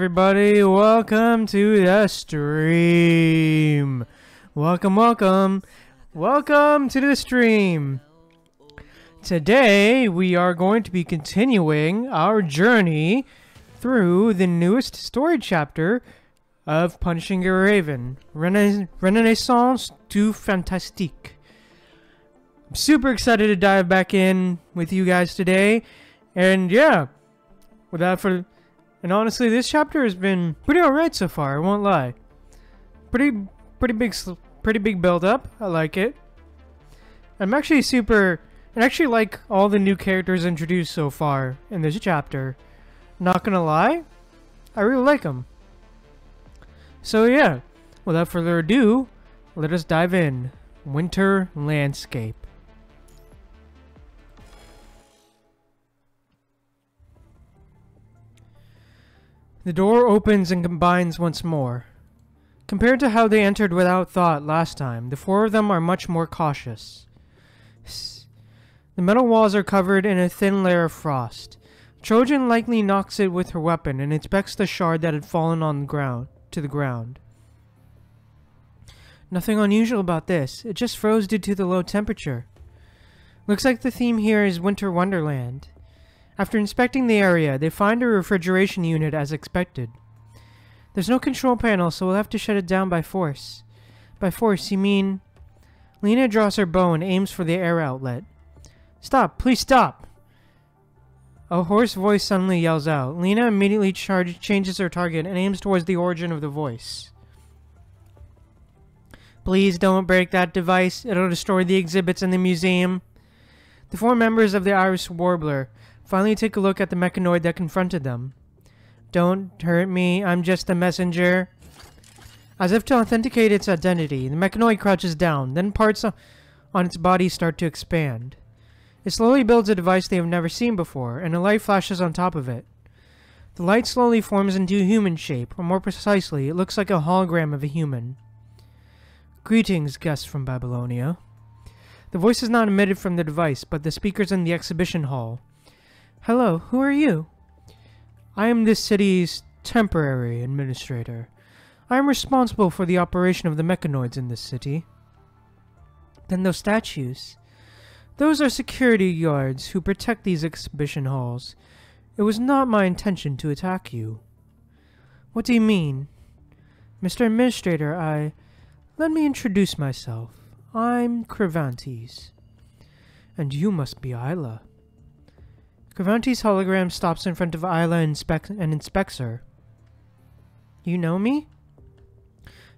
everybody, welcome to the stream. Welcome to the stream. Today we are going to be continuing our journey through the newest story chapter of Punishing a Raven, Renaissance du Fantastique. I'm super excited to dive back in with you guys today, and yeah, and honestly, this chapter has been pretty alright so far, I won't lie. Pretty big build up. I like it. I'm actually I actually like all the new characters introduced so far in this chapter. Not gonna lie, I really like them. So yeah, without further ado, let us dive in. Winter Landscape. The door opens and combines once more. Compared to how they entered without thought last time, the four of them are much more cautious. The metal walls are covered in a thin layer of frost. Trojan likely knocks it with her weapon and inspects the shard that had fallen on the ground. Nothing unusual about this. It just froze due to the low temperature. Looks like the theme here is Winter Wonderland. After inspecting the area, they find a refrigeration unit as expected. There's no control panel, so we'll have to shut it down by force. By force, you mean... Lena draws her bow and aims for the air outlet. Stop! Please stop! A hoarse voice suddenly yells out. Lena immediately changes her target and aims towards the origin of the voice. Please don't break that device. It'll destroy the exhibits in the museum. The four members of the Irish Warbler finally take a look at the mechanoid that confronted them. Don't hurt me, I'm just a messenger. As if to authenticate its identity, the mechanoid crouches down, then parts on its body start to expand. It slowly builds a device they have never seen before, and a light flashes on top of it. The light slowly forms into a human shape, or more precisely, it looks like a hologram of a human. Greetings, guests from Babylonia. The voice is not emitted from the device, but the speakers in the exhibition hall. Hello, who are you? I am this city's temporary administrator. I am responsible for the operation of the mechanoids in this city. Then those statues. Those are security guards who protect these exhibition halls. It was not my intention to attack you. What do you mean? Mr. Administrator, Let me introduce myself. I'm Cervantes. And you must be Isla. Cervantes' hologram stops in front of Isla and inspects her. You know me?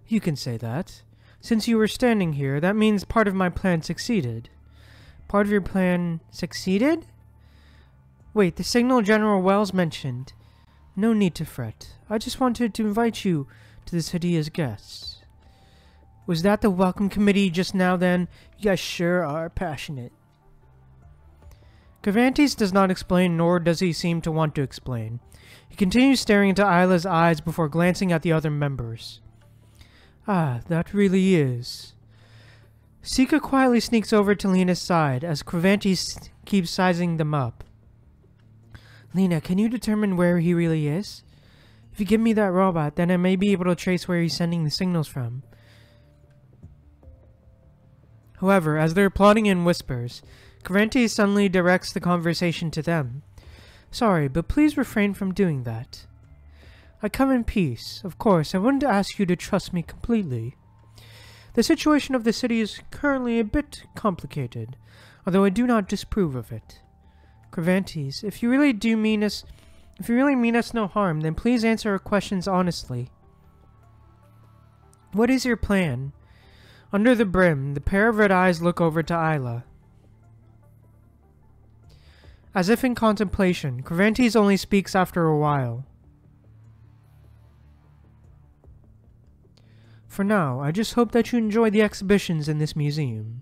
You can say that. Since you were standing here, that means part of my plan succeeded. Part of your plan succeeded? Wait, the signal General Wells mentioned. No need to fret. I just wanted to invite you to the city as guests. Was that the welcome committee just now then? You guys sure are passionate. Cervantes does not explain, nor does he seem to want to explain. He continues staring into Isla's eyes before glancing at the other members. Ah, that really is. Sika quietly sneaks over to Lena's side as Cervantes keeps sizing them up. Lena, can you determine where he really is? If you give me that robot, then I may be able to trace where he's sending the signals from. However, as they're plotting in whispers, Cervantes suddenly directs the conversation to them. Sorry, but please refrain from doing that. I come in peace. Of course, I wouldn't ask you to trust me completely. The situation of the city is currently a bit complicated, although I do not disapprove of it. Cervantes, if you really mean us no harm, then please answer our questions honestly. What is your plan? Under the brim, the pair of red eyes look over to Isla. As if in contemplation, Cervantes only speaks after a while. For now, I just hope that you enjoy the exhibitions in this museum.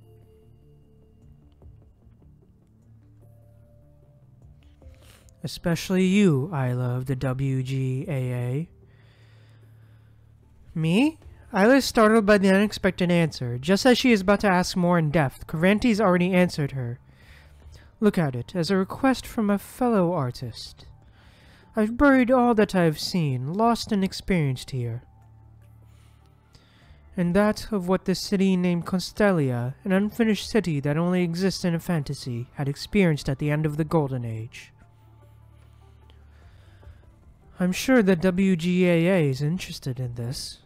Especially you, Isla of the WGAA. Me? Isla is startled by the unexpected answer. Just as she is about to ask more in depth, Cervantes already answered her. Look at it as a request from a fellow artist. I've buried all that I've seen, lost and experienced here. And that of what the city named Constellia, an unfinished city that only exists in a fantasy, had experienced at the end of the Golden Age. I'm sure that WGAA is interested in this.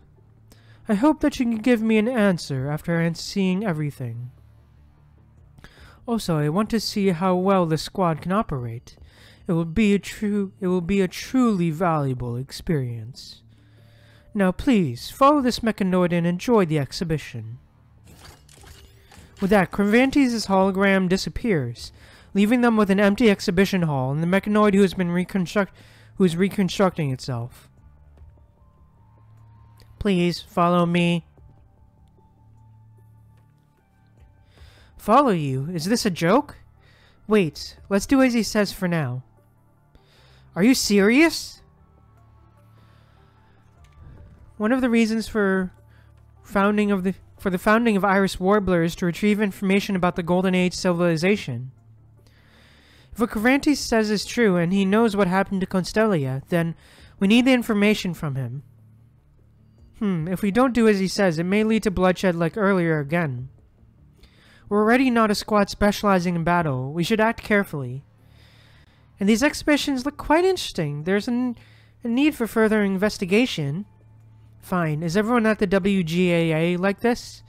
I hope that you can give me an answer after seeing everything. Also, I want to see how well the squad can operate. It will be a truly valuable experience. Now please, follow this mechanoid and enjoy the exhibition. With that, Cravantes' hologram disappears, leaving them with an empty exhibition hall and the mechanoid who is reconstructing itself. Please, follow me. Follow you? Is this a joke? Wait, let's do as he says for now. Are you serious? One of the reasons for the founding of Iris Warbler is to retrieve information about the Golden Age civilization. If what Cravantes says is true and he knows what happened to Constellia, then we need the information from him. If we don't do as he says, it may lead to bloodshed like earlier again. We're already not a squad specializing in battle. We should act carefully. And these exhibitions look quite interesting. There's a need for further investigation. Fine. Is everyone at the WGAA like this?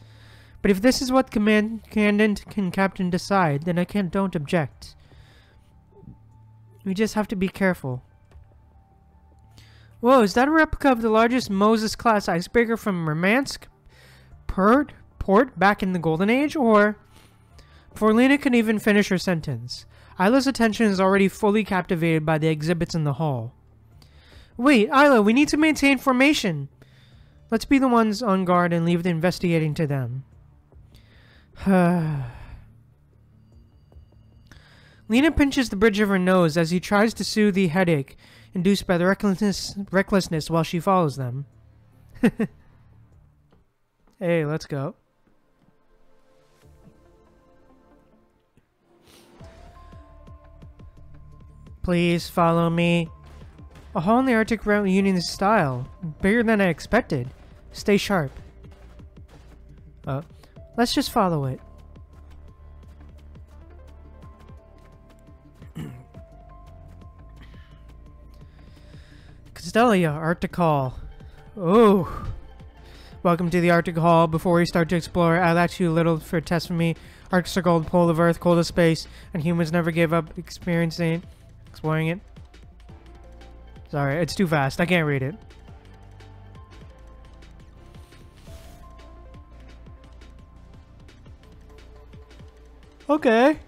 But if this is what Commandant and Captain decide, then I don't object. We just have to be careful. Whoa, is that a replica of the largest Moses-class icebreaker from Murmansk port back in the Golden Age? Or... Before Lena can even finish her sentence, Isla's attention is already fully captivated by the exhibits in the hall. Wait, Isla, we need to maintain formation! Let's be the ones on guard and leave the investigating to them. Lena pinches the bridge of her nose as he tries to soothe the headache induced by the recklessness while she follows them. Hey, let's go. Please follow me. A hall in the Arctic Route Union style. Bigger than I expected. Stay sharp. Let's just follow it. Constellia, Arctic Hall. Oh. Welcome to the Arctic Hall. Before we start to explore, I'll ask you a little for a test from me. Arctics are cold, pole of Earth, cold of space, and humans never give up exploring it. Sorry, it's too fast. I can't read it. Okay.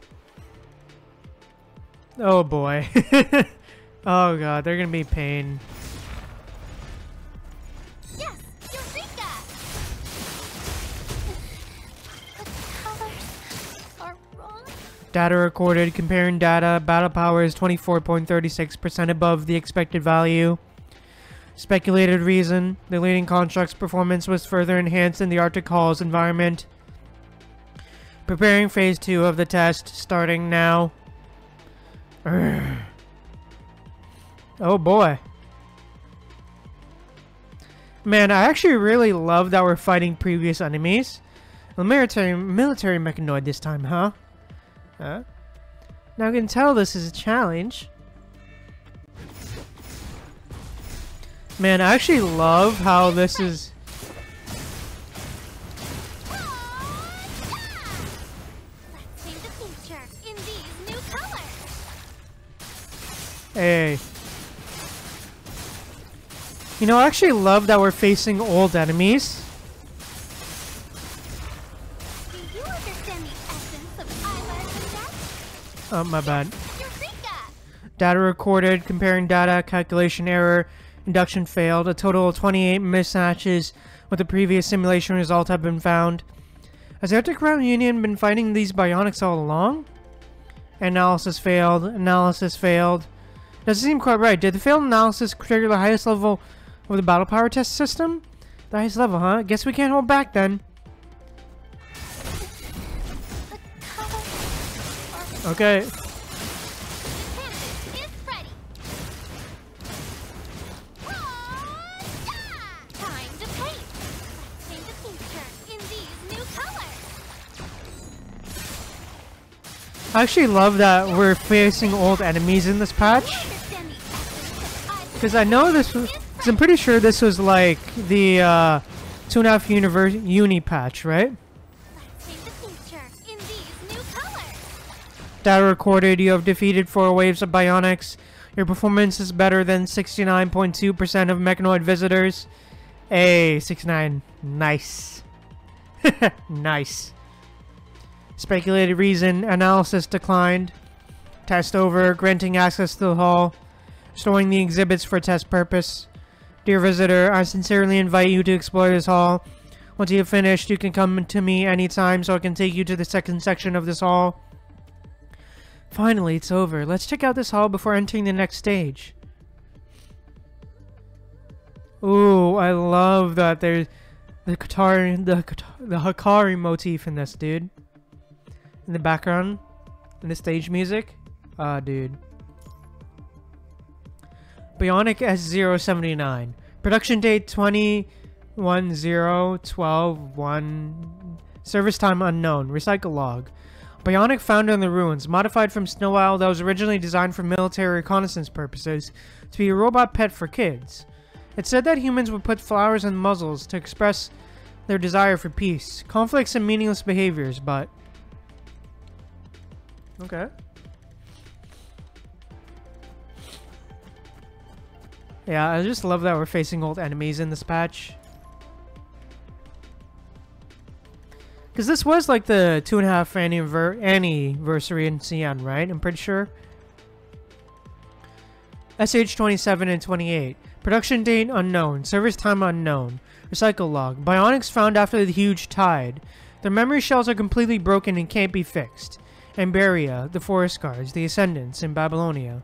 Oh boy. Oh god, they're gonna be pain. Yes, Eureka! The colors are wrong. Data recorded. Comparing data. Battle power is 24.36% above the expected value. Speculated reason. The leading construct's performance was further enhanced in the Arctic Hall's environment. Preparing phase 2 of the test, starting now. Urgh. Oh boy. Man, I actually really love that we're fighting previous enemies. A military mechanoid this time, huh? Now I can tell this is a challenge. Man, I actually love how this is... Let's see the future in these new colors. Hey. You know, I actually love that we're facing old enemies. Do you understand the essence of eyelash and Oh, my bad. Eureka! Data recorded, comparing data, calculation error, induction failed. A total of 28 mismatches with the previous simulation result have been found. Has the Arctic Route Union been fighting these bionics all along? Analysis failed. Analysis failed. Doesn't seem quite right. Did the failed analysis trigger the highest level of the battle power test system? The highest level, huh? Guess we can't hold back then. The colors are Okay. Candidate is ready. I actually love that we're facing old enemies in this patch. Understand the essence of Because I know this was... Cause I'm pretty sure this was like the 2.5 uni patch, right? Let's change the future in these new colors. Data recorded, you have defeated 4 waves of bionics. Your performance is better than 69.2% of mechanoid visitors. Hey, 69. Nice. Nice. Speculated reason, analysis declined. Test over, granting access to the hall. Storing the exhibits for test purpose. Dear visitor, I sincerely invite you to explore this hall. Once you have finished, you can come to me anytime so I can take you to the second section of this hall. Finally, it's over. Let's check out this hall before entering the next stage. Ooh, I love that there's the Hikari motif in this, dude. In the background, in the stage music. Ah, dude. Bionic S079. Production date 2010-12-1. Service time unknown. Recycle log. Bionic found in the ruins, modified from Snow Isle that was originally designed for military reconnaissance purposes to be a robot pet for kids. It said that humans would put flowers in muzzles to express their desire for peace, conflicts, and meaningless behaviors, but... Okay. Yeah, I just love that we're facing old enemies in this patch. Because this was like the 2.5 anniversary in CN, right? I'm pretty sure. SH27 and 28. Production date unknown. Service time unknown. Recycle log. Bionics found after the huge tide. Their memory shells are completely broken and can't be fixed. Emberia, the Forest Guards, the Ascendants in Babylonia.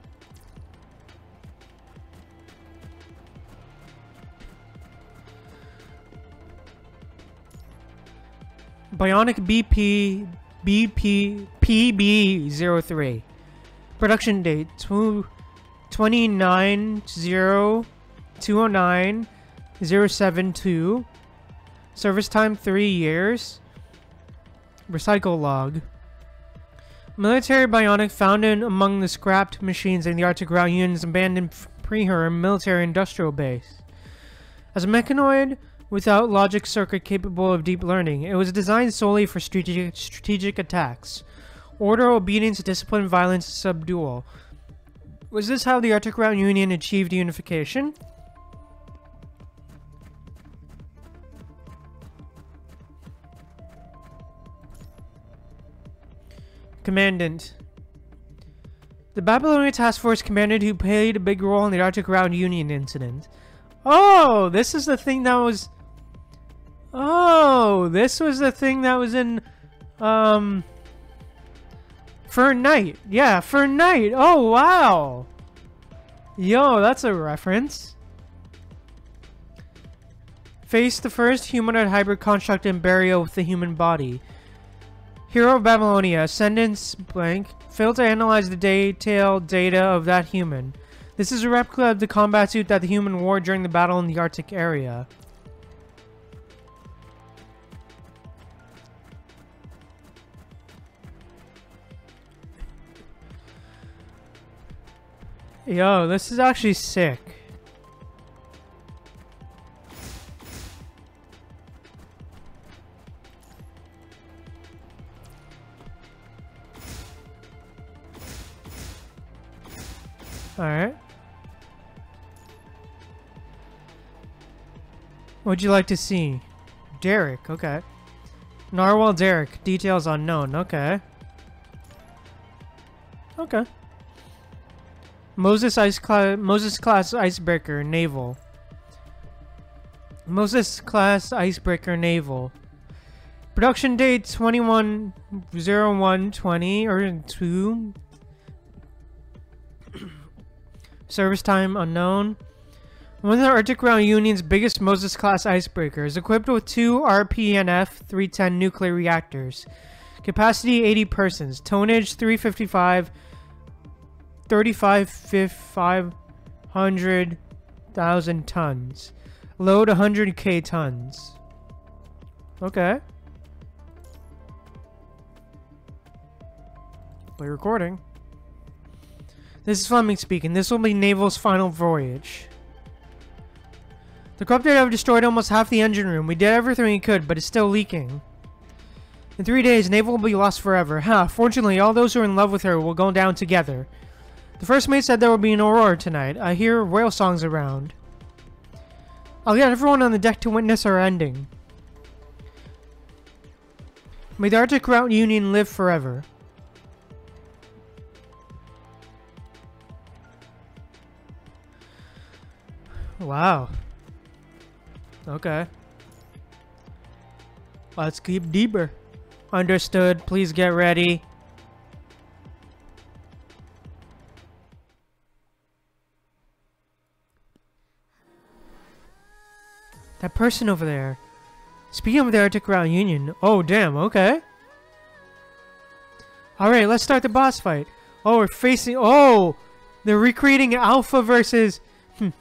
Bionic PB03. Production date 29/02/09/072. Service time 3 years. Recycle log. Military bionic found in among the scrapped machines in the Arctic Ground Union's abandoned Preher military industrial base. As a mechanoid without logic circuit capable of deep learning, it was designed solely for strategic attacks. Order, obedience, discipline, violence, subdual. Was this how the Arctic Ground Union achieved unification? Commandant. The Babylonia Task Force Commandant who played a big role in the Arctic Ground Union incident. Oh, this is the thing that was... Oh, this was the thing that was in... For Night. Yeah, For Night. Oh, wow. Yo, that's a reference. Face the first humanoid hybrid construct in burial with the human body. Hero of Babylonia, Ascendance blank, failed to analyze the detailed data of that human. This is a replica of the combat suit that the human wore during the battle in the Arctic area. Yo, this is actually sick. Alright. What'd you like to see? Derek, okay. Narwhal Derek, details unknown, okay. Okay. Moses class icebreaker, naval. Moses class icebreaker, naval. Production date 21/01/20 or 2. Service time unknown. One of the Arctic Ground Union's biggest Moses-class icebreakers, equipped with 2 RPNF-310 nuclear reactors. Capacity 80 persons. Tonnage 355. 500,000 tons. Load 100k tons. Okay. Play recording. This is Fleming speaking. This will be Naval's final voyage. The corrupted have destroyed almost half the engine room. We did everything we could, but it's still leaking. In 3 days, Naval will be lost forever. Fortunately, all those who are in love with her will go down together. The first mate said there will be an aurora tonight. I hear whale songs around. I'll get everyone on the deck to witness our ending. May the Arctic Route Union live forever. Wow. Okay. Let's keep deeper. Understood. Please get ready. That person over there. Speaking of the Arctic Route Union. Oh, damn. Okay. Alright, let's start the boss fight. Oh, we're facing... Oh! They're recreating Alpha versus...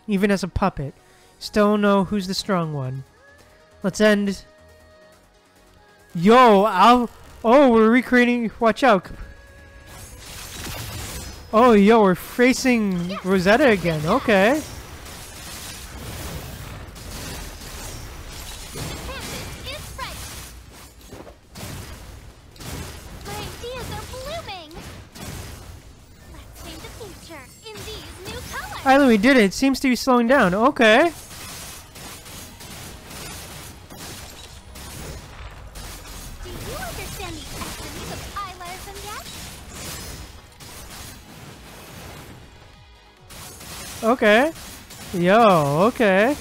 even as a puppet. Still don't know who's the strong one. Let's end... Yo, oh, we're recreating... Watch out. Oh, yo, we're facing Rosetta again. Okay. My ideas are blooming. Let's change the future in these new colors. Isla, we did it. It seems to be slowing down. Okay. Okay. Yo, okay.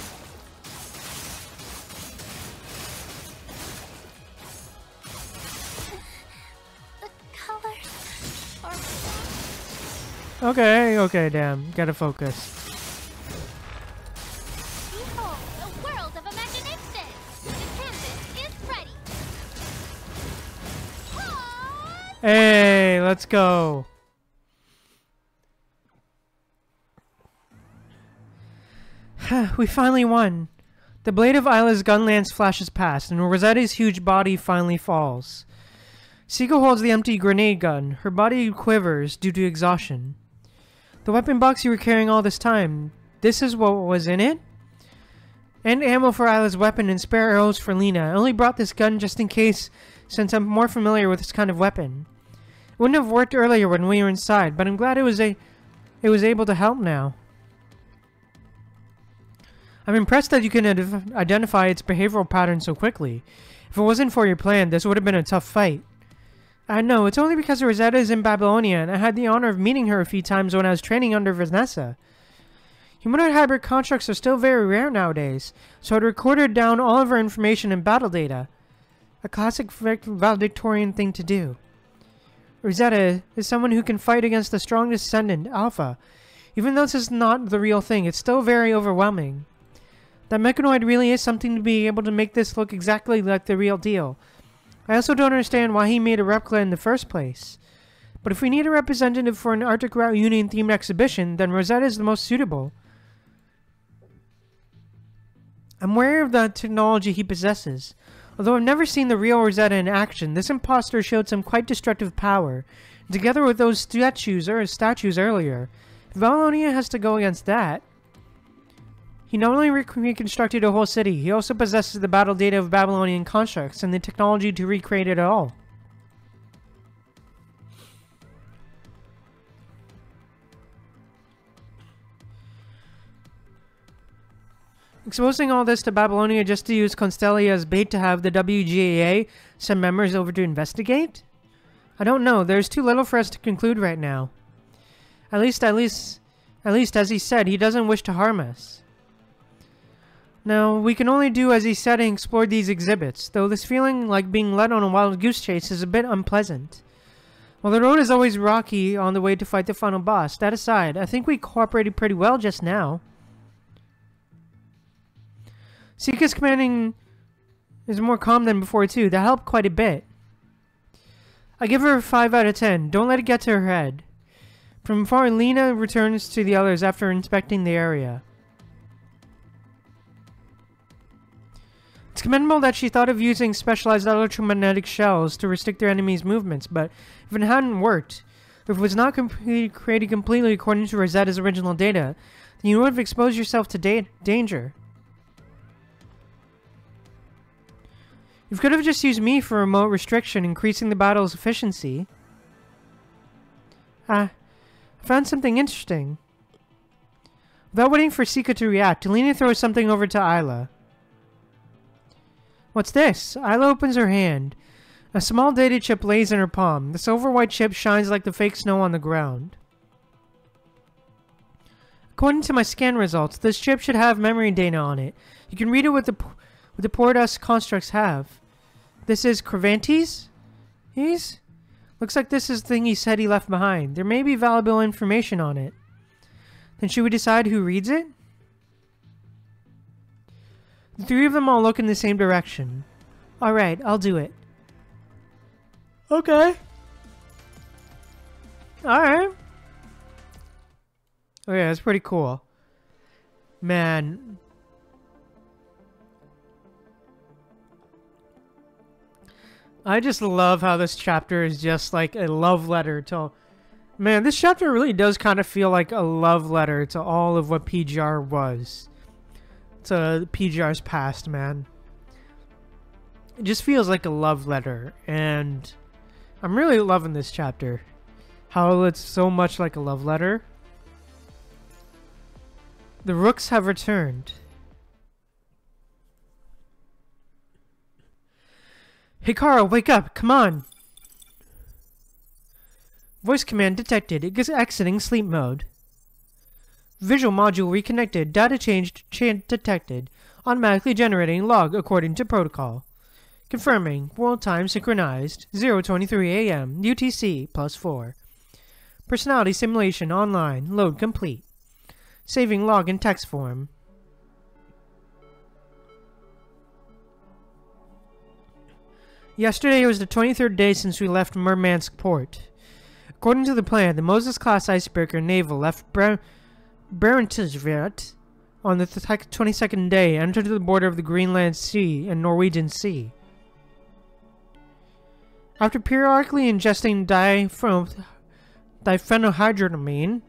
The colors are... Okay, damn. Gotta focus. Behold, a world of imagination. The canvas is ready. Hey, let's go. We finally won. The blade of Isla's gun lance flashes past, and Rosetta's huge body finally falls. Sika holds the empty grenade gun. Her body quivers due to exhaustion. The weapon box you were carrying all this time, this is what was in it? And ammo for Isla's weapon and spare arrows for Lena. I only brought this gun just in case, since I'm more familiar with this kind of weapon. It wouldn't have worked earlier when we were inside, but I'm glad it was able to help now. I'm impressed that you can identify its behavioral pattern so quickly. If it wasn't for your plan, this would have been a tough fight. I know, it's only because Rosetta is in Babylonia, and I had the honor of meeting her a few times when I was training under Vanessa. Humanoid hybrid constructs are still very rare nowadays, so I'd recorded down all of her information in battle data. A classic valedictorian thing to do. Rosetta is someone who can fight against the strong descendant, Alpha. Even though this is not the real thing, it's still very overwhelming. That mechanoid really is something to be able to make this look exactly like the real deal. I also don't understand why he made a replica in the first place. But if we need a representative for an Arctic Route Union themed exhibition, then Rosetta is the most suitable. I'm aware of the technology he possesses. Although I've never seen the real Rosetta in action, this imposter showed some quite destructive power. Together with those statues earlier, if Babylonia has to go against that... He not only reconstructed a whole city, he also possesses the battle data of Babylonian constructs and the technology to recreate it all. Exposing all this to Babylonia just to use Constellia as bait to have the WGA send members over to investigate? I don't know, there's too little for us to conclude right now. At least as he said, he doesn't wish to harm us. Now, we can only do as he said and explore these exhibits, though this feeling like being led on a wild goose chase is a bit unpleasant. While the road is always rocky on the way to fight the final boss, that aside, I think we cooperated pretty well just now. Sika's commanding is more calm than before too, that helped quite a bit. I give her a 5 out of 10, don't let it get to her head. From afar, Lena returns to the others after inspecting the area. It's commendable that she thought of using specialized electromagnetic shells to restrict their enemies' movements, but if it hadn't worked, If it was not created completely according to Rosetta's original data, then you would have exposed yourself to danger. You could have just used me for remote restriction, increasing the battle's efficiency. I found something interesting. Without waiting for Sika to react, Alina throws something over to Isla. What's this? Isla opens her hand. A small data chip lays in her palm. The silver-white chip shines like the fake snow on the ground. According to my scan results, this chip should have memory data on it. You can read it with the Portus constructs have. This is Cravantes? Looks like this is the thing he said he left behind. There may be valuable information on it. Then should we decide who reads it? The three of them all look in the same direction. Alright, I'll do it. Okay. Alright. Oh yeah, that's pretty cool. Man. I just love how this chapter is just like a love letter to... Man, this chapter really does kind of feel like a love letter to all of what PGR was. To PGR's past, man. It just feels like a love letter, and I'm really loving this chapter. How it's so much like a love letter. The rooks have returned. Hey Carl, wake up! Come on! Voice command detected. It is exiting sleep mode. Visual module reconnected. Data changed. Detected. Automatically generating log according to protocol. Confirming. World time synchronized. 0:23 AM. UTC +4. Personality simulation online. Load complete. Saving log in text form. Yesterday was the 23rd day since we left Murmansk port. According to the plan, the Moses-class icebreaker naval left Barentsvert on the 22nd day and entered the border of the Greenland Sea and Norwegian Sea. After periodically ingesting diphenhydramine,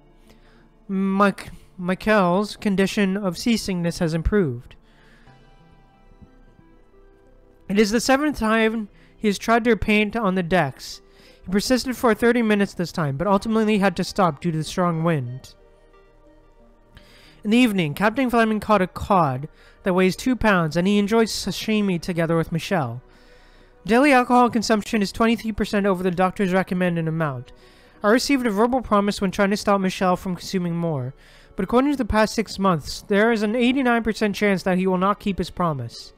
Michael's condition of seasickness has improved. It is the 7th time he has tried to paint on the decks. He persisted for 30 minutes this time, but ultimately had to stop due to the strong wind. In the evening, Captain Fleming caught a cod that weighs 2 pounds, and he enjoyed sashimi together with Michelle. Daily alcohol consumption is 23% over the doctor's recommended amount. I received a verbal promise when trying to stop Michelle from consuming more, but according to the past 6 months, there is an 89% chance that he will not keep his promise.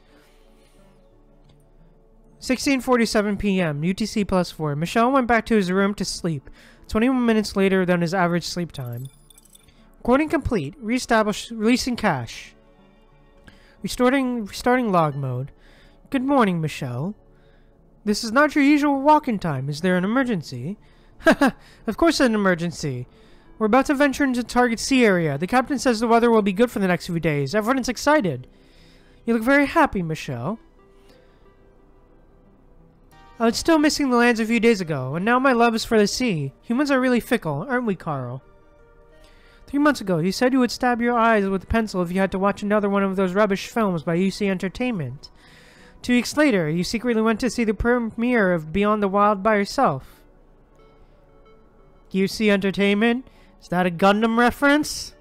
16:47 p.m. UTC +4. Michelle went back to his room to sleep, 21 minutes later than his average sleep time. Recording complete. Releasing cache. Restarting log mode. Good morning, Michelle. This is not your usual walk-in time. Is there an emergency? Haha, of course an emergency. We're about to venture into Target Sea area. The captain says the weather will be good for the next few days. Everyone's excited. You look very happy, Michelle. I was still missing the lands a few days ago, and now my love is for the sea. Humans are really fickle, aren't we, Carl? 3 months ago, you said you would stab your eyes with a pencil if you had to watch another one of those rubbish films by UC Entertainment. 2 weeks later, you secretly went to see the premiere of Beyond the Wild by yourself. UC Entertainment? Is that a Gundam reference?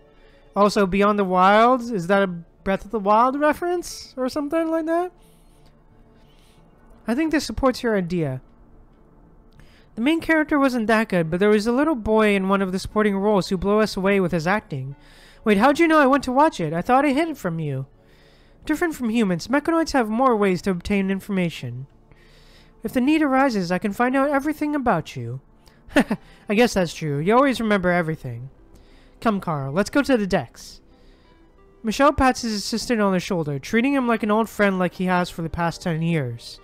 Also, Beyond the Wild? Is that a Breath of the Wild reference? Or something like that? I think this supports your idea. The main character wasn't that good, but there was a little boy in one of the supporting roles who blew us away with his acting. Wait, how'd you know I went to watch it? I thought I hid it from you. Different from humans, mechanoids have more ways to obtain information. If the need arises, I can find out everything about you. I guess that's true. You always remember everything. Come, Carl, let's go to the decks. Michelle pats his assistant on the shoulder, treating him like an old friend like he has for the past 10 years.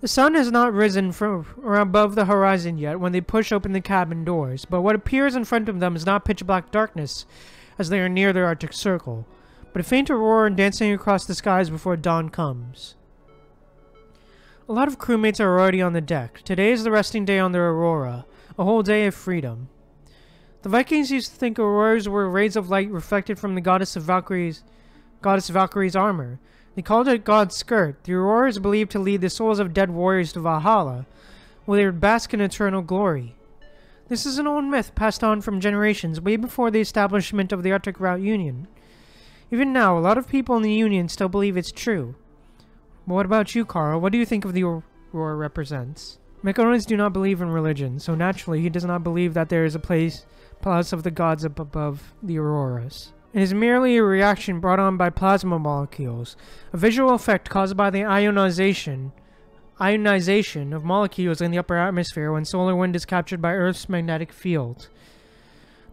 The sun has not risen from above the horizon yet when they push open the cabin doors, but what appears in front of them is not pitch-black darkness as they are near their Arctic Circle, but a faint aurora dancing across the skies before dawn comes. A lot of crewmates are already on the deck. Today is the resting day on the Aurora. a whole day of freedom. The Vikings used to think auroras were rays of light reflected from the goddess Valkyrie's armor. They called it God's skirt. The aurora is believed to lead the souls of dead warriors to Valhalla, where they would bask in eternal glory. This is an old myth passed on from generations, way before the establishment of the Arctic Route Union. Even now, a lot of people in the Union still believe it's true. But what about you, Carl? What do you think of the aurora represents? Mechanoids do not believe in religion, so naturally he does not believe that there is a palace of the gods up above the auroras. It is merely a reaction brought on by plasma molecules, a visual effect caused by the ionization of molecules in the upper atmosphere when solar wind is captured by Earth's magnetic field.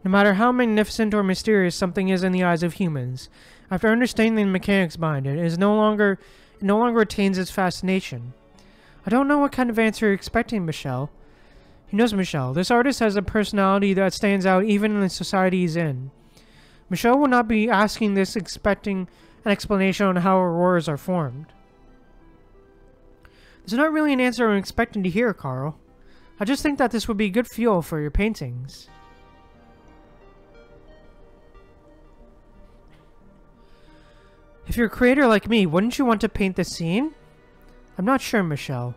No matter how magnificent or mysterious something is in the eyes of humans, after understanding the mechanics behind it, it no longer retains its fascination. I don't know what kind of answer you're expecting, Michelle. He knows Michelle. This artist has a personality that stands out even in the society he's in. Michelle will not be asking this expecting an explanation on how auroras are formed. There's not really an answer I'm expecting to hear, Carl. I just think that this would be good fuel for your paintings. If you're a creator like me, wouldn't you want to paint this scene? I'm not sure, Michelle.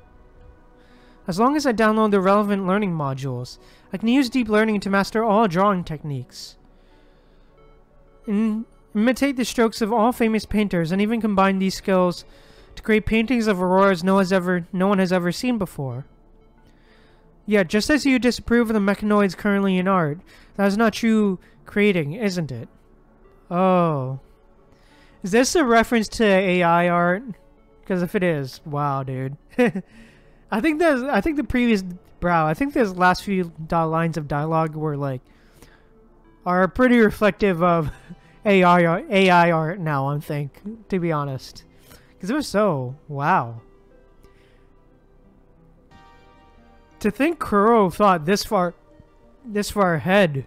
As long as I download the relevant learning modules, I can use deep learning to master all drawing techniques. Imitate the strokes of all famous painters and even combine these skills to create paintings of auroras no one has ever seen before. Yet, just as you disapprove of the mechanoids currently in art, that is not true creating, isn't it? Oh. Is this a reference to AI art? Because if it is, wow, dude. I think those last few lines of dialogue are pretty reflective of AI art now, I think, to be honest. Because it was so, wow. To think Kuro thought this far ahead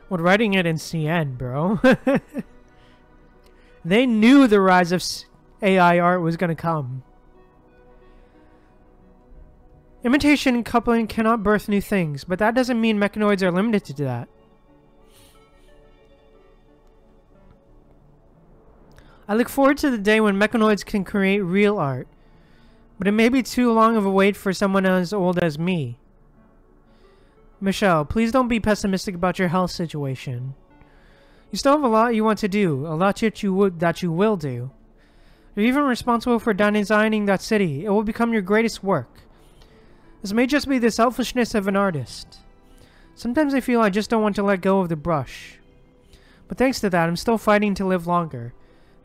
when writing it in CN, bro. They knew the rise of AI art was going to come. Imitation and coupling cannot birth new things, but that doesn't mean mechanoids are limited to that. I look forward to the day when mechanoids can create real art, but it may be too long of a wait for someone as old as me. Michelle, please don't be pessimistic about your health situation. You still have a lot you want to do, a lot that you will do. You're even responsible for designing that city. It will become your greatest work. This may just be the selfishness of an artist. Sometimes I feel I just don't want to let go of the brush. But thanks to that, I'm still fighting to live longer.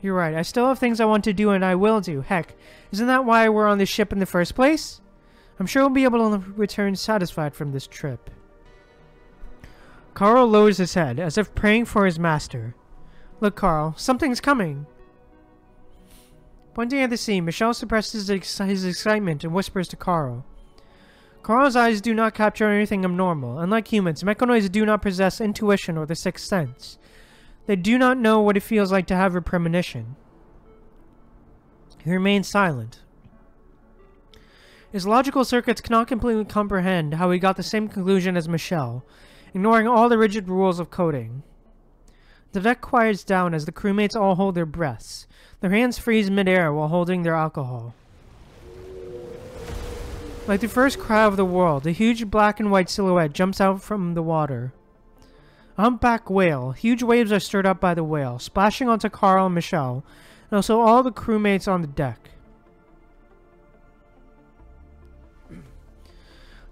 You're right, I still have things I want to do and I will do. Heck, isn't that why we're on this ship in the first place? I'm sure we'll be able to return satisfied from this trip. Carl lowers his head, as if praying for his master. Look, Carl, something's coming. Pointing at the sea, Michelle suppresses his excitement and whispers to Carl. Carl's eyes do not capture anything abnormal. Unlike humans, mechanoids do not possess intuition or the sixth sense. They do not know what it feels like to have a premonition. He remains silent. His logical circuits cannot completely comprehend how he got the same conclusion as Michelle, ignoring all the rigid rules of coding. The deck quiets down as the crewmates all hold their breaths. Their hands freeze mid-air while holding their alcohol. Like the first cry of the world, a huge black and white silhouette jumps out from the water. A humpback whale. Huge waves are stirred up by the whale, splashing onto Carl and Michelle, and also all the crewmates on the deck.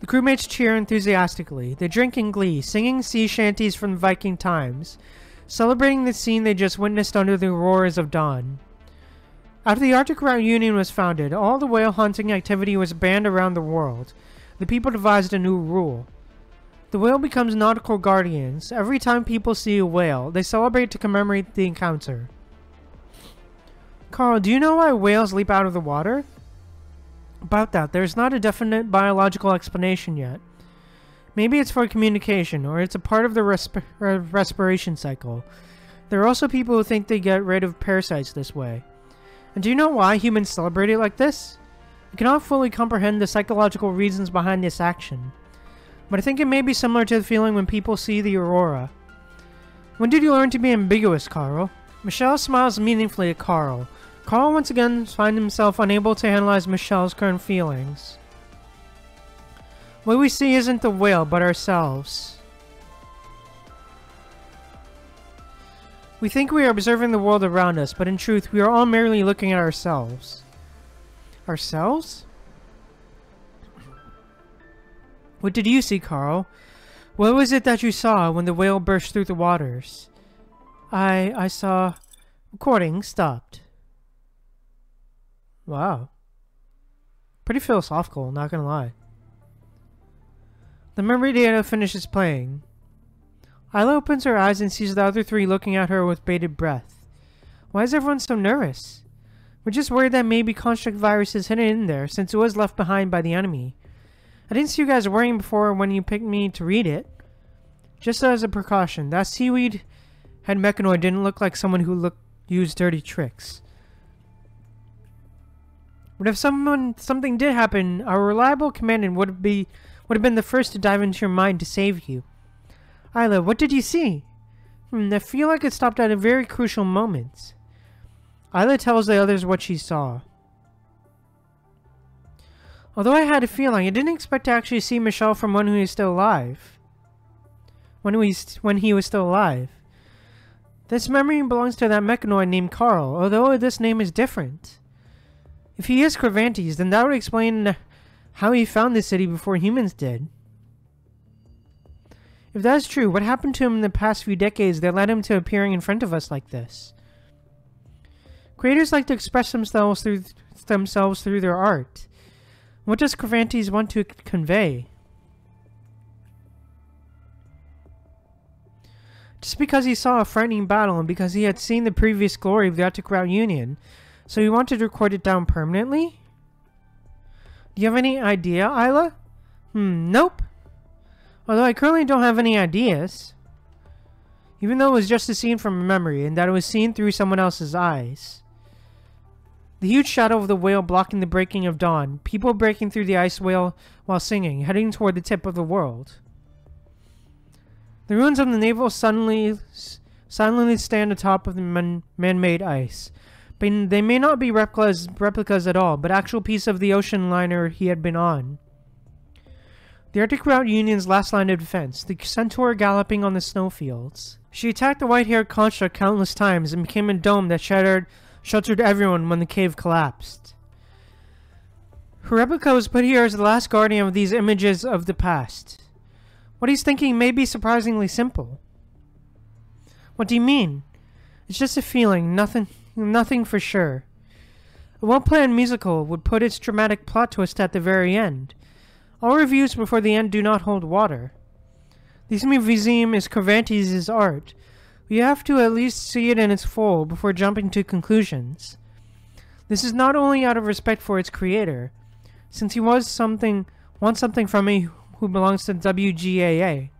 The crewmates cheer enthusiastically. They drink in glee, singing sea shanties from Viking times, celebrating the scene they just witnessed under the auroras of dawn. After the Arctic Route Union was founded, all the whale hunting activity was banned around the world. The people devised a new rule. The whale becomes nautical guardians. Every time people see a whale, they celebrate to commemorate the encounter. Carl, do you know why whales leap out of the water? About that, there's not a definite biological explanation yet. Maybe it's for communication, or it's a part of the respiration cycle. There are also people who think they get rid of parasites this way. And do you know why humans celebrate it like this? I cannot fully comprehend the psychological reasons behind this action. but I think it may be similar to the feeling when people see the aurora. When did you learn to be ambiguous, Carl? Michelle smiles meaningfully at Carl. Carl once again finds himself unable to analyze Michelle's current feelings. What we see isn't the whale, but ourselves. We think we are observing the world around us, but in truth, we are all merely looking at ourselves. Ourselves? What did you see, Carl? What was it that you saw when the whale burst through the waters? I saw... Recording stopped. Wow. Pretty philosophical, not gonna lie. The memory data finishes playing. Isla opens her eyes and sees the other three looking at her with bated breath. Why is everyone so nervous? We're just worried that maybe construct virus is hidden in there since it was left behind by the enemy. I didn't see you guys worrying before when you picked me to read it. Just as a precaution, that seaweed head mechanoid didn't look like someone who used dirty tricks. But if something did happen, our reliable commandant would have been the first to dive into your mind to save you. Isla, what did you see? I feel like it stopped at a very crucial moment. Isla tells the others what she saw. Although I had a feeling, I didn't expect to actually see Michelle from when he was still alive. When he was still alive. This memory belongs to that mechanoid named Carl, although this name is different. If he is Cervantes, then that would explain how he found the city before humans did. If that is true, what happened to him in the past few decades that led him to appearing in front of us like this? Creators like to express themselves through their art. What does Cervantes want to convey? Just because he saw a frightening battle and because he had seen the previous glory of the Arctic Route Union, so he wanted to record it down permanently? Do you have any idea, Isla? Nope. Although I currently don't have any ideas. Even though it was just a scene from a memory, and that it was seen through someone else's eyes. The huge shadow of the whale blocking the breaking of dawn, people breaking through the ice whale while singing, heading toward the tip of the world. The ruins of the naval silently stand atop of the man-made ice. But they may not be replicas at all, but actual pieces of the ocean liner he had been on. The Arctic Route Union's last line of defense, the centaur galloping on the snowfields. She attacked the white-haired construct countless times and became a dome that sheltered everyone when the cave collapsed. Her replica was put here as the last guardian of these images of the past. What he's thinking may be surprisingly simple. What do you mean? It's just a feeling, nothing for sure. A well-planned musical would put its dramatic plot twist at the very end. All reviews before the end do not hold water. This museum is Cervantes' art. We have to at least see it in its full before jumping to conclusions. This is not only out of respect for its creator, since he wants something from me who belongs to the WGAA.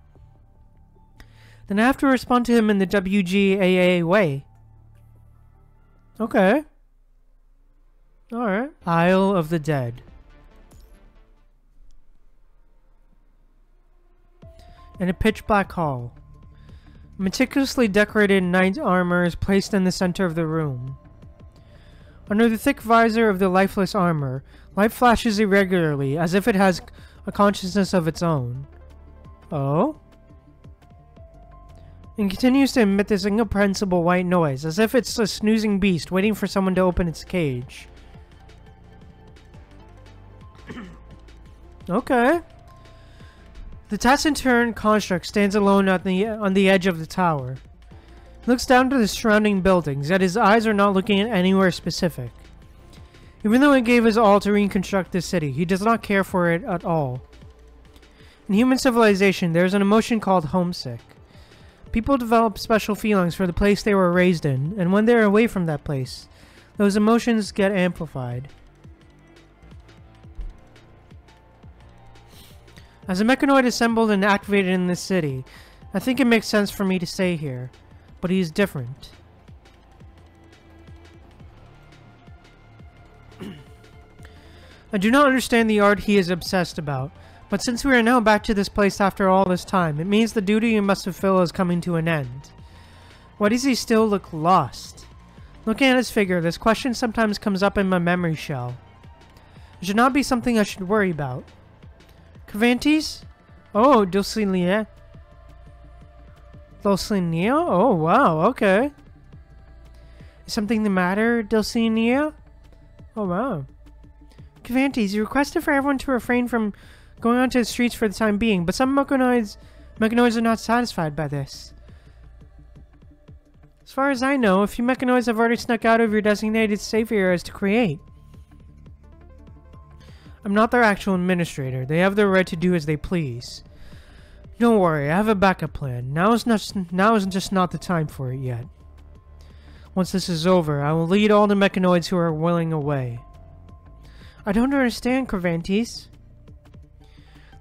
Then I have to respond to him in the WGAA way. Okay. Alright. Isle of the Dead. In a pitch-black hall. Meticulously decorated knight armor is placed in the center of the room. Under the thick visor of the lifeless armor, light flashes irregularly, as if it has a consciousness of its own. Oh? And continues to emit this incomprehensible white noise, as if it's a snoozing beast waiting for someone to open its cage. Okay. The taciturn construct stands alone on the edge of the tower. He looks down to the surrounding buildings, yet his eyes are not looking at anywhere specific. Even though he gave his all to reconstruct the city, he does not care for it at all. In human civilization, there is an emotion called homesick. People develop special feelings for the place they were raised in, and when they are away from that place, those emotions get amplified. As a mechanoid assembled and activated in this city, I think it makes sense for me to stay here, but he is different. I do not understand the art he is obsessed about, But since we are now back to this place after all this time, it means the duty you must fulfill is coming to an end. Why does he still look lost? Looking at his figure, this question sometimes comes up in my memory shell. It should not be something I should worry about. Cervantes? Oh, Dulcinea. Dulcinea? Oh, wow, okay. Is something the matter, Dulcinea? Oh, wow. Cervantes, you requested for everyone to refrain from going onto the streets for the time being, but some mechanoids are not satisfied by this. As far as I know, a few mechanoids have already snuck out of your designated safe areas to create. I'm not their actual administrator. They have the right to do as they please. Don't worry, I have a backup plan. Now is just not the time for it yet. Once this is over, I will lead all the mechanoids who are willing away. I don't understand, Cervantes.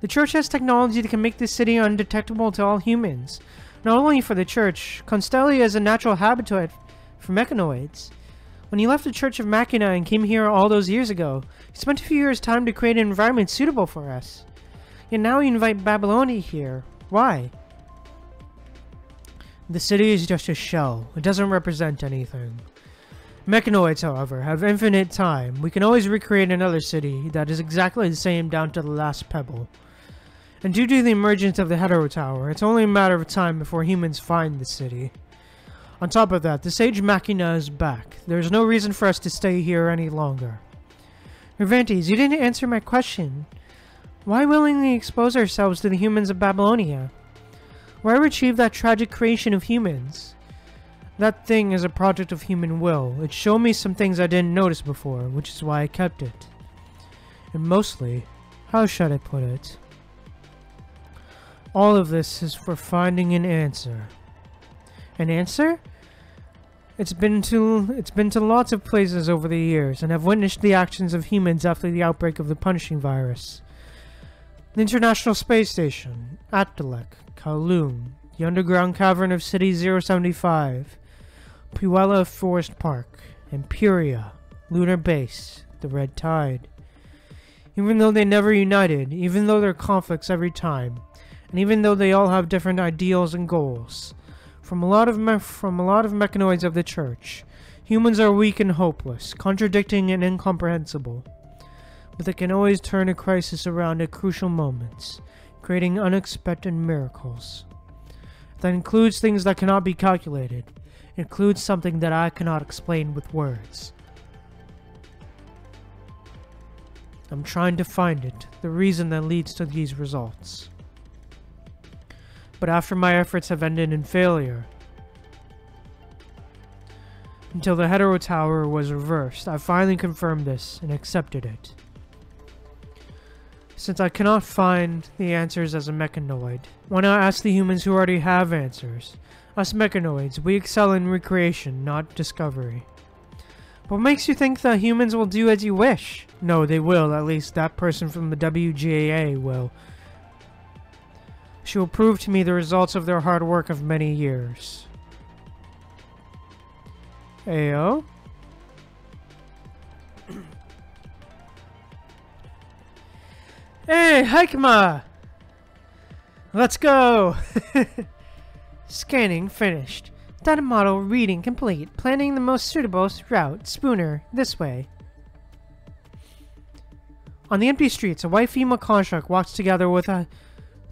The Church has technology that can make this city undetectable to all humans. Not only for the Church, Constellia is a natural habitat for mechanoids. When he left the Church of Machina and came here all those years ago, he spent a few years' time to create an environment suitable for us. Yet now you invite Babylonia here. Why? The city is just a shell. It doesn't represent anything. Mechanoids, however, have infinite time. We can always recreate another city that is exactly the same down to the last pebble. And due to the emergence of the Hetero Tower, it's only a matter of time before humans find the city. On top of that, the Sage Machina is back. There's no reason for us to stay here any longer. Cervantes, you didn't answer my question. Why willingly expose ourselves to the humans of Babylonia? Why retrieve that tragic creation of humans? That thing is a project of human will. It showed me some things I didn't notice before, which is why I kept it. And mostly, how should I put it? All of this is for finding an answer. An answer? It's been to lots of places over the years, and I've witnessed the actions of humans after the outbreak of the punishing virus. The International Space Station, Attalek, Kowloon, the underground cavern of City 075, Puella Forest Park, Imperia, Lunar Base, the Red Tide. Even though they never united, even though there are conflicts every time, and even though they all have different ideals and goals, from a lot of mechanoids of the Church, humans are weak and hopeless, contradicting and incomprehensible. But they can always turn a crisis around at crucial moments, creating unexpected miracles. That includes things that cannot be calculated. It includes something that I cannot explain with words. I'm trying to find it, the reason that leads to these results. But after my efforts have ended in failure, until the Hetero Tower was reversed, I finally confirmed this and accepted it. Since I cannot find the answers as a mechanoid, why not ask the humans who already have answers? Us mechanoids, we excel in recreation, not discovery. What makes you think that humans will do as you wish? No, they will, at least that person from the WGAA will. She will prove to me the results of their hard work of many years. Ayo? Hey, Hikema! Let's go! Scanning finished. Data model reading complete. Planning the most suitable route. Spooner, this way. On the empty streets, a white female construct walks together with a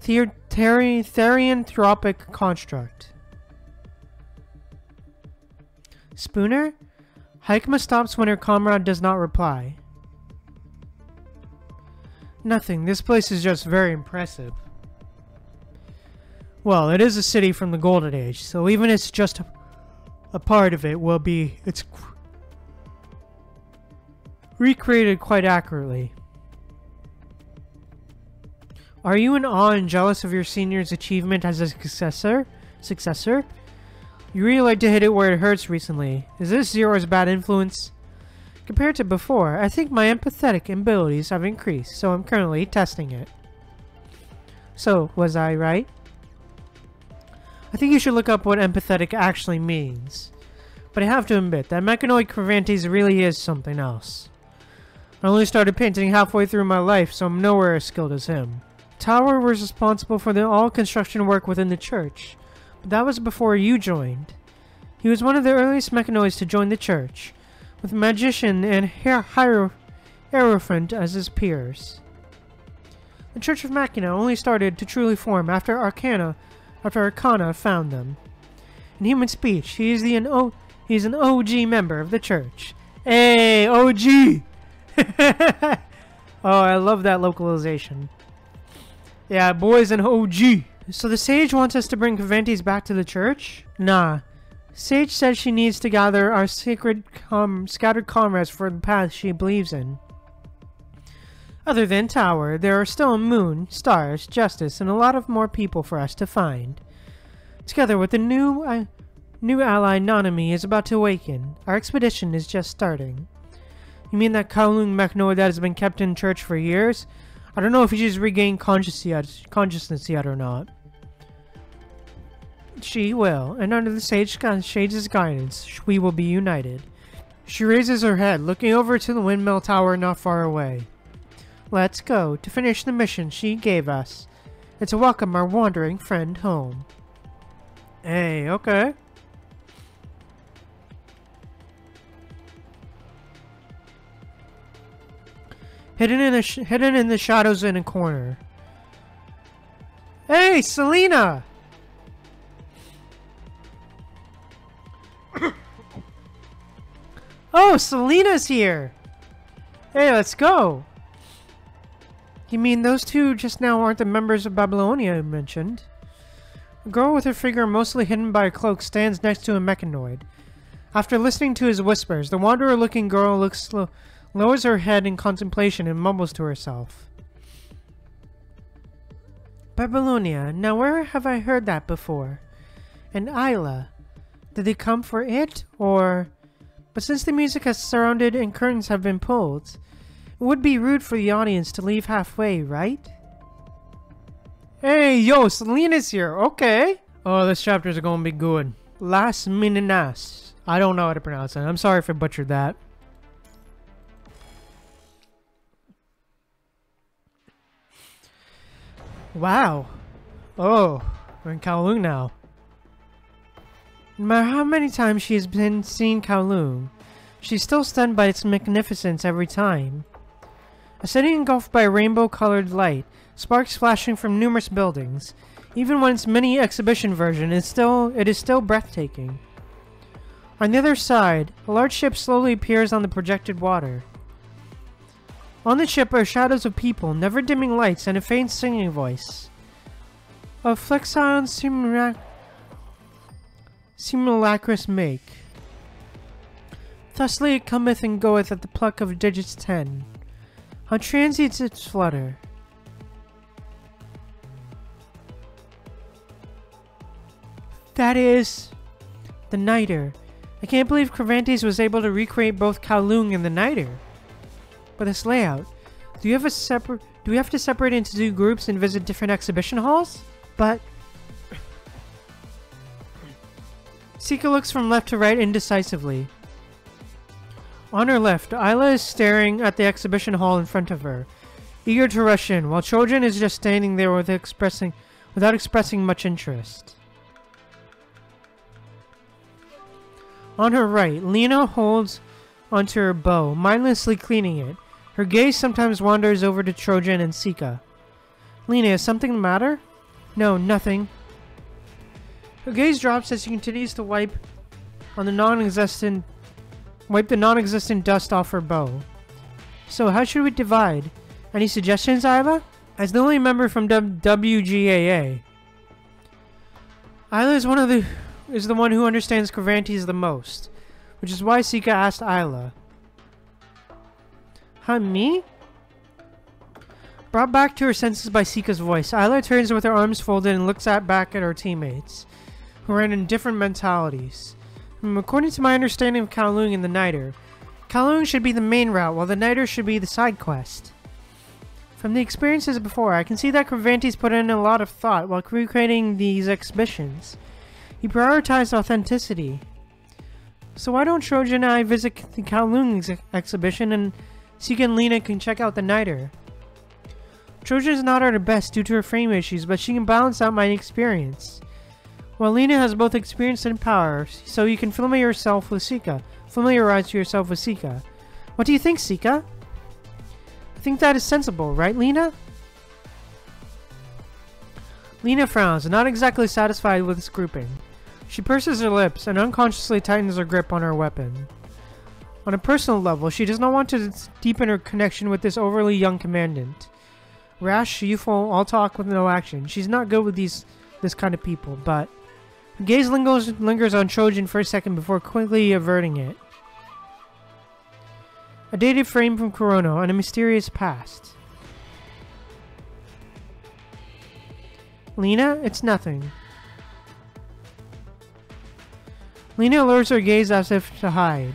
therianthropic construct. Spooner? Hikema stops when her comrade does not reply. Nothing. This place is just very impressive. Well, it is a city from the Golden Age, so even if it's just a part of it will be... it's recreated quite accurately. Are you in awe and jealous of your senior's achievement as a successor? You really like to hit it where it hurts recently. Is this Zero's bad influence? Compared to before, I think my empathetic abilities have increased, so I'm currently testing it. So, was I right? I think you should look up what empathetic actually means. But I have to admit that Mechanoid Cervantes really is something else. I only started painting halfway through my life, so I'm nowhere as skilled as him. Tower was responsible for all construction work within the church, but that was before you joined. He was one of the earliest mechanoids to join the church, with Magician and Hierophant as his peers. The Church of Machina only started to truly form after Arcana found them. In human speech, he's an OG member of the church. Hey, OG! Oh, I love that localization. Yeah, boys, an OG. So the sage wants us to bring Cavantes back to the church? Nah. Sage says she needs to gather our scattered comrades for the path she believes in. Other than Tower, there are still Moon, Stars, Justice, and a lot of more people for us to find. Together with the new ally Nanami is about to awaken, our expedition is just starting. You mean that Kowloon mechanoid that has been kept in church for years? I don't know if he's regained consciousness yet or not. She will, and under the Sage's guidance, we will be united. She raises her head, looking over to the windmill tower not far away. Let's go, to finish the mission she gave us. And to welcome our wandering friend home. Hey, okay. Hidden in the shadows in a corner. Hey, Selena! Oh, Selena's here! Hey, let's go! You mean those two just now aren't the members of Babylonia you mentioned? A girl with her figure mostly hidden by a cloak stands next to a mechanoid. After listening to his whispers, the wanderer-looking girl lowers her head in contemplation and mumbles to herself. Babylonia, now where have I heard that before? And Isla, did they come for it, or... But since the music has surrounded and curtains have been pulled, it would be rude for the audience to leave halfway, right? Hey, yo, Selena's here, okay. Oh, this chapter's gonna be good. Las Meninas. I don't know how to pronounce it. I'm sorry if I butchered that. Wow. Oh, we're in Kowloon now. No matter how many times she has seen Kowloon, she's still stunned by its magnificence every time. A city engulfed by rainbow-colored light, sparks flashing from numerous buildings. Even when its mini exhibition version it is still breathtaking. On the other side, a large ship slowly appears on the projected water. On the ship are shadows of people, never-dimming lights, and a faint singing voice. A Flexon simulacrous make. Thusly it cometh and goeth at the pluck of digits 10. How transient its flutter. That is... the Niter. I can't believe Cervantes was able to recreate both Kowloon and the Niter. But this layout, do we have to separate into two groups and visit different exhibition halls? But... Sika looks from left to right indecisively. On her left, Isla is staring at the exhibition hall in front of her, eager to rush in, while Trojan is just standing there without expressing much interest. On her right, Lena holds onto her bow, mindlessly cleaning it. Her gaze sometimes wanders over to Trojan and Sika. Lena, is something the matter? No, nothing. Her gaze drops as she continues to wipe the non-existent dust off her bow. So, how should we divide? Any suggestions, Isla? As the only member from WGAA, Isla is the one who understands Cervantes the most, which is why Sika asked Isla. Huh, me? Brought back to her senses by Sika's voice, Isla turns with her arms folded and looks back at her teammates, who are in different mentalities. According to my understanding of Kowloon and the Niter, Kowloon should be the main route, while the Niter should be the side quest. From the experiences before, I can see that Cervantes put in a lot of thought while recreating these exhibitions. He prioritized authenticity. So why don't Trojan and I visit the Kowloon exhibition and Sika and Lena can check out the Niter? Trojan is not at her best due to her frame issues, but she can balance out my experience. While Lena has both experience and power, so you can familiarize yourself with Sika. What do you think, Sika? I think that is sensible, right, Lena? Lena frowns, not exactly satisfied with this grouping. She purses her lips and unconsciously tightens her grip on her weapon. On a personal level, she does not want to deepen her connection with this overly young commandant. Rash, youthful, all talk with no action. She's not good with this kind of people, but her gaze lingers on Trojan for a second before quickly averting it. A dated frame from Corona and a mysterious past. Lena, it's nothing. Lena lowers her gaze as if to hide.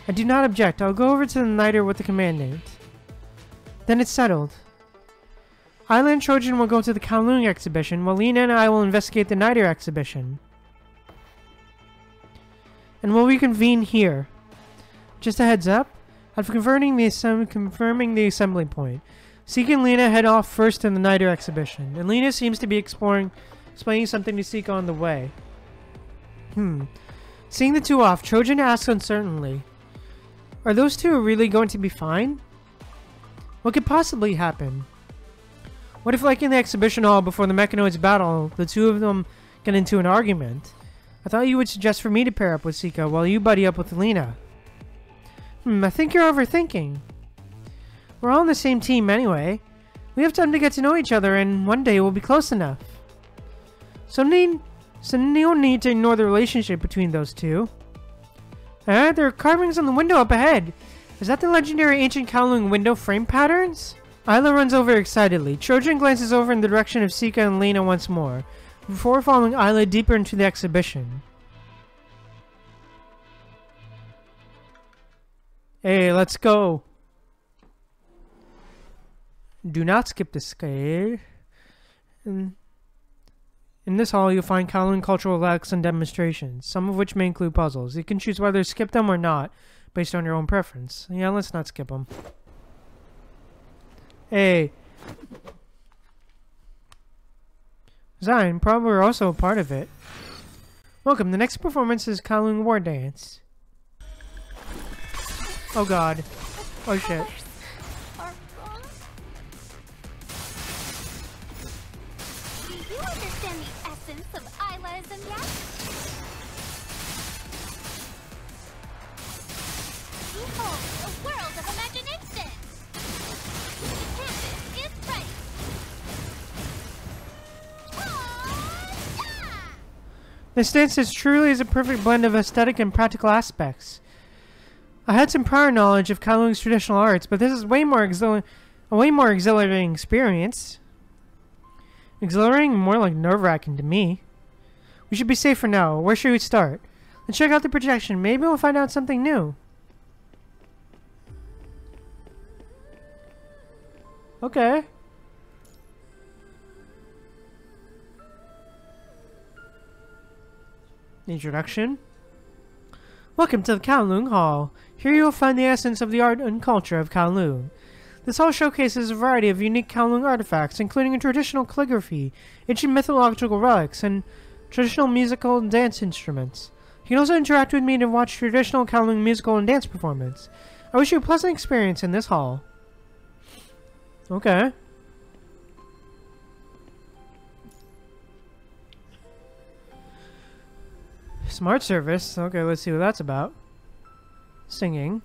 I do not object. I'll go over to the Niter with the commandant. Then it's settled. Isla and Trojan will go to the Kowloon exhibition, while Lena and I will investigate the Niter exhibition. And we'll reconvene here. Just a heads up, after confirming the assembly point, Sika and Lena head off first to the Niter exhibition, and Lena seems to be explaining something to Sika on the way. Seeing the two off, Trojan asks uncertainly, are those two really going to be fine? What could possibly happen? What if, like in the exhibition hall before the Mechanoids battle, the two of them get into an argument? I thought you would suggest for me to pair up with Sika while you buddy up with Lena. I think you're overthinking. We're all on the same team anyway. We have time to get to know each other and one day we'll be close enough. So you don't need to ignore the relationship between those two. There are carvings on the window up ahead. Is that the legendary ancient Kowloon window frame patterns? Isla runs over excitedly. Trojan glances over in the direction of Sika and Lena once more, before following Isla deeper into the exhibition. Hey, let's go. Do not skip the scale. In this hall, you'll find Kowloon cultural relics and demonstrations, some of which may include puzzles. You can choose whether to skip them or not, based on your own preference. Yeah, let's not skip them. Hey. Zion, probably are also a part of it. Welcome, the next performance is Kowloon War Dance. Oh god. Oh shit. Do you understand the essence of Isla-ism yet? Behold, a world of imagination! The canvas is ready! Ta-da! This dance is truly a perfect blend of aesthetic and practical aspects. I had some prior knowledge of Kowloon's traditional arts, but this is a way more exhilarating experience. Exhilarating? More like nerve-wracking to me. We should be safe for now. Where should we start? Let's check out the projection. Maybe we'll find out something new. Okay. Introduction. Welcome to the Kowloon Hall. Here you will find the essence of the art and culture of Kowloon. This hall showcases a variety of unique Kowloon artifacts, including a traditional calligraphy, ancient mythological relics, and traditional musical and dance instruments. You can also interact with me to watch traditional Kowloon musical and dance performance. I wish you a pleasant experience in this hall. Okay. Smart service. Okay, let's see what that's about. Singing.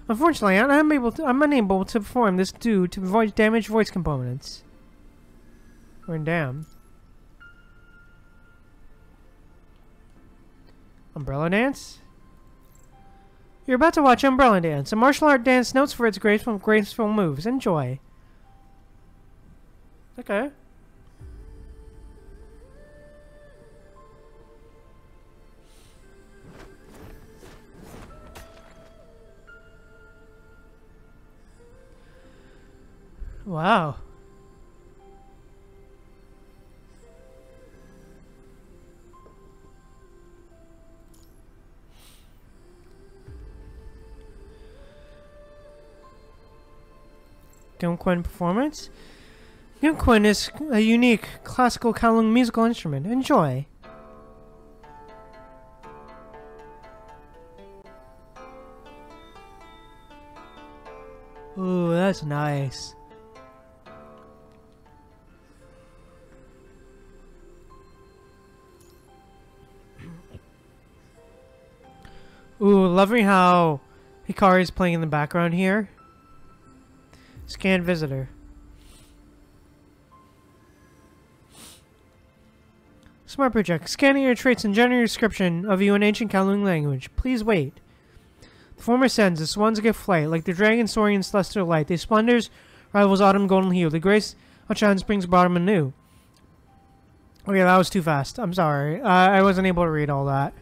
Unfortunately, I'm unable to perform this due to avoid damaged voice components. Or damn. Umbrella dance? You're about to watch Umbrella Dance, a martial art dance notes for its graceful moves. Enjoy. Okay. Wow. Gimquin performance. Gimquin is a unique classical Kowloon musical instrument. Enjoy. Ooh, that's nice. Ooh, loving how Hikari is playing in the background here. Scan visitor. Smart project. Scanning your traits and generating a description of you in ancient Kowloon language. Please wait. The former sends the swans give flight, like the dragon soaring in celestial light. The splendors rivals autumn golden hue. The grace of shine springs bottom anew. Okay, that was too fast. I'm sorry. I wasn't able to read all that.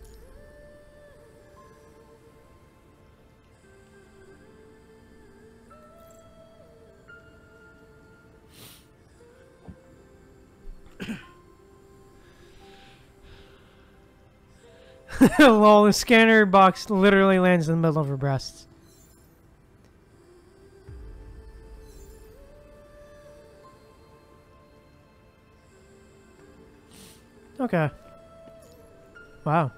Lol, the scanner box literally lands in the middle of her breasts. Okay. Wow.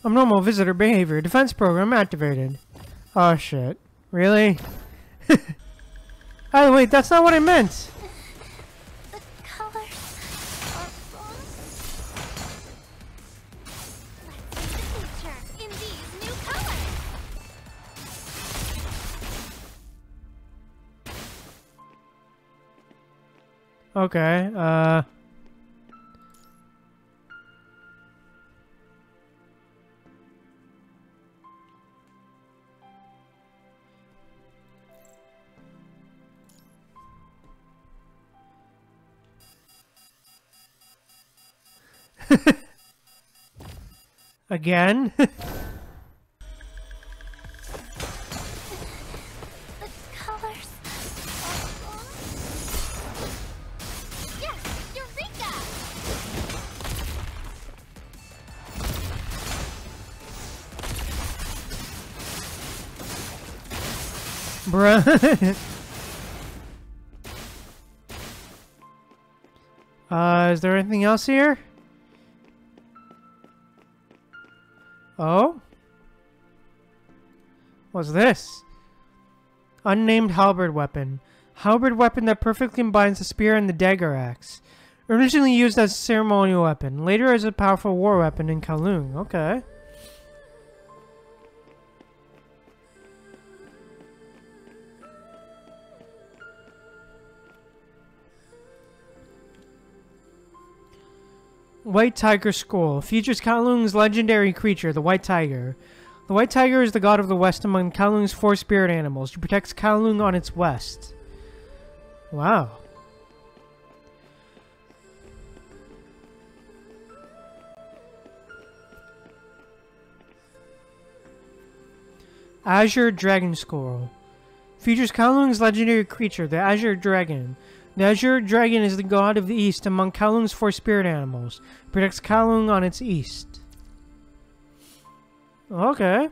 Abnormal visitor behavior. Defense program activated. Oh shit. Really? Oh wait, that's not what I meant! The colors are wrong. Let's see the future in these new colors. Okay, again? The colors are wrong. Yes, Eureka! Bruh. Is there anything else here? Oh? What's this? Unnamed halberd weapon. Halberd weapon that perfectly combines the spear and the dagger axe. Originally used as a ceremonial weapon, later as a powerful war weapon in Kowloon. Okay. White Tiger Skull. Features Kowloon's legendary creature, the White Tiger. The White Tiger is the god of the west among Kowloon's 4 spirit animals. He protects Kowloon on its west. Wow. Azure Dragon Skull. Features Kowloon's legendary creature, the Azure Dragon. The Azure Dragon is the god of the east among Kowloon's 4 spirit animals. It protects Kowloon on its east. Okay.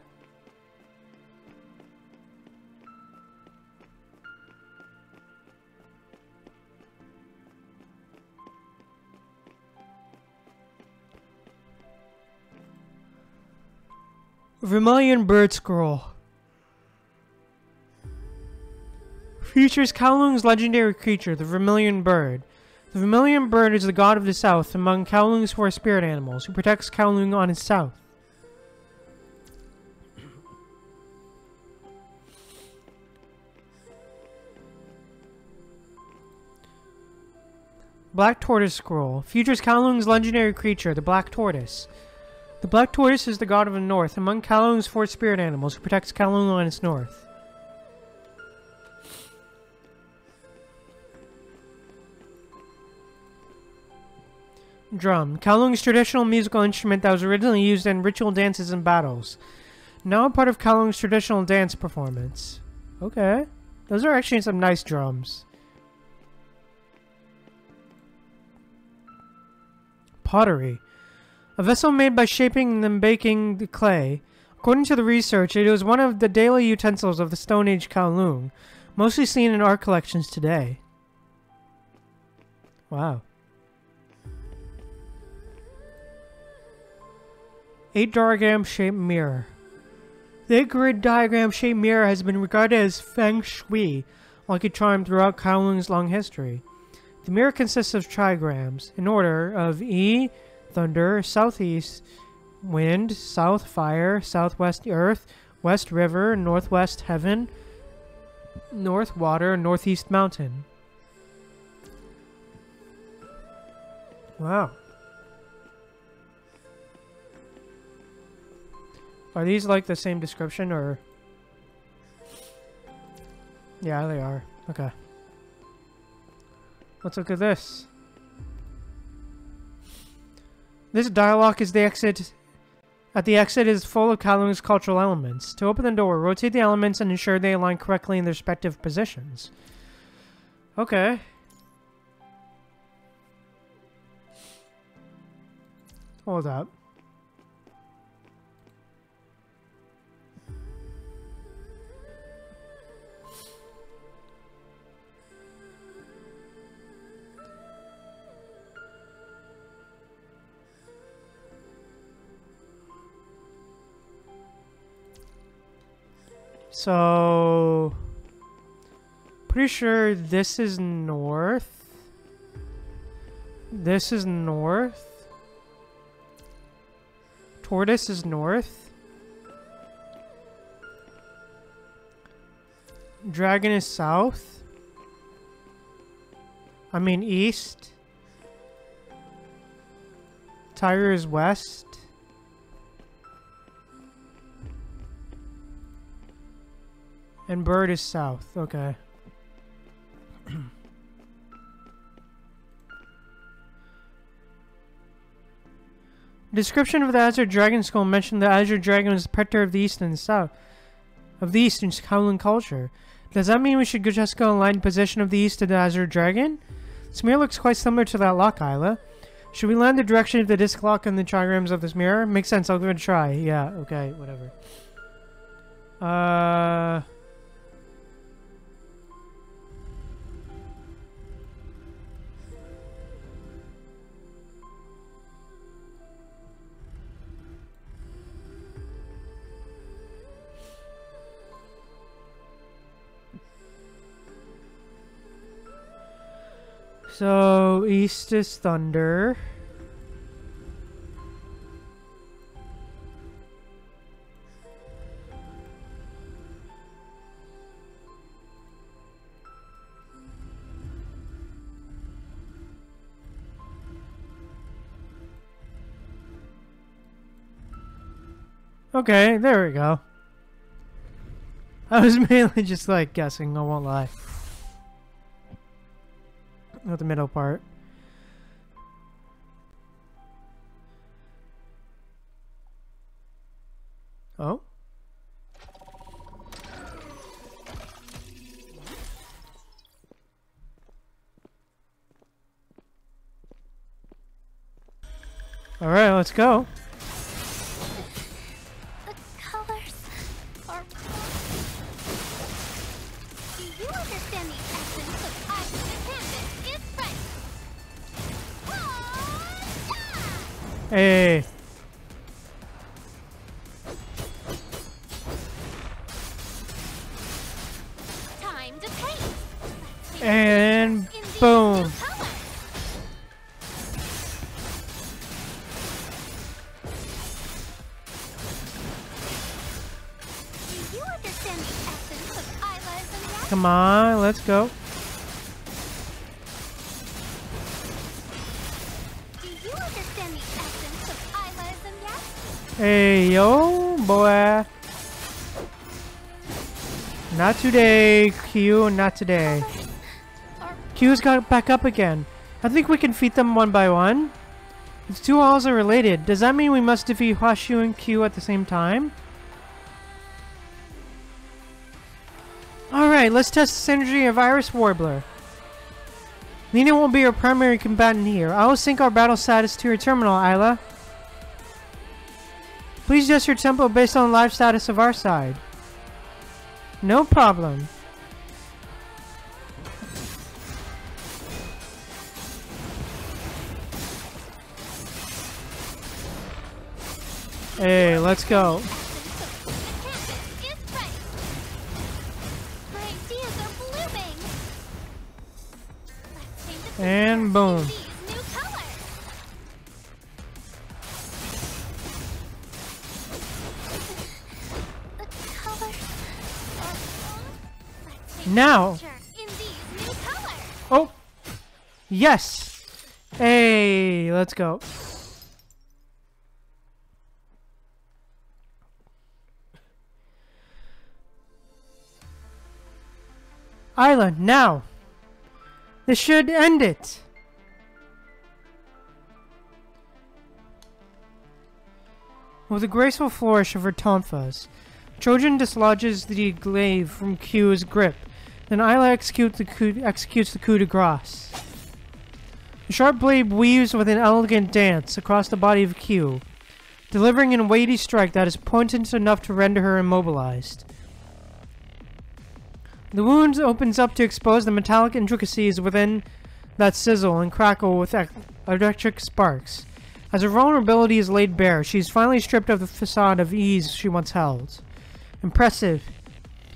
Vermilion Bird Scroll. Features Kowloon's legendary creature, the Vermilion Bird. The Vermilion Bird is the god of the south among Kowloon's 4 spirit animals, who protects Kowloon on its south. Black Tortoise Scroll. Features Kowloon's legendary creature, the Black Tortoise. The Black Tortoise is the god of the north among Kowloon's 4 spirit animals, who protects Kowloon on its north. Drum. Kowloon's traditional musical instrument that was originally used in ritual dances and battles. Now a part of Kowloon's traditional dance performance. Okay. Those are actually some nice drums. Pottery. A vessel made by shaping and then baking the clay. According to the research, it was one of the daily utensils of the Stone Age Kowloon, mostly seen in art collections today. Wow. 8-diagram-shaped mirror. The 8-grid diagram-shaped mirror has been regarded as feng shui, like a charm throughout Kowloon's long history. The mirror consists of trigrams, in order of E, thunder, southeast, wind, south, fire, southwest, earth, west, river, northwest, heaven, north, water, northeast, mountain. Wow. Are these like the same description or? Yeah, they are. Okay. Let's look at this. This dialogue is the exit. At the exit is full of Kowloon's cultural elements. To open the door, rotate the elements and ensure they align correctly in their respective positions. Okay. Hold up. So, pretty sure this is north. This is north. Tortoise is north. Dragon is south. I mean east. Tiger is west. And bird is south. Okay. Description of the Azure Dragon Skull mentioned the Azure Dragon is the protector of the East and South. Of the East in Kowloon culture. Does that mean we should just go align position of the East to the Azure Dragon? This mirror looks quite similar to that lock, Isla. Should we land the direction of the disc lock in the trigrams of this mirror? Makes sense, I'll give it a try. Yeah, okay, whatever. So, east is thunder. Okay, there we go. I was mainly just like guessing, I won't lie. Not the middle part. Oh. All right, let's go. The colors are bright. Do you understand the essence of ice and canvas is right? Hey. Time to paint. And boom. Do you understand the essence of Isla's and Reactor? Come on, let's go. Do you understand the essence of Isla's and Reactor? Hey, yo, boy. Not today, Q, not today. Q's got back up again. I think we can defeat them one by one. If the two halls are related, does that mean we must defeat Huashu and Q at the same time? Alright, let's test the synergy of Iris Warbler. Nina won't be our primary combatant here. I will sync our battle status to your terminal, Isla. Please adjust your tempo based on live status of our side. No problem. Hey, let's go. And boom. Now. Oh. Yes. Hey, let's go. Isla, now. This should end it. With a graceful flourish of her tonfas, Trojan dislodges the glaive from Q's grip. Then Isla executes the coup de grace. The sharp blade weaves with an elegant dance across the body of Q, delivering a weighty strike that is potent enough to render her immobilized. The wound opens up to expose the metallic intricacies within that sizzle and crackle with electric sparks. As her vulnerability is laid bare, she is finally stripped of the facade of ease she once held. Impressive.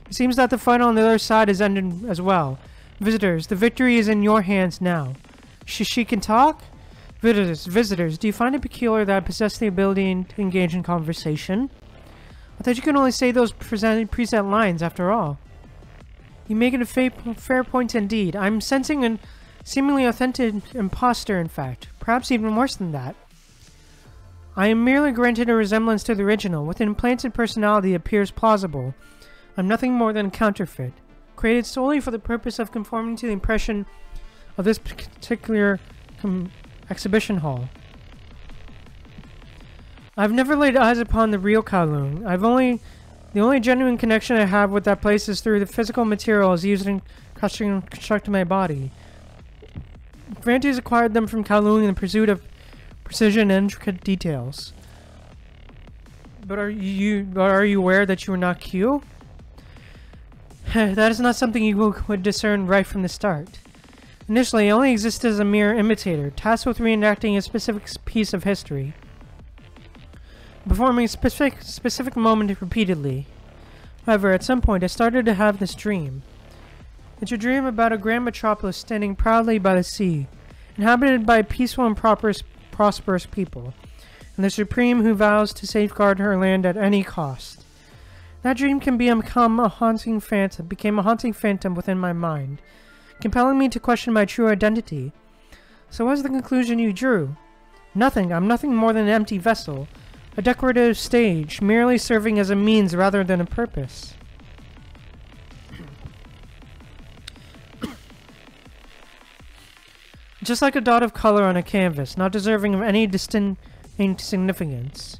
It seems that the fight on the other side has ended as well. Visitors, the victory is in your hands now. She can talk? Visitors, do you find it peculiar that I possess the ability to engage in conversation? I thought you could only say those preset lines after all. You make it a fair point indeed. I'm sensing a seemingly authentic imposter, in fact. Perhaps even worse than that. I am merely granted a resemblance to the original, with an implanted personality that appears plausible. I'm nothing more than a counterfeit, created solely for the purpose of conforming to the impression of this particular exhibition hall. I've never laid eyes upon the real Kowloon. The only genuine connection I have with that place is through the physical materials used in constructing my body. Grantees acquired them from Kowloon in the pursuit of precision and intricate details. But are you aware that you are not Q? That is not something you would discern right from the start. Initially, I only existed as a mere imitator, tasked with reenacting a specific piece of history, performing a specific moment repeatedly. However, at some point, I started to have this dream. It's a dream about a grand metropolis standing proudly by the sea, inhabited by peaceful and prosperous people, and the Supreme who vows to safeguard her land at any cost. That dream became a haunting phantom within my mind, compelling me to question my true identity. So what was the conclusion you drew? Nothing. I'm nothing more than an empty vessel, a decorative stage, merely serving as a means rather than a purpose. Just like a dot of color on a canvas, not deserving of any distinct significance.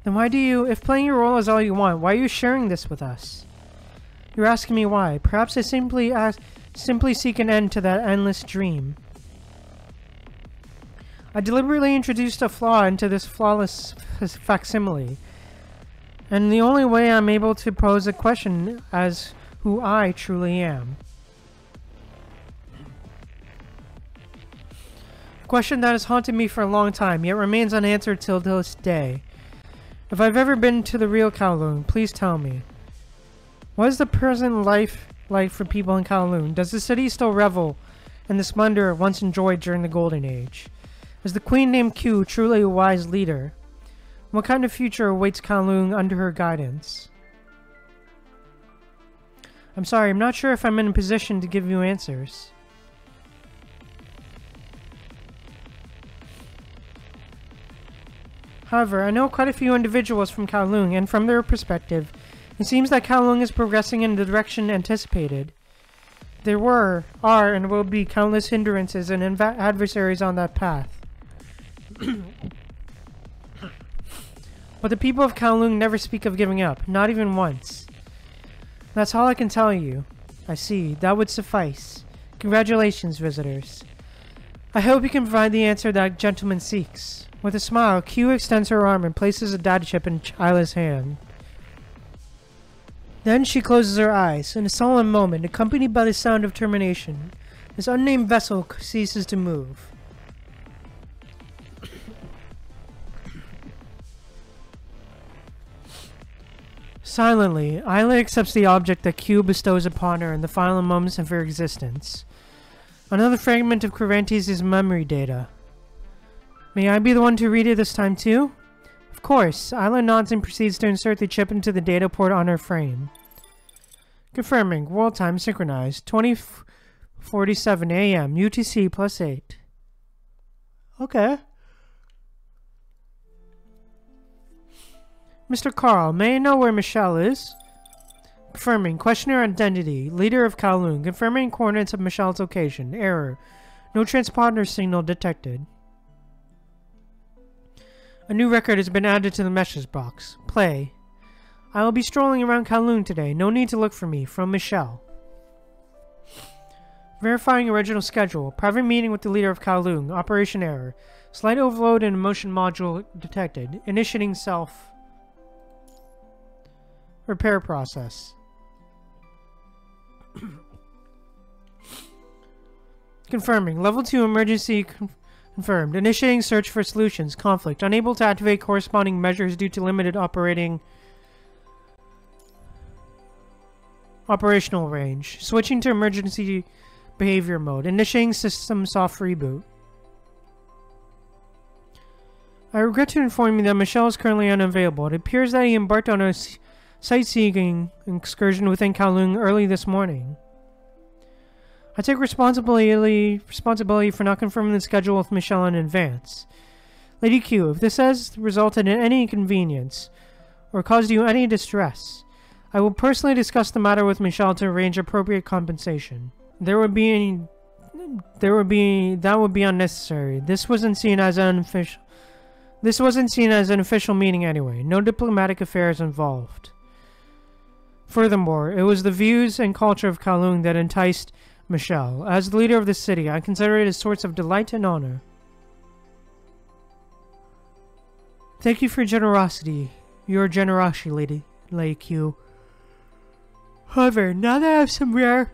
Then why do you, if playing your role is all you want, why are you sharing this with us? You're asking me why. Perhaps I simply seek an end to that endless dream. I deliberately introduced a flaw into this flawless facsimile, and the only way I'm able to pose a question as who I truly am. A question that has haunted me for a long time, yet remains unanswered till this day. If I've ever been to the real Kowloon, please tell me. What is the present life like for people in Kowloon? Does the city still revel in the splendor once enjoyed during the Golden Age? Is the Queen named Q truly a wise leader? What kind of future awaits Kowloon under her guidance? I'm sorry, I'm not sure if I'm in a position to give you answers. However, I know quite a few individuals from Kowloon, and from their perspective, it seems that Kowloon is progressing in the direction anticipated. There are, and will be countless hindrances and adversaries on that path. But the people of Kowloon never speak of giving up, not even once. That's all I can tell you. I see, that would suffice. Congratulations, visitors. I hope you can provide the answer that gentleman seeks. With a smile, Q extends her arm and places a data chip in Isla's hand. Then she closes her eyes. In a solemn moment, accompanied by the sound of termination, this unnamed vessel ceases to move. Silently, Isla accepts the object that Q bestows upon her in the final moments of her existence. Another fragment of Cravantes' memory data. May I be the one to read it this time too? Of course. Isla nods and proceeds to insert the chip into the data port on her frame. Confirming. World time synchronized. 20:47 AM. UTC +8. Okay. Mr. Carl, may I know where Michelle is? Confirming. Questioner identity. Leader of Kowloon. Confirming coordinates of Michelle's location. Error. No transponder signal detected. A new record has been added to the message box. Play. I will be strolling around Kowloon today. No need to look for me. From Michelle. Verifying original schedule. Private meeting with the leader of Kowloon. Operation error. Slight overload in motion module detected. Initiating self repair process. Confirming. Level 2 emergency confirmed. Initiating search for solutions. Conflict. Unable to activate corresponding measures due to limited operational range. Switching to emergency behavior mode. Initiating system soft reboot. I regret to inform you that Michelle is currently unavailable. It appears that he embarked on a sightseeing excursion within Kowloon early this morning. I take responsibility for not confirming the schedule with Michelle in advance. Lady Q, if this has resulted in any inconvenience or caused you any distress, I will personally discuss the matter with Michelle to arrange appropriate compensation. That would be unnecessary. This wasn't seen as an official meeting anyway. No diplomatic affairs involved. Furthermore, it was the views and culture of Kowloon that enticed Michelle. As the leader of the city, I consider it a source of delight and honor. Thank you for your generosity. Lady Q. However, now that I have some rare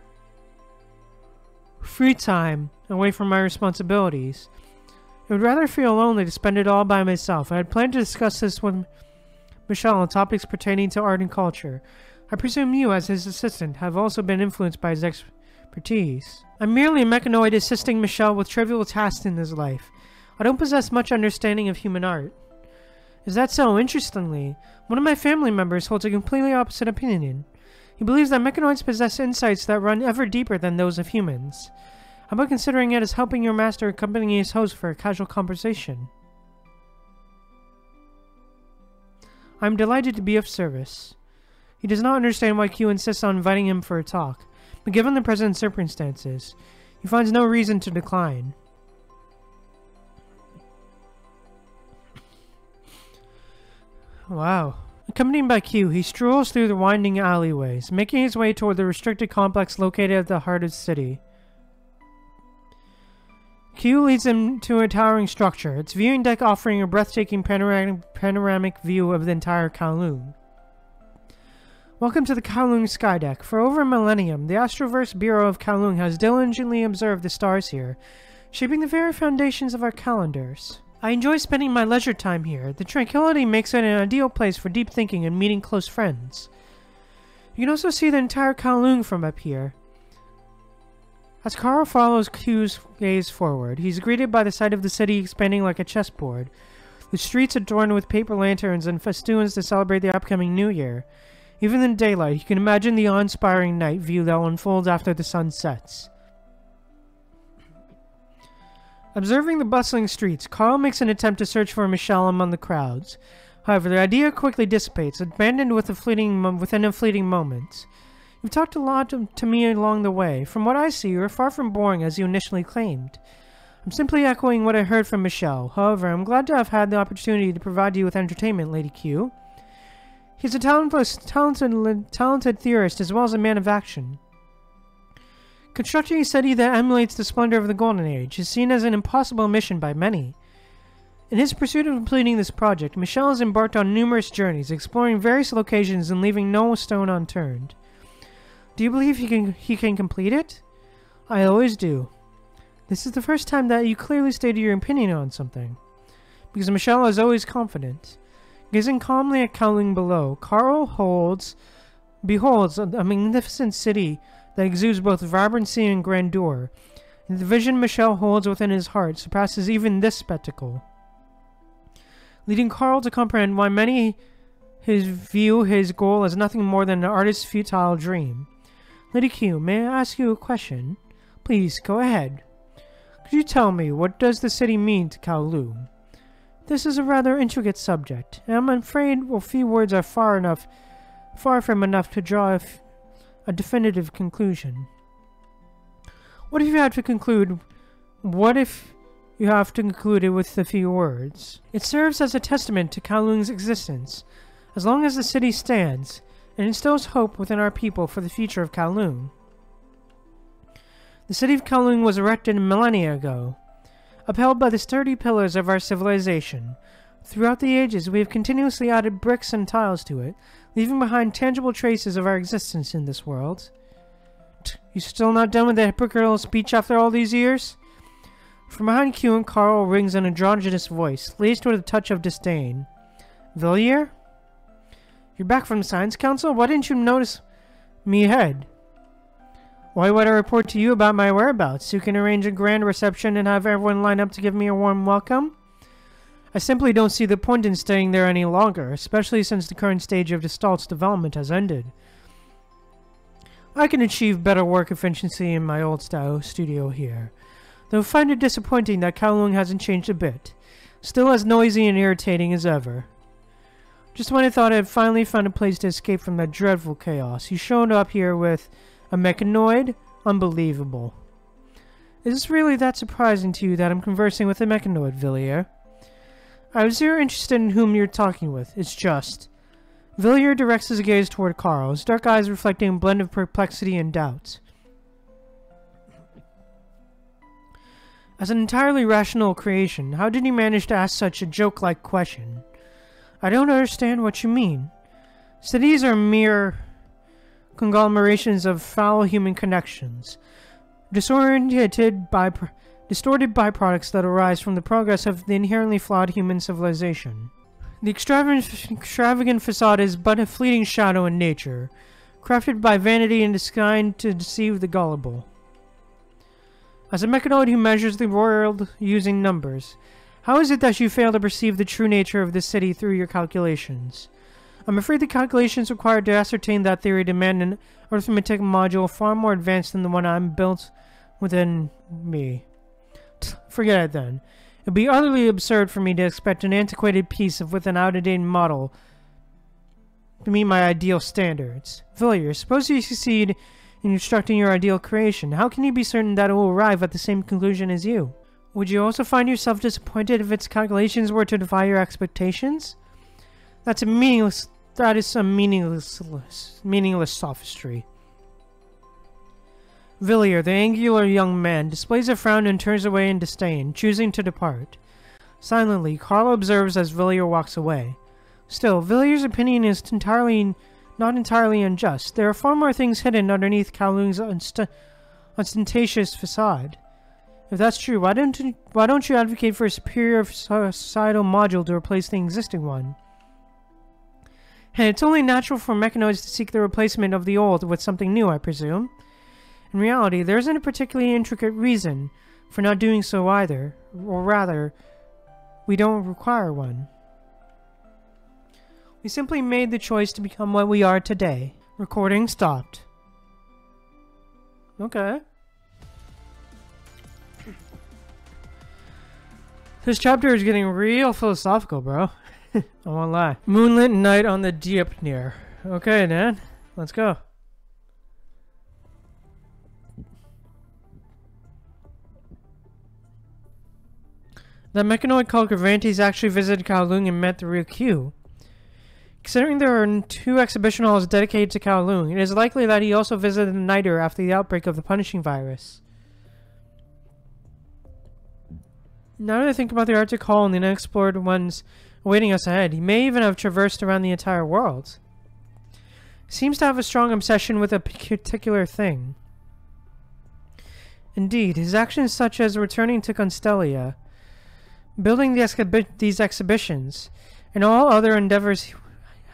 free time away from my responsibilities, I would rather feel lonely to spend it all by myself. I had planned to discuss this with Michelle on topics pertaining to art and culture. I presume you, as his assistant, have also been influenced by his expertise. I'm merely a mechanoid assisting Michelle with trivial tasks in his life. I don't possess much understanding of human art. Is that so? Interestingly, one of my family members holds a completely opposite opinion. He believes that mechanoids possess insights that run ever deeper than those of humans. How about considering it as helping your master accompany his host for a casual conversation? I'm delighted to be of service. He does not understand why Q insists on inviting him for a talk, but given the present circumstances, he finds no reason to decline. Wow. Accompanied by Q, he strolls through the winding alleyways, making his way toward the restricted complex located at the heart of the city. Q leads him to a towering structure, its viewing deck offering a breathtaking panoramic view of the entire Kowloon. Welcome to the Kowloon Sky Deck. For over a millennium, the Astroverse Bureau of Kowloon has diligently observed the stars here, shaping the very foundations of our calendars. I enjoy spending my leisure time here. The tranquility makes it an ideal place for deep thinking and meeting close friends. You can also see the entire Kowloon from up here. As Carl follows Q's gaze forward, he's greeted by the sight of the city expanding like a chessboard, the streets adorned with paper lanterns and festoons to celebrate the upcoming New Year. Even in daylight, you can imagine the awe-inspiring night view that will unfold after the sun sets. Observing the bustling streets, Carl makes an attempt to search for Michelle among the crowds. However, the idea quickly dissipates, abandoned within a fleeting moment. You've talked a lot to me along the way. From what I see, you are far from boring as you initially claimed. I'm simply echoing what I heard from Michelle. However, I'm glad to have had the opportunity to provide you with entertainment, Lady Q. He's a talented theorist as well as a man of action. Constructing a city that emulates the splendor of the Golden Age is seen as an impossible mission by many. In his pursuit of completing this project, Michel has embarked on numerous journeys, exploring various locations and leaving no stone unturned. Do you believe he can complete it? I always do. This is the first time that you clearly stated your opinion on something. Because Michel is always confident. Gazing calmly at Kowloon below, Carl beholds a magnificent city that exudes both vibrancy and grandeur. And the vision Michel holds within his heart surpasses even this spectacle, leading Carl to comprehend why many view his goal as nothing more than an artist's futile dream. Lady Q, may I ask you a question? Please, go ahead. Could you tell me, what does the city mean to Kowloon? This is a rather intricate subject, and I'm afraid a few words are far from enough to draw a definitive conclusion. What if you have to conclude it with a few words? It serves as a testament to Kowloon's existence, as long as the city stands, and instills hope within our people for the future of Kowloon. The city of Kowloon was erected millennia ago, upheld by the sturdy pillars of our civilization. Throughout the ages, we have continuously added bricks and tiles to it, leaving behind tangible traces of our existence in this world. You still not done with that hypocritical speech after all these years? From behind Q and Carl rings an androgynous voice, laced with a touch of disdain. Villiers? You're back from the Science Council? Why didn't you notice me ahead? Why would I report to you about my whereabouts? So you can arrange a grand reception and have everyone line up to give me a warm welcome? I simply don't see the point in staying there any longer, especially since the current stage of Gestalt's development has ended. I can achieve better work efficiency in my old-style studio here, though I find it disappointing that Kowloon hasn't changed a bit, still as noisy and irritating as ever. Just when I thought I had finally found a place to escape from that dreadful chaos, you showed up here with a mechanoid? Unbelievable. Is this really that surprising to you that I'm conversing with a mechanoid, Villiers? I was zero interested in whom you're talking with. It's just... Villiers directs his gaze toward Carl, his dark eyes reflecting a blend of perplexity and doubt. As an entirely rational creation, how did you manage to ask such a joke-like question? I don't understand what you mean. Cities are mere conglomerations of foul human connections, distorted byproducts that arise from the progress of the inherently flawed human civilization. The extravagant facade is but a fleeting shadow in nature, crafted by vanity and designed to deceive the gullible. As a mechanoid who measures the world using numbers, how is it that you fail to perceive the true nature of this city through your calculations? I'm afraid the calculations required to ascertain that theory demand an arithmetic module far more advanced than the one I'm built within me. Forget it then. It would be utterly absurd for me to expect an antiquated piece with an out-of-date model to meet my ideal standards. Villiers, suppose you succeed in constructing your ideal creation. How can you be certain that it will arrive at the same conclusion as you? Would you also find yourself disappointed if its calculations were to defy your expectations? That is some meaningless sophistry. Villiers, the angular young man, displays a frown and turns away in disdain, choosing to depart. Silently, Carl observes as Villiers walks away. Still, Villiers' opinion is not entirely unjust. There are far more things hidden underneath Kowloon's ostentatious facade. If that's true, why don't you advocate for a superior societal module to replace the existing one? And it's only natural for mechanoids to seek the replacement of the old with something new, I presume. In reality, there isn't a particularly intricate reason for not doing so either, or rather, we don't require one. We simply made the choice to become what we are today. Recording stopped. Okay. This chapter is getting real philosophical, bro. I won't lie. Moonlit night on the Dieppe. Okay, man. Let's go. The mechanoid called Gravantes actually visited Kowloon and met the real Q. Considering there are 2 exhibition halls dedicated to Kowloon, it is likely that he also visited the Niter after the outbreak of the punishing virus. Now that I think about the Arctic Hall and the unexplored ones awaiting us ahead, he may even have traversed around the entire world. He seems to have a strong obsession with a particular thing. Indeed, his actions such as returning to Constellia, building these exhibitions, and all other endeavors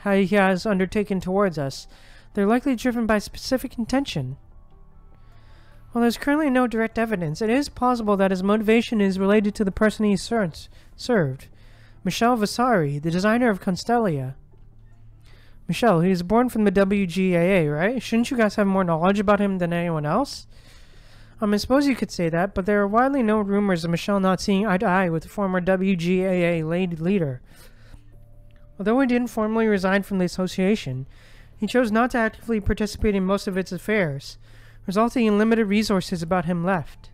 he has undertaken towards us, they're likely driven by specific intention. While there's currently no direct evidence, it is plausible that his motivation is related to the person he served, Michel Vasari, the designer of Constellia. Michel, he was born from the WGAA, right? Shouldn't you guys have more knowledge about him than anyone else? I suppose you could say that, but there are widely known rumors of Michel not seeing eye to eye with the former WGAA leader. Although he didn't formally resign from the association, he chose not to actively participate in most of its affairs, resulting in limited resources about him left.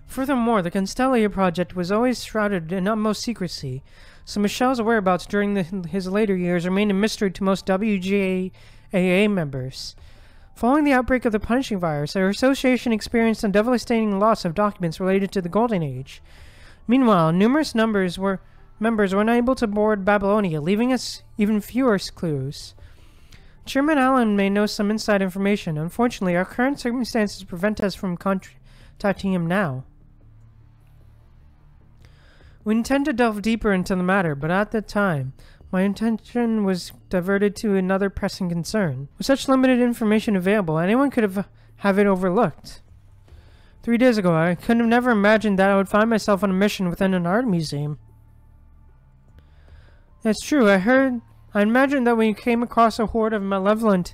Furthermore, the Constellia project was always shrouded in utmost secrecy, so Michel's whereabouts during his later years remained a mystery to most WGAA members. Following the outbreak of the punishing virus, our association experienced a devastating loss of documents related to the Golden Age. Meanwhile, numerous members were unable to board Babylonia, leaving us even fewer clues. Chairman Allen may know some inside information. Unfortunately, our current circumstances prevent us from contacting him now. We intend to delve deeper into the matter, but at that time, my attention was diverted to another pressing concern. With such limited information available, anyone could have it overlooked. 3 days ago, I could have never imagined that I would find myself on a mission within an art museum. That's true. I imagined that when you came across a horde of malevolent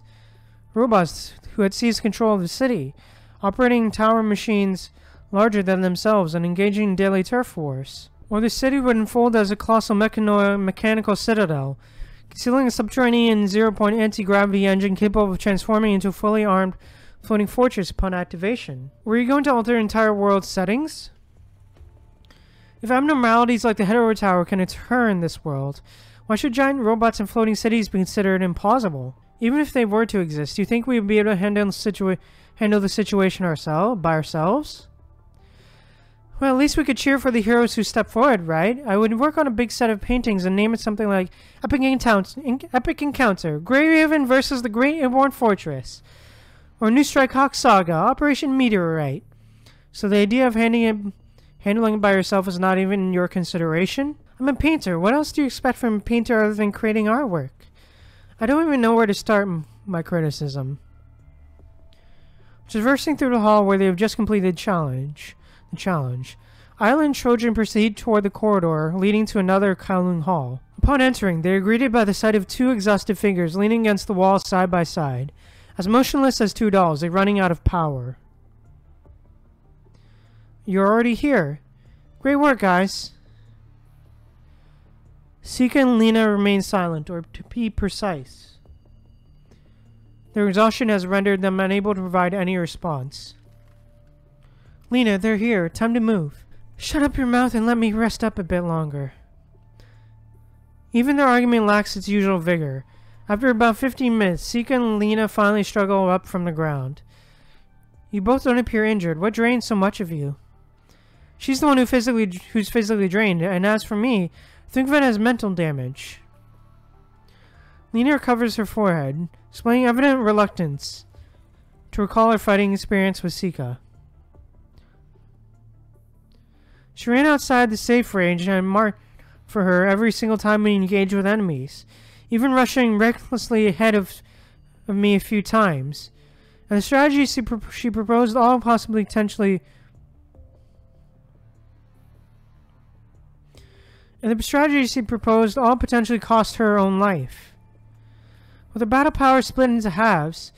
robots who had seized control of the city, operating tower machines larger than themselves and engaging in daily turf wars. Or the city would unfold as a colossal mechanical citadel, concealing a subterranean zero-point anti-gravity engine capable of transforming into a fully armed floating fortress upon activation. Were you going to alter entire world settings? If abnormalities like the Hetero Tower can occur in this world, why should giant robots and floating cities be considered implausible? Even if they were to exist, do you think we would be able to handle the situation by ourselves? Well, at least we could cheer for the heroes who step forward, right? I would work on a big set of paintings and name it something like Epic Encounter, Grey Raven versus the Great Airborne Fortress, or New Strike Hawk Saga, Operation Meteorite. So the idea of handling it by yourself is not even in your consideration? I'm a painter. What else do you expect from a painter other than creating artwork? I don't even know where to start my criticism. Traversing through the hall where they have just completed the challenge, Isla and Trojan proceed toward the corridor leading to another Kowloon hall. Upon entering, they are greeted by the sight of 2 exhausted figures leaning against the wall side by side, as motionless as 2 dolls, they're running out of power. You're already here. Great work, guys. Sika and Lena remain silent, or to be precise, their exhaustion has rendered them unable to provide any response. Lena, they're here. Time to move. Shut up your mouth and let me rest up a bit longer. Even their argument lacks its usual vigor. After about 15 minutes, Sika and Lena finally struggle up from the ground. You both don't appear injured. What drains so much of you? She's the one who's physically drained, and as for me, think of it as mental damage. Lena covers her forehead, displaying evident reluctance to recall her fighting experience with Sika. She ran outside the safe range and marked for her every single time we engaged with enemies, even rushing recklessly ahead of me a few times. And the strategy she proposed all potentially cost her her own life. With her battle power split into halves,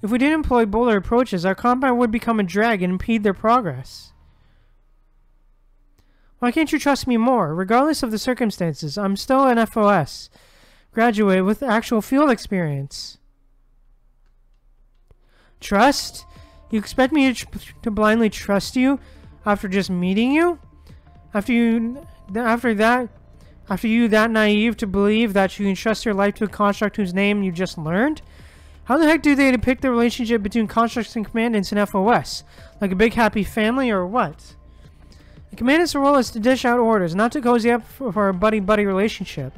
if we didn't employ bolder approaches, our combat would become a drag and impede their progress. Why can't you trust me more? Regardless of the circumstances, I'm still an FOS graduate with actual field experience. Trust? You expect me to blindly trust you after just meeting you? After you that naive to believe that you can trust your life to a construct whose name you just learned? How the heck do they depict the relationship between constructs and commandants in FOS? Like a big happy family or what? The commandant's role is to dish out orders, not to cozy up for a buddy-buddy relationship.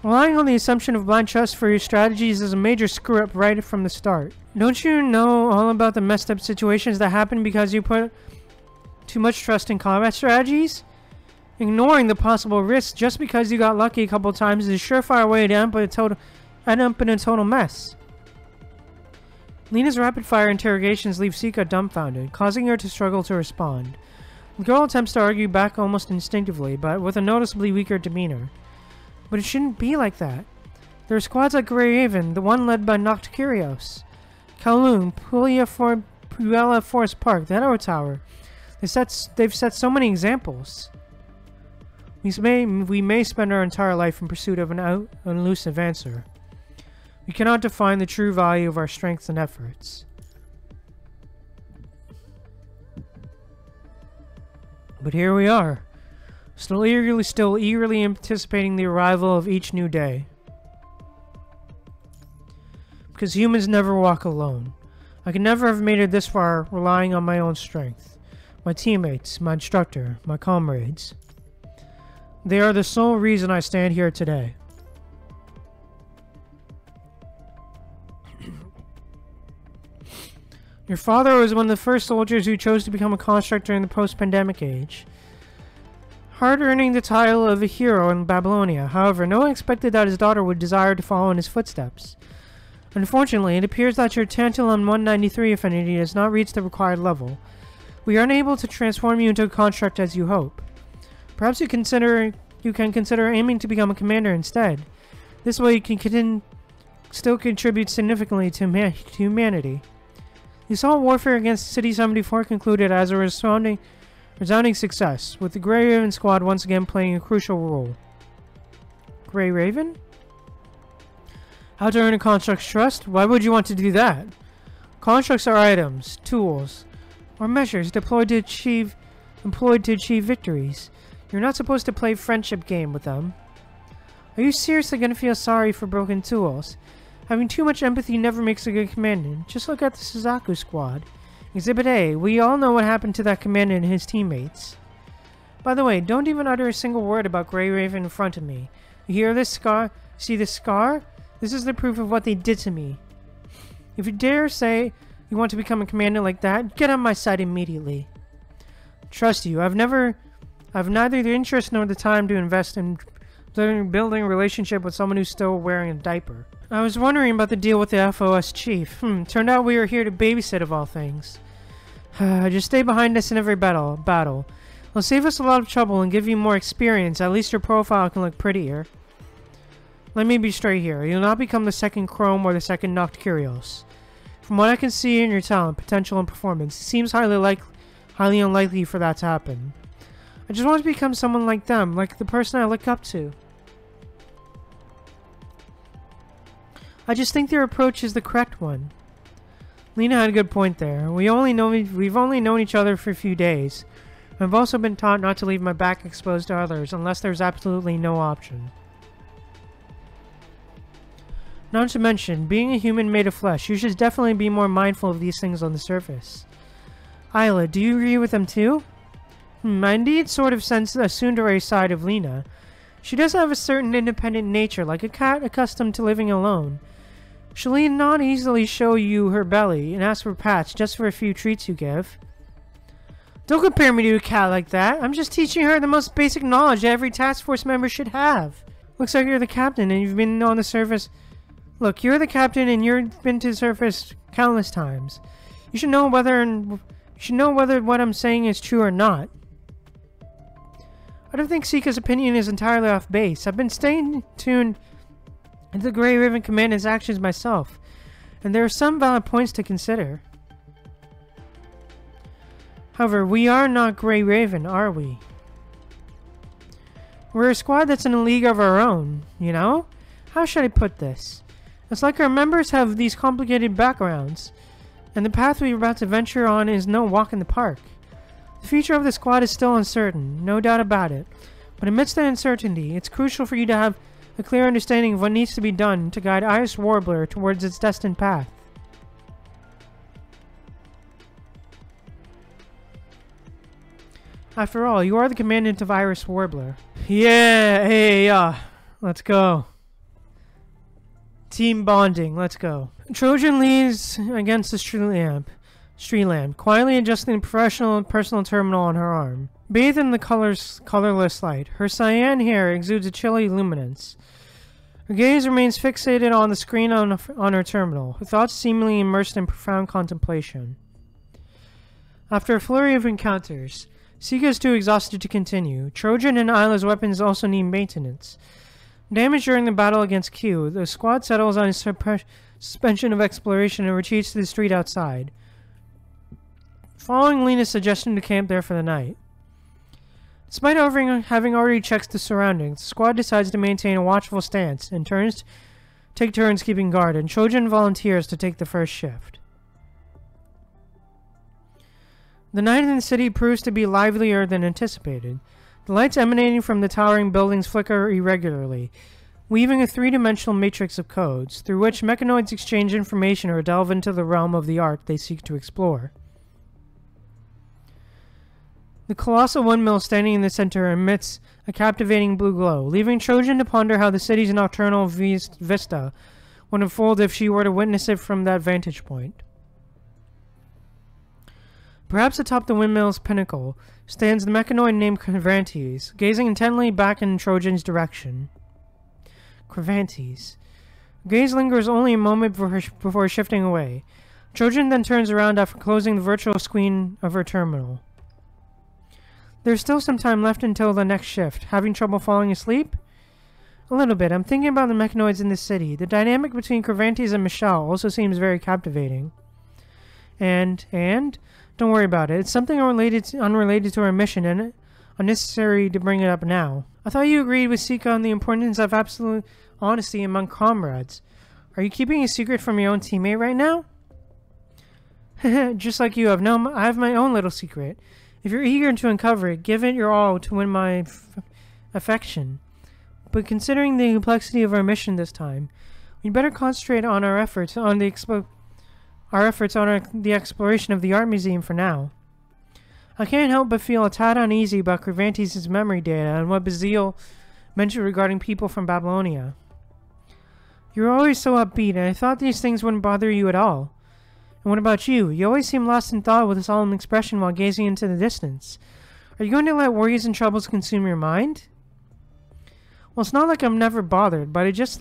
Relying on the assumption of blind trust for your strategies is a major screw-up right from the start. Don't you know all about the messed up situations that happen because you put too much trust in combat strategies? Ignoring the possible risks just because you got lucky a couple times is a surefire way to end up in a total mess. Lena's rapid-fire interrogations leave Sika dumbfounded, causing her to struggle to respond. The girl attempts to argue back almost instinctively, but with a noticeably weaker demeanor. But it shouldn't be like that. There are squads like Grey Raven, the one led by Noctis Kyrios, Kowloon, Puella Forest Park, the Hero Tower. They've set so many examples. We may spend our entire life in pursuit of an elusive answer. We cannot define the true value of our strengths and efforts. But here we are, still eagerly anticipating the arrival of each new day. Because humans never walk alone. I could never have made it this far relying on my own strength. My teammates, my instructor, my comrades. They are the sole reason I stand here today. Your father was one of the first soldiers who chose to become a construct during the post-pandemic age, hard earning the title of a hero in Babylonia. However, no one expected that his daughter would desire to follow in his footsteps. Unfortunately, it appears that your Tantalum 193 affinity has not reached the required level. We are unable to transform you into a construct as you hope. Perhaps you can consider aiming to become a commander instead. This way you can still contribute significantly to humanity. The assault warfare against City 74 concluded as a resounding success, with the Grey Raven squad once again playing a crucial role. Grey Raven? How to earn a construct's trust? Why would you want to do that? Constructs are items, tools, or measures employed to achieve victories. You're not supposed to play friendship game with them. Are you seriously going to feel sorry for broken tools? Having too much empathy never makes a good commandant. Just look at the Suzaku squad. Exhibit A. We all know what happened to that commandant and his teammates. By the way, don't even utter a single word about Grey Raven in front of me. You hear this scar? See this scar? This is the proof of what they did to me. If you dare say you want to become a commandant like that, get on my side immediately. Trust you. I've neither the interest nor the time to invest in building a relationship with someone who's still wearing a diaper. I was wondering about the deal with the FOS chief. Turned out we were here to babysit of all things. Just stay behind us in every battle. It'll save us a lot of trouble and give you more experience. At least your profile can look prettier. Let me be straight here. You'll not become the second Chrome or the second Noctis Kyrios. From what I can see in your talent, potential, and performance, it seems highly unlikely for that to happen. I just want to become someone like them, like the person I look up to. I just think their approach is the correct one. Lena had a good point there. We've only known each other for a few days. I've also been taught not to leave my back exposed to others unless there's absolutely no option. Not to mention, being a human made of flesh, you should definitely be more mindful of these things on the surface. Isla, do you agree with them too? I indeed sort of sense a tsundere side of Lena. She does have a certain independent nature, like a cat accustomed to living alone. She'll not easily show you her belly and ask for pats just for a few treats you give. Don't compare me to a cat like that. I'm just teaching her the most basic knowledge that every task force member should have. Looks like you're the captain and you've been on the surface. Look, you're the captain and you've been to the surface countless times. You should know whether what I'm saying is true or not. I don't think Sika's opinion is entirely off base. I've been staying tuned into the Grey Raven Commandant's actions myself, and there are some valid points to consider. However, we are not Grey Raven, are we? We're a squad that's in a league of our own, you know? How should I put this? It's like our members have these complicated backgrounds, and the path we're about to venture on is no walk in the park. The future of the squad is still uncertain, no doubt about it, but amidst the uncertainty, it's crucial for you to have a clear understanding of what needs to be done to guide Iris Warbler towards its destined path. After all, you are the commandant of Iris Warbler. Yeah, hey, let's go. Team bonding, let's go. Trojan leans against the street lamp, quietly adjusting the professional and personal terminal on her arm. Bathed in the colorless light, her cyan hair exudes a chilly luminance. Her gaze remains fixated on the screen on her terminal, her thoughts seemingly immersed in profound contemplation. After a flurry of encounters, Sika is too exhausted to continue. Trojan and Isla's weapons also need maintenance. Damaged during the battle against Q, the squad settles on a suspension of exploration and retreats to the street outside, following Lena's suggestion to camp there for the night. Despite having already checked the surroundings, the squad decides to maintain a watchful stance and take turns keeping guard, and Trojan volunteers to take the first shift. The night in the city proves to be livelier than anticipated. The lights emanating from the towering buildings flicker irregularly, weaving a three-dimensional matrix of codes, through which mechanoids exchange information or delve into the realm of the art they seek to explore. The colossal windmill standing in the center emits a captivating blue glow, leaving Trojan to ponder how the city's nocturnal vista would unfold if she were to witness it from that vantage point. Perhaps atop the windmill's pinnacle stands the mechanoid named Cervantes, gazing intently back in Trojan's direction. Cervantes. Gaze lingers only a moment before shifting away. Trojan then turns around after closing the virtual screen of her terminal. There's still some time left until the next shift. Having trouble falling asleep? A little bit. I'm thinking about the mechanoids in this city. The dynamic between Cervantes and Michelle also seems very captivating. And? Don't worry about it. It's something unrelated to our mission, and unnecessary to bring it up now. I thought you agreed with Sika on the importance of absolute honesty among comrades. Are you keeping a secret from your own teammate right now? Just like you, I have my own little secret. If you're eager to uncover it, give it your all to win my affection. But considering the complexity of our mission this time, we'd better concentrate on our efforts on the exploration of the art museum for now. I can't help but feel a tad uneasy about Cervantes' memory data and what Bazile mentioned regarding people from Babylonia. You were always so upbeat, and I thought these things wouldn't bother you at all. And what about you? You always seem lost in thought with a solemn expression while gazing into the distance. Are you going to let worries and troubles consume your mind? Well, it's not like I'm never bothered, but I just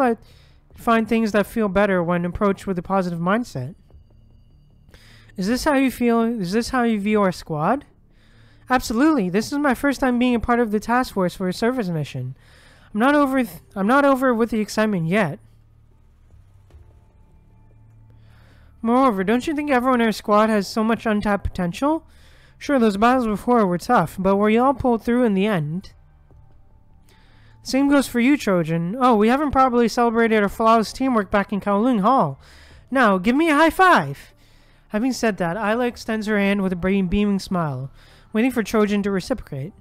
find things that feel better when approached with a positive mindset. Is this how you feel? Is this how you view our squad? Absolutely. This is my first time being a part of the task force for a service mission. I'm not over with the excitement yet. Moreover, don't you think everyone in our squad has so much untapped potential? Sure, those battles before were tough, but we all pulled through in the end. Same goes for you, Trojan. Oh, we haven't properly celebrated our flawless teamwork back in Kowloon Hall. Now, give me a high five! Having said that, Isla extends her hand with a beaming smile, waiting for Trojan to reciprocate.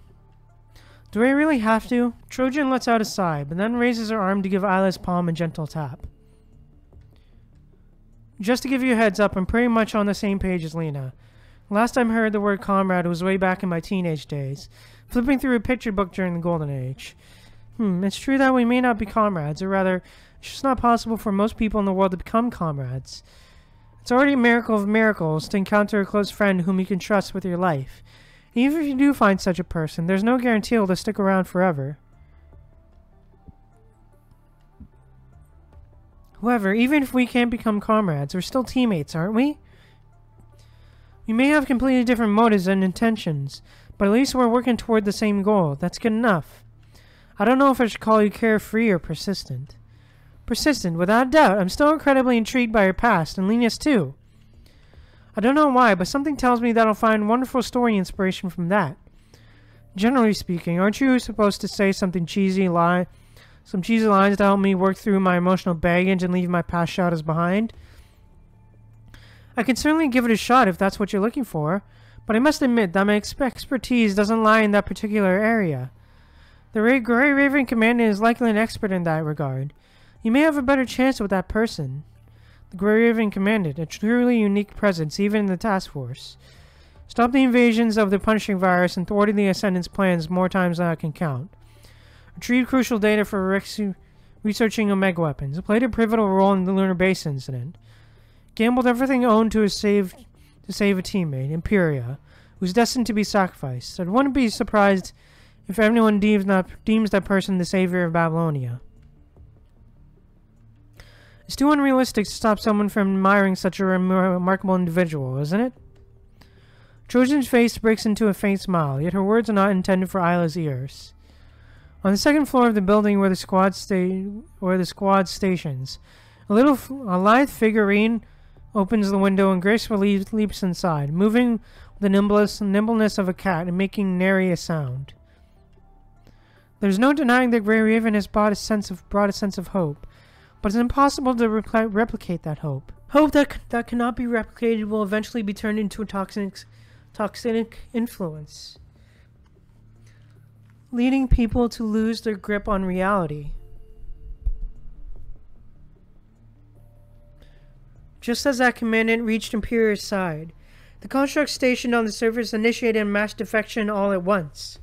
Do I really have to? Trojan lets out a sigh, but then raises her arm to give Isla's palm a gentle tap. Just to give you a heads up, I'm pretty much on the same page as Lena. Last time I heard the word comrade was way back in my teenage days, flipping through a picture book during the Golden Age. It's true that we may not be comrades, or rather, it's just not possible for most people in the world to become comrades. It's already a miracle of miracles to encounter a close friend whom you can trust with your life. And even if you do find such a person, there's no guarantee it'll stick around forever. However, even if we can't become comrades, we're still teammates, aren't we? We may have completely different motives and intentions, but at least we're working toward the same goal. That's good enough. I don't know if I should call you carefree or persistent. Persistent, without doubt. I'm still incredibly intrigued by your past, and Lena's too. I don't know why, but something tells me that I'll find wonderful story inspiration from that. Generally speaking, aren't you supposed to say some cheesy lines to help me work through my emotional baggage and leave my past shadows behind? I can certainly give it a shot if that's what you're looking for, but I must admit that my expertise doesn't lie in that particular area. The Grey Raven Commandant is likely an expert in that regard. You may have a better chance with that person. The Grey Raven Commandant, a truly unique presence even in the task force. Stop the invasions of the punishing virus and thwarted the Ascendant's plans more times than I can count. Retrieved crucial data for researching Omega weapons. Played a pivotal role in the lunar base incident. Gambled everything owned to save a teammate, Imperia, who's destined to be sacrificed. I wouldn't be surprised if everyone deems that person the savior of Babylonia. It's too unrealistic to stop someone from admiring such a remarkable individual, isn't it? Trojan's face breaks into a faint smile, yet her words are not intended for Isla's ears. On the second floor of the building where the squad stations, a lithe figurine opens the window and gracefully leaps inside, moving with the nimbleness of a cat and making nary a sound. There's no denying that Grey Raven has brought a sense of hope, but it's impossible to replicate that hope. Hope that cannot be replicated will eventually be turned into a toxic influence, leading people to lose their grip on reality. Just as that commandant reached Imperia's side, the construct stationed on the surface initiated a mass defection all at once.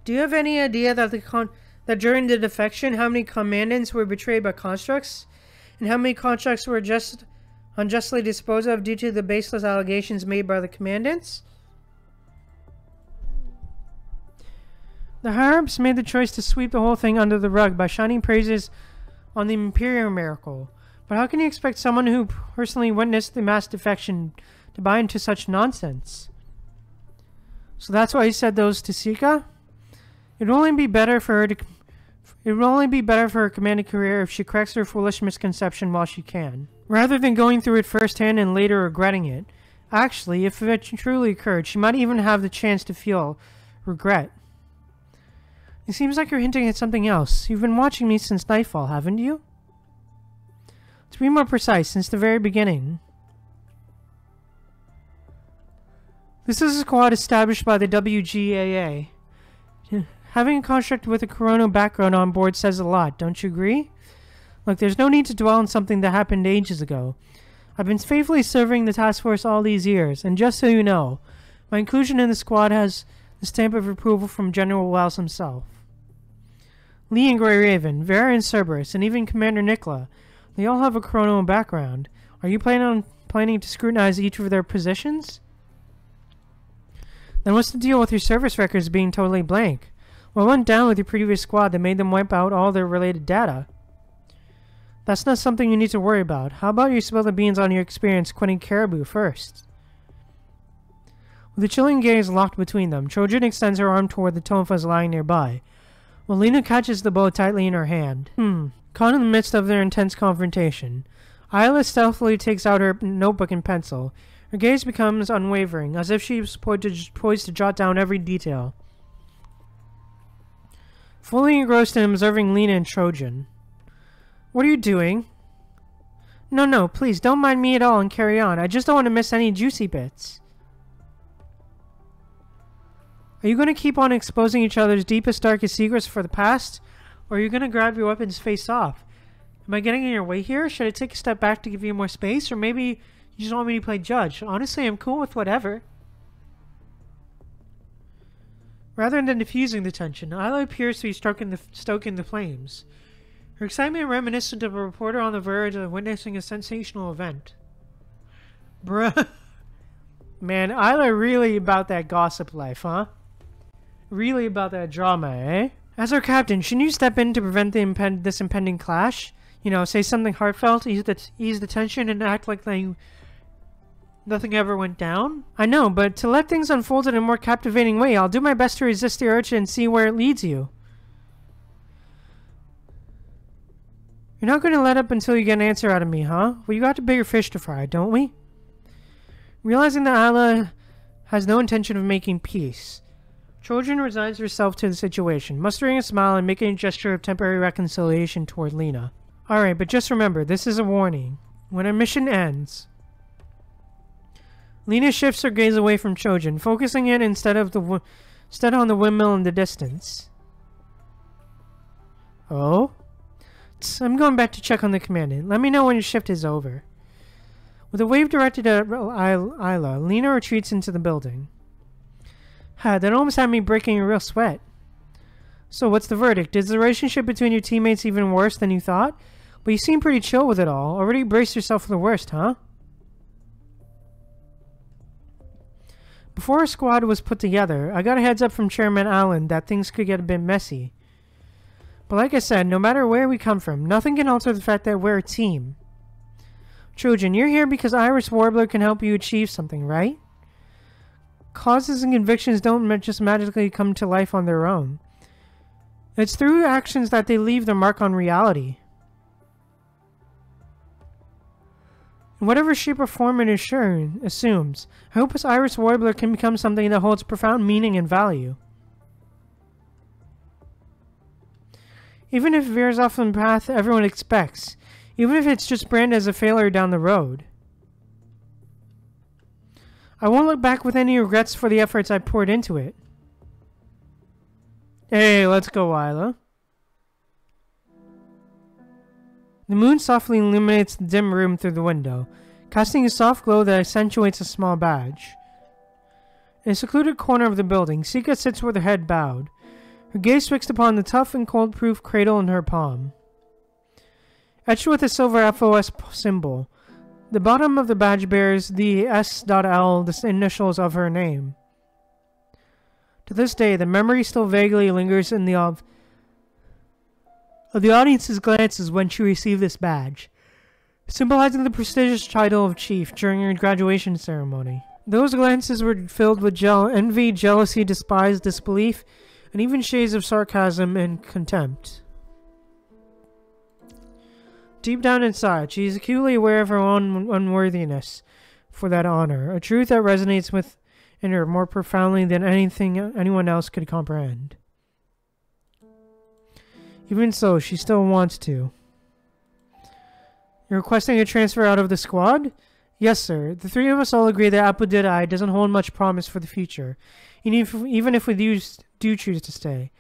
Do you have any idea that during the defection, how many commandants were betrayed by constructs, and how many constructs were unjustly disposed of due to the baseless allegations made by the commandants? The higher-ups made the choice to sweep the whole thing under the rug by shining praises on the Imperial miracle. But how can you expect someone who personally witnessed the mass defection to buy into such nonsense? So that's why he said those to Sika? It would only be better for her commanding career if she corrects her foolish misconception while she can, rather than going through it firsthand and later regretting it. Actually, if it truly occurred, she might even have the chance to feel regret. It seems like you're hinting at something else. You've been watching me since nightfall, haven't you? To be more precise, since the very beginning. This is a squad established by the WGAA. Having a construct with a Corona background on board says a lot, don't you agree? Look, there's no need to dwell on something that happened ages ago. I've been faithfully serving the task force all these years, and just so you know, my inclusion in the squad has the stamp of approval from General Wells himself. Lee and Grey Raven, Vera and Cerberus, and even Commander Nikola, they all have a Corona background. Are you planning to scrutinize each of their positions? Then what's the deal with your service records being totally blank? What went down with your previous squad that made them wipe out all their related data? That's not something you need to worry about. How about you spill the beans on your experience quitting Caribou first? With a chilling gaze locked between them, Trojan extends her arm toward the Tonfas lying nearby, while Lena catches the bow tightly in her hand. Caught in the midst of their intense confrontation, Isla stealthily takes out her notebook and pencil. Her gaze becomes unwavering, as if she was poised to jot down every detail. Fully engrossed in observing Lena and Trojan. What are you doing? No, please, don't mind me at all and carry on. I just don't want to miss any juicy bits. Are you going to keep on exposing each other's deepest, darkest secrets for the past? Or are you going to grab your weapons face off? Am I getting in your way here? Should I take a step back to give you more space? Or maybe you just want me to play judge? Honestly, I'm cool with whatever. Rather than diffusing the tension, Isla appears to be stoking the flames. Her excitement reminiscent of a reporter on the verge of witnessing a sensational event. Bruh. Man, Isla really about that gossip life, huh? Really about that drama, eh? As our captain, shouldn't you step in to prevent this impending clash? You know, say something heartfelt, ease the tension, and act like nothing ever went down? I know, but to let things unfold in a more captivating way, I'll do my best to resist the urge and see where it leads you. You're not going to let up until you get an answer out of me, huh? Well, you got the bigger fish to fry, don't we? Realizing that Isla has no intention of making peace, Trojan resigns herself to the situation, mustering a smile and making a gesture of temporary reconciliation toward Lena. Alright, but just remember, this is a warning. When our mission ends... Lena shifts her gaze away from Trojan, focusing it instead on the windmill in the distance. Oh? I'm going back to check on the commandant. Let me know when your shift is over. With a wave directed at Isla, Lena retreats into the building. Ha, that almost had me breaking a real sweat. So what's the verdict? Is the relationship between your teammates even worse than you thought? But you seem pretty chill with it all. Already braced yourself for the worst, huh? Before our squad was put together, I got a heads up from Chairman Allen that things could get a bit messy. But like I said, no matter where we come from, nothing can alter the fact that we're a team. Trojan, you're here because Iris Warbler can help you achieve something, right? Causes and convictions don't just magically come to life on their own. It's through actions that they leave their mark on reality. In whatever shape or form it assumes, I hope this Iris Warbler can become something that holds profound meaning and value. Even if it veers off the path everyone expects, even if it's just branded as a failure down the road. I won't look back with any regrets for the efforts I poured into it. Hey, let's go, Isla. The moon softly illuminates the dim room through the window, casting a soft glow that accentuates a small badge. In a secluded corner of the building, Sika sits with her head bowed, her gaze fixed upon the tough and cold-proof cradle in her palm. Etched with a silver FOS symbol, the bottom of the badge bears the S.L, the initials of her name. To this day, the memory still vaguely lingers in of the audience's glances when she received this badge, symbolizing the prestigious title of chief during her graduation ceremony. Those glances were filled with envy, jealousy, despise, disbelief, and even shades of sarcasm and contempt. Deep down inside, she is acutely aware of her own unworthiness for that honor, a truth that resonates in her more profoundly than anything anyone else could comprehend. Even so, she still wants to. You're requesting a transfer out of the squad? Yes, sir. The three of us all agree that Apodidai doesn't hold much promise for the future, even if we do choose to stay.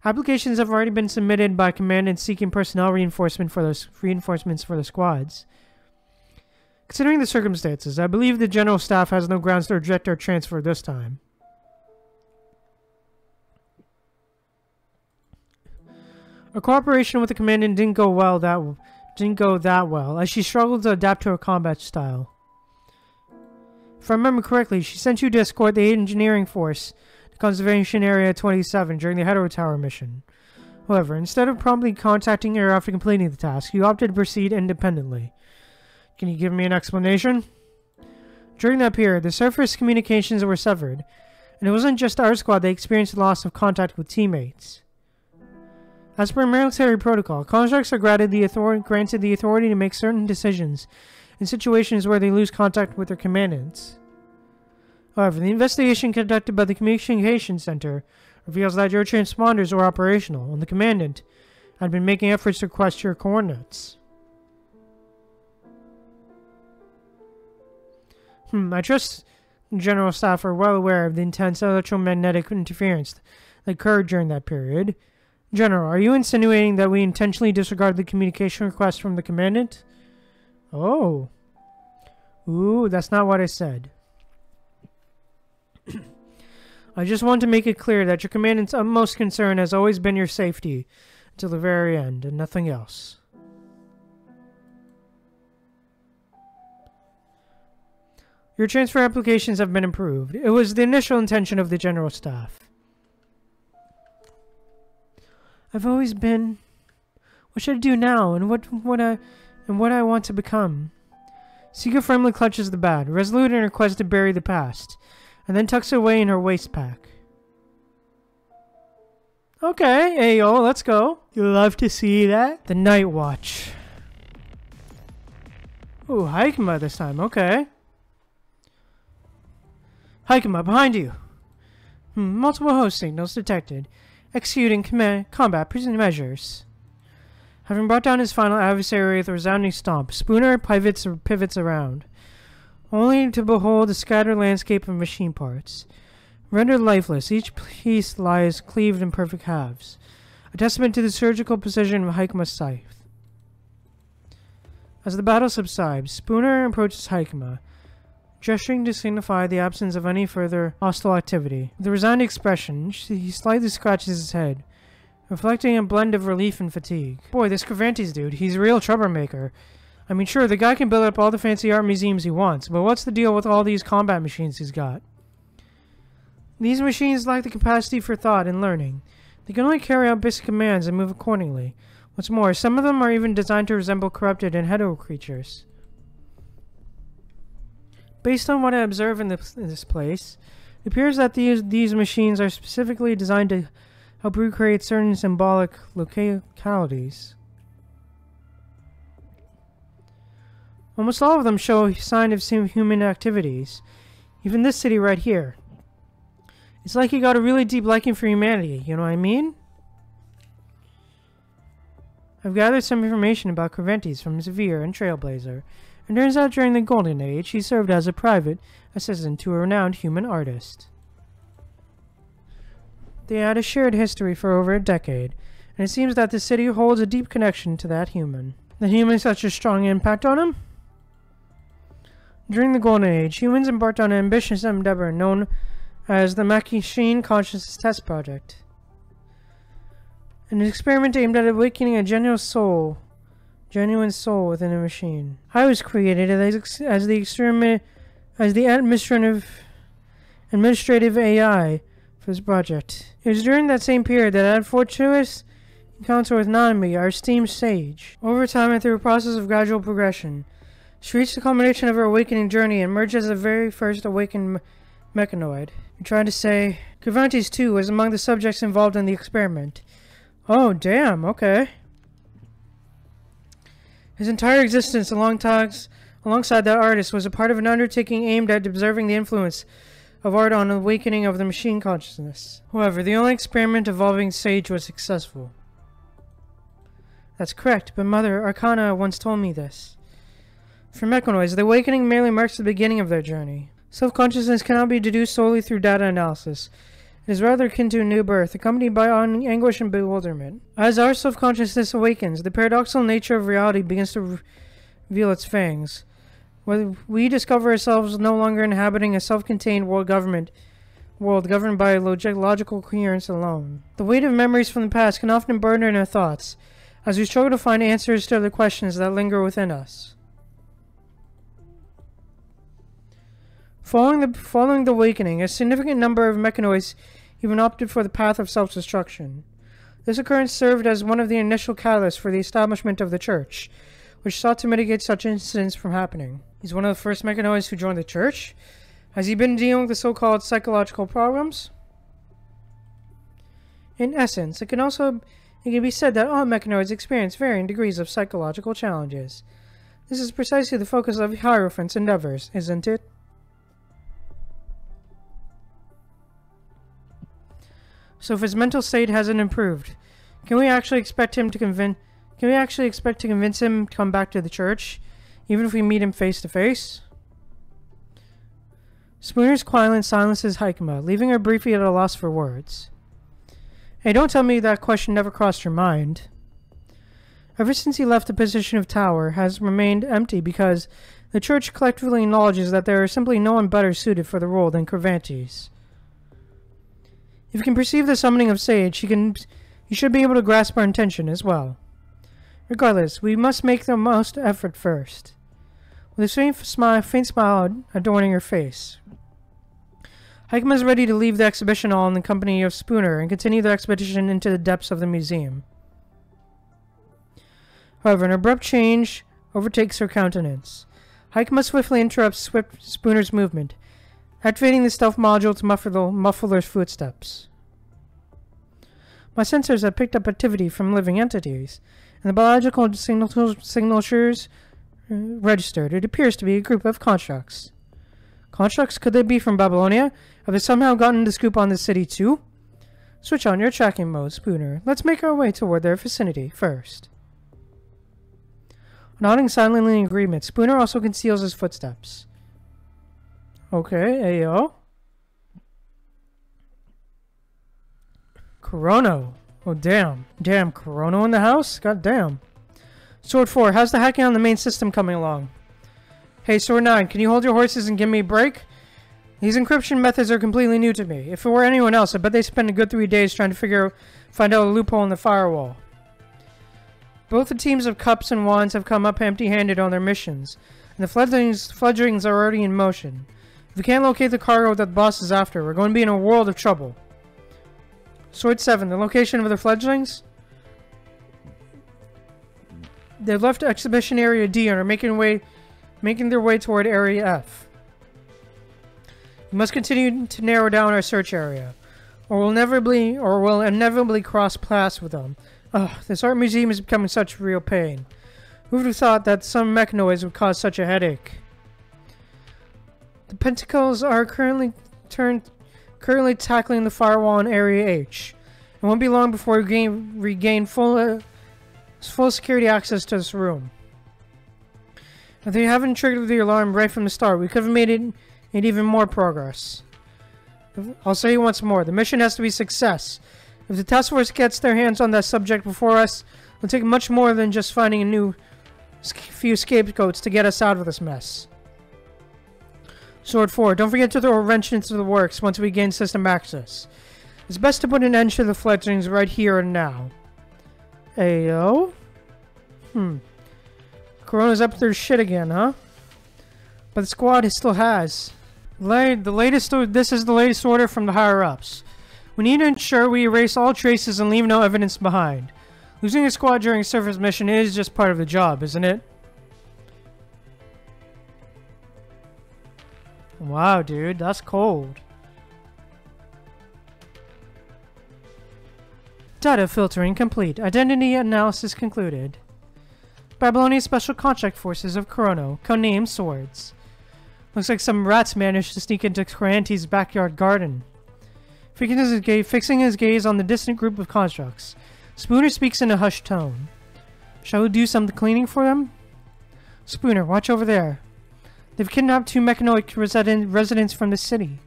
Applications have already been submitted by Commandant seeking personnel reinforcements for the squads. Considering the circumstances, I believe the General Staff has no grounds to reject our transfer this time. Our cooperation with the Commandant didn't go that well, as she struggled to adapt to her combat style. If I remember correctly, she sent you to escort the engineering force to Conservation Area 27 during the Hetero Tower mission. However, instead of promptly contacting her after completing the task, you opted to proceed independently. Can you give me an explanation? During that period, the surface communications were severed, and it wasn't just our squad that experienced loss of contact with teammates. As per military protocol, contracts are granted the authority to make certain decisions in situations where they lose contact with their commandants. However, the investigation conducted by the Communications Center reveals that your transponders were operational, and the commandant had been making efforts to request your coordinates. I trust the General Staff are well aware of the intense electromagnetic interference that occurred during that period. General, are you insinuating that we intentionally disregarded the communication request from the Commandant? Oh. Ooh, that's not what I said. I just want to make it clear that your Commandant's utmost concern has always been your safety until the very end, and nothing else. Your transfer applications have been approved. It was the initial intention of the General Staff. I've always been... What should I do now, and what I want to become? Sika firmly clutches the badge, resolute in her quest to bury the past, and then tucks it away in her waist pack. Okay, ayo, let's go. You'll love to see that. The Night Watch. Ooh, Hikema this time, okay. Hikema, behind you. Multiple host signals detected. Executing combat measures. Having brought down his final adversary with a resounding stomp, Spooner pivots around, only to behold a scattered landscape of machine parts. Rendered lifeless, each piece lies cleaved in perfect halves, a testament to the surgical precision of Hikema's scythe. As the battle subsides, Spooner approaches Hikema, gesturing to signify the absence of any further hostile activity. With a resigned expression, he slightly scratches his head, reflecting a blend of relief and fatigue. Boy, this Cervantes dude, he's a real troublemaker. I mean, sure, the guy can build up all the fancy art museums he wants, but what's the deal with all these combat machines he's got? These machines lack the capacity for thought and learning. They can only carry out basic commands and move accordingly. What's more, some of them are even designed to resemble corrupted and hetero creatures. Based on what I observe in this place, it appears that these machines are specifically designed to help recreate certain symbolic localities. Almost all of them show signs of some human activities. Even this city right here. It's like he got a really deep liking for humanity, you know what I mean? I've gathered some information about Cervantes from Xavier and Trailblazer, and turns out during the Golden Age he served as a private assistant to a renowned human artist. They had a shared history for over a decade, and it seems that the city holds a deep connection to that human. The human had such a strong impact on him? During the Golden Age, humans embarked on an ambitious endeavor known as the Machine Consciousness Test Project. An experiment aimed at awakening a genuine soul within a machine. I was created as the administrative AI for this project. It was during that same period that I had fortuitous encounter with Nanami, our esteemed sage. Over time and through a process of gradual progression, she reached the culmination of her awakening journey and emerged as the very first awakened mechanoid. I'm trying to say, Cervantes too was among the subjects involved in the experiment. Oh, damn, okay. His entire existence alongside that artist was a part of an undertaking aimed at observing the influence of art on the awakening of the machine consciousness. However, the only experiment involving Sage was successful. That's correct, but Mother Arcana once told me this. For mechanoids, the awakening merely marks the beginning of their journey. Self-consciousness cannot be deduced solely through data analysis. It is rather akin to a new birth, accompanied by anguish and bewilderment. As our self-consciousness awakens, the paradoxical nature of reality begins to reveal its fangs. We discover ourselves no longer inhabiting a self-contained world governed by logical coherence alone. The weight of memories from the past can often burden our thoughts, as we struggle to find answers to the questions that linger within us. Following the awakening, a significant number of mechanoids even opted for the path of self-destruction. This occurrence served as one of the initial catalysts for the establishment of the Church, which sought to mitigate such incidents from happening. He's one of the first mechanoids who joined the Church? Has he been dealing with the so-called psychological problems? In essence, it can be said that all mechanoids experience varying degrees of psychological challenges. This is precisely the focus of Hierophant's endeavors, isn't it? So if his mental state hasn't improved, can we actually expect to convince him to come back to the Church, even if we meet him face to face? Spooner's silence silences Hikema, leaving her briefly at a loss for words. Hey, don't tell me that question never crossed your mind. Ever since he left the position of Tower has remained empty because the Church collectively acknowledges that there is simply no one better suited for the role than Cervantes. If you can perceive the summoning of Sage, you should be able to grasp our intention as well. Regardless, we must make the most effort first. With a faint smile adorning her face, Hikema is ready to leave the exhibition hall in the company of Spooner and continue their expedition into the depths of the museum. However, an abrupt change overtakes her countenance. Hikema swiftly interrupts Spooner's movement, activating the stealth module to muffle their footsteps. My sensors have picked up activity from living entities, and the biological signatures registered. It appears to be a group of constructs. Constructs? Could they be from Babylonia? Have they somehow gotten the scoop on the city too? Switch on your tracking mode, Spooner. Let's make our way toward their vicinity first. Nodding silently in agreement, Spooner also conceals his footsteps. Okay, ayo. Chrono. Oh, damn. Damn, Chrono in the house? God damn. Sword 4, how's the hacking on the main system coming along? Hey, Sword 9, can you hold your horses and give me a break? These encryption methods are completely new to me. If it were anyone else, I bet they spend a good 3 days trying to find out a loophole in the firewall. Both the teams of Cups and Wands have come up empty-handed on their missions, and the fledglings are already in motion. If we can't locate the cargo that the boss is after, we're going to be in a world of trouble. Sword 7, the location of the fledglings? They've left Exhibition Area D and are making their way toward Area F. We must continue to narrow down our search area, or we'll inevitably cross paths with them. Ugh, this art museum is becoming such a real pain. Who would have thought that some mechanoids would cause such a headache? The Pentacles are currently tackling the firewall in Area H. It won't be long before we regain full security access to this room. If they haven't triggered the alarm right from the start, we could have made even more progress. I'll say it once more, the mission has to be a success. If the task force gets their hands on that subject before us, it'll take much more than just finding a few scapegoats to get us out of this mess. Sword 4, don't forget to throw a wrench into the works once we gain system access. It's best to put an end to the fledglings right here and now. Ayo? Corona's up their shit again, huh? But the squad still has. This is the latest order from the higher-ups. We need to ensure we erase all traces and leave no evidence behind. Losing a squad during a surface mission is just part of the job, isn't it? Wow, dude, that's cold. Data filtering complete. Identity analysis concluded. Babylonian Special Contract Forces of Chrono, codenamed Swords. Looks like some rats managed to sneak into Cranty's backyard garden. Fixing his gaze on the distant group of constructs, Spooner speaks in a hushed tone. Shall we do some cleaning for them? Spooner, watch over there. They've kidnapped 2 mechanoid residents from the city.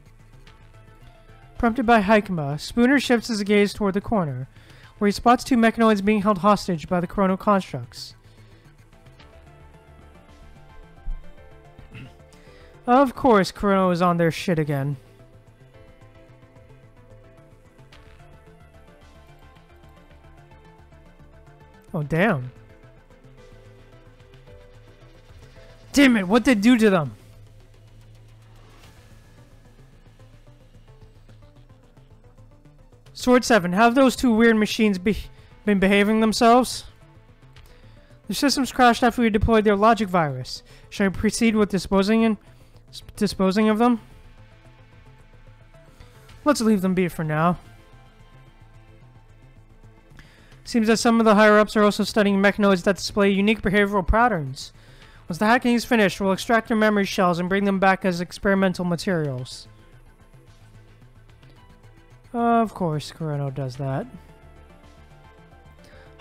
Prompted by Hikema, Spooner shifts his gaze toward the corner, where he spots 2 mechanoids being held hostage by the chrono constructs. Of course, Chrono is on their shit again. Oh, damn. Damn it, what did it do to them? Sword 7, have those 2 weird machines been behaving themselves? The systems crashed after we deployed their logic virus. Shall I proceed with disposing of them? Let's leave them be for now. Seems that some of the higher-ups are also studying mechanoids that display unique behavioral patterns. Once the hacking is finished, we'll extract their memory shells and bring them back as experimental materials. Of course, Chrono does that.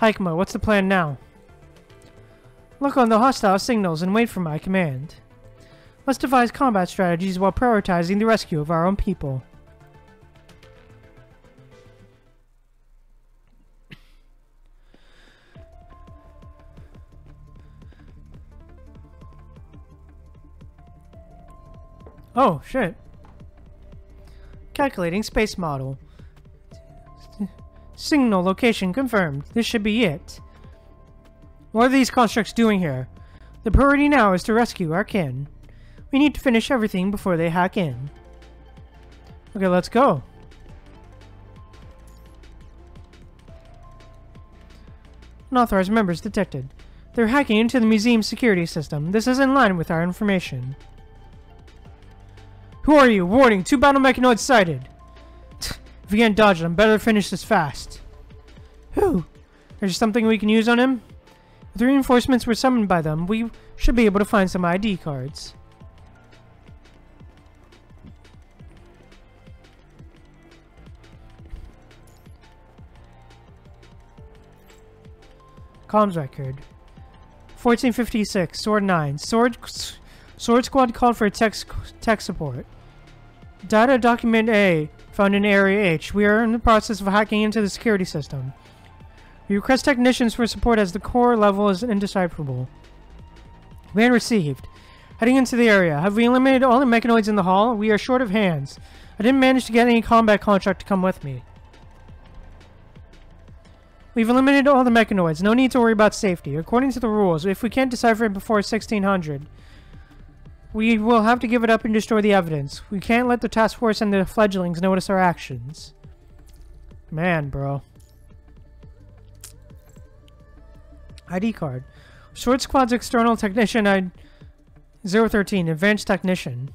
Hikema, what's the plan now? Look on the hostile signals and wait for my command. Let's devise combat strategies while prioritizing the rescue of our own people. Oh, shit. Calculating space model. Signal location confirmed. This should be it. What are these constructs doing here? The priority now is to rescue our kin. We need to finish everything before they hack in. Okay, let's go. Unauthorized members detected. They're hacking into the museum's security system. This is in line with our information. Who are you? Warning, 2 battle mechanoids sighted. If we can't dodge them, better finish this fast. Who? There's something we can use on him? If the reinforcements were summoned by them, we should be able to find some ID cards. Comms record. 1456, Sword 9. Sword Squad called for tech support. Data document A, found in Area H. We are in the process of hacking into the security system. We request technicians for support as the core level is indecipherable. Command received. Heading into the area. Have we eliminated all the mechanoids in the hall? We are short of hands. I didn't manage to get any combat contract to come with me. We've eliminated all the mechanoids. No need to worry about safety. According to the rules, if we can't decipher it before 1600, we will have to give it up and destroy the evidence. We can't let the task force and the fledglings notice our actions. Man, bro. ID card. Sword Squad's external technician ID 013, advanced technician.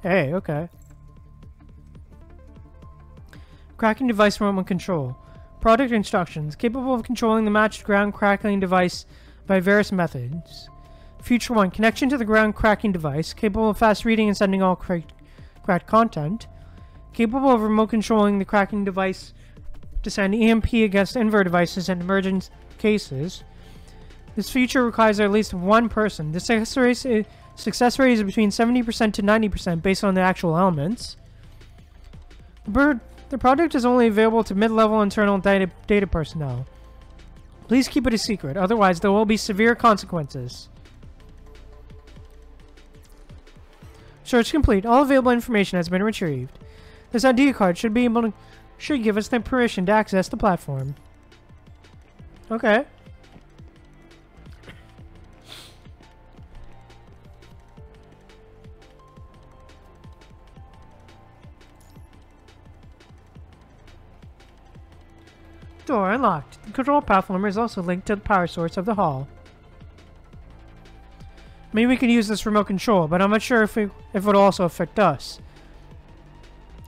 Hey, okay. Cracking device remote control. Product instructions. Capable of controlling the matched ground cracking device by various methods. Feature 1. Connection to the ground cracking device. Capable of fast reading and sending all cracked content. Capable of remote controlling the cracking device to send EMP against invert devices and emergent cases. This feature requires at least one person. The success rate is between 70% to 90% based on the actual elements. The product is only available to mid-level internal data personnel. Please keep it a secret, otherwise there will be severe consequences. Search complete. All available information has been retrieved. This ID card should give us the permission to access the platform. Okay. Door unlocked. The control platform is also linked to the power source of the hall. Maybe we can use this remote control, but I'm not sure if it'll also affect us.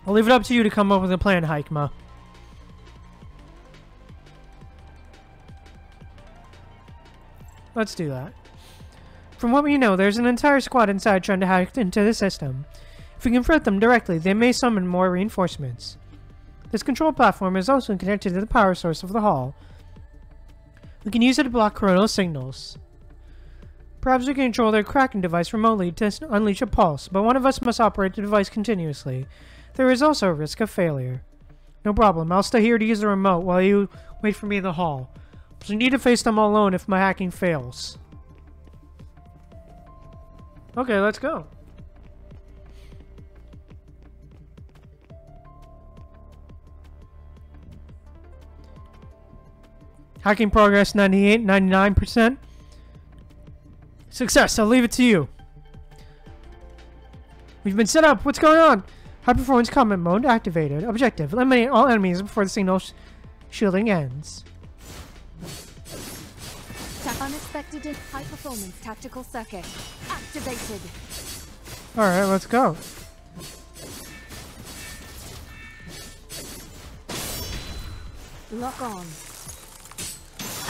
I'll leave it up to you to come up with a plan, Haikma. Let's do that. From what we know, there's an entire squad inside trying to hack into the system. If we confront them directly, they may summon more reinforcements. This control platform is also connected to the power source of the hall. We can use it to block coronal signals. Perhaps we can control their cracking device remotely to unleash a pulse, but one of us must operate the device continuously. There is also a risk of failure. No problem, I'll stay here to use the remote while you wait for me in the hall. But you need to face them alone if my hacking fails. Okay, let's go. Hacking progress 99%. Success, I'll leave it to you. We've been set up. What's going on? High performance combat mode activated. Objective, eliminate all enemies before the signal shielding ends. Unexpected high performance tactical circuit activated. Alright, let's go. Lock on.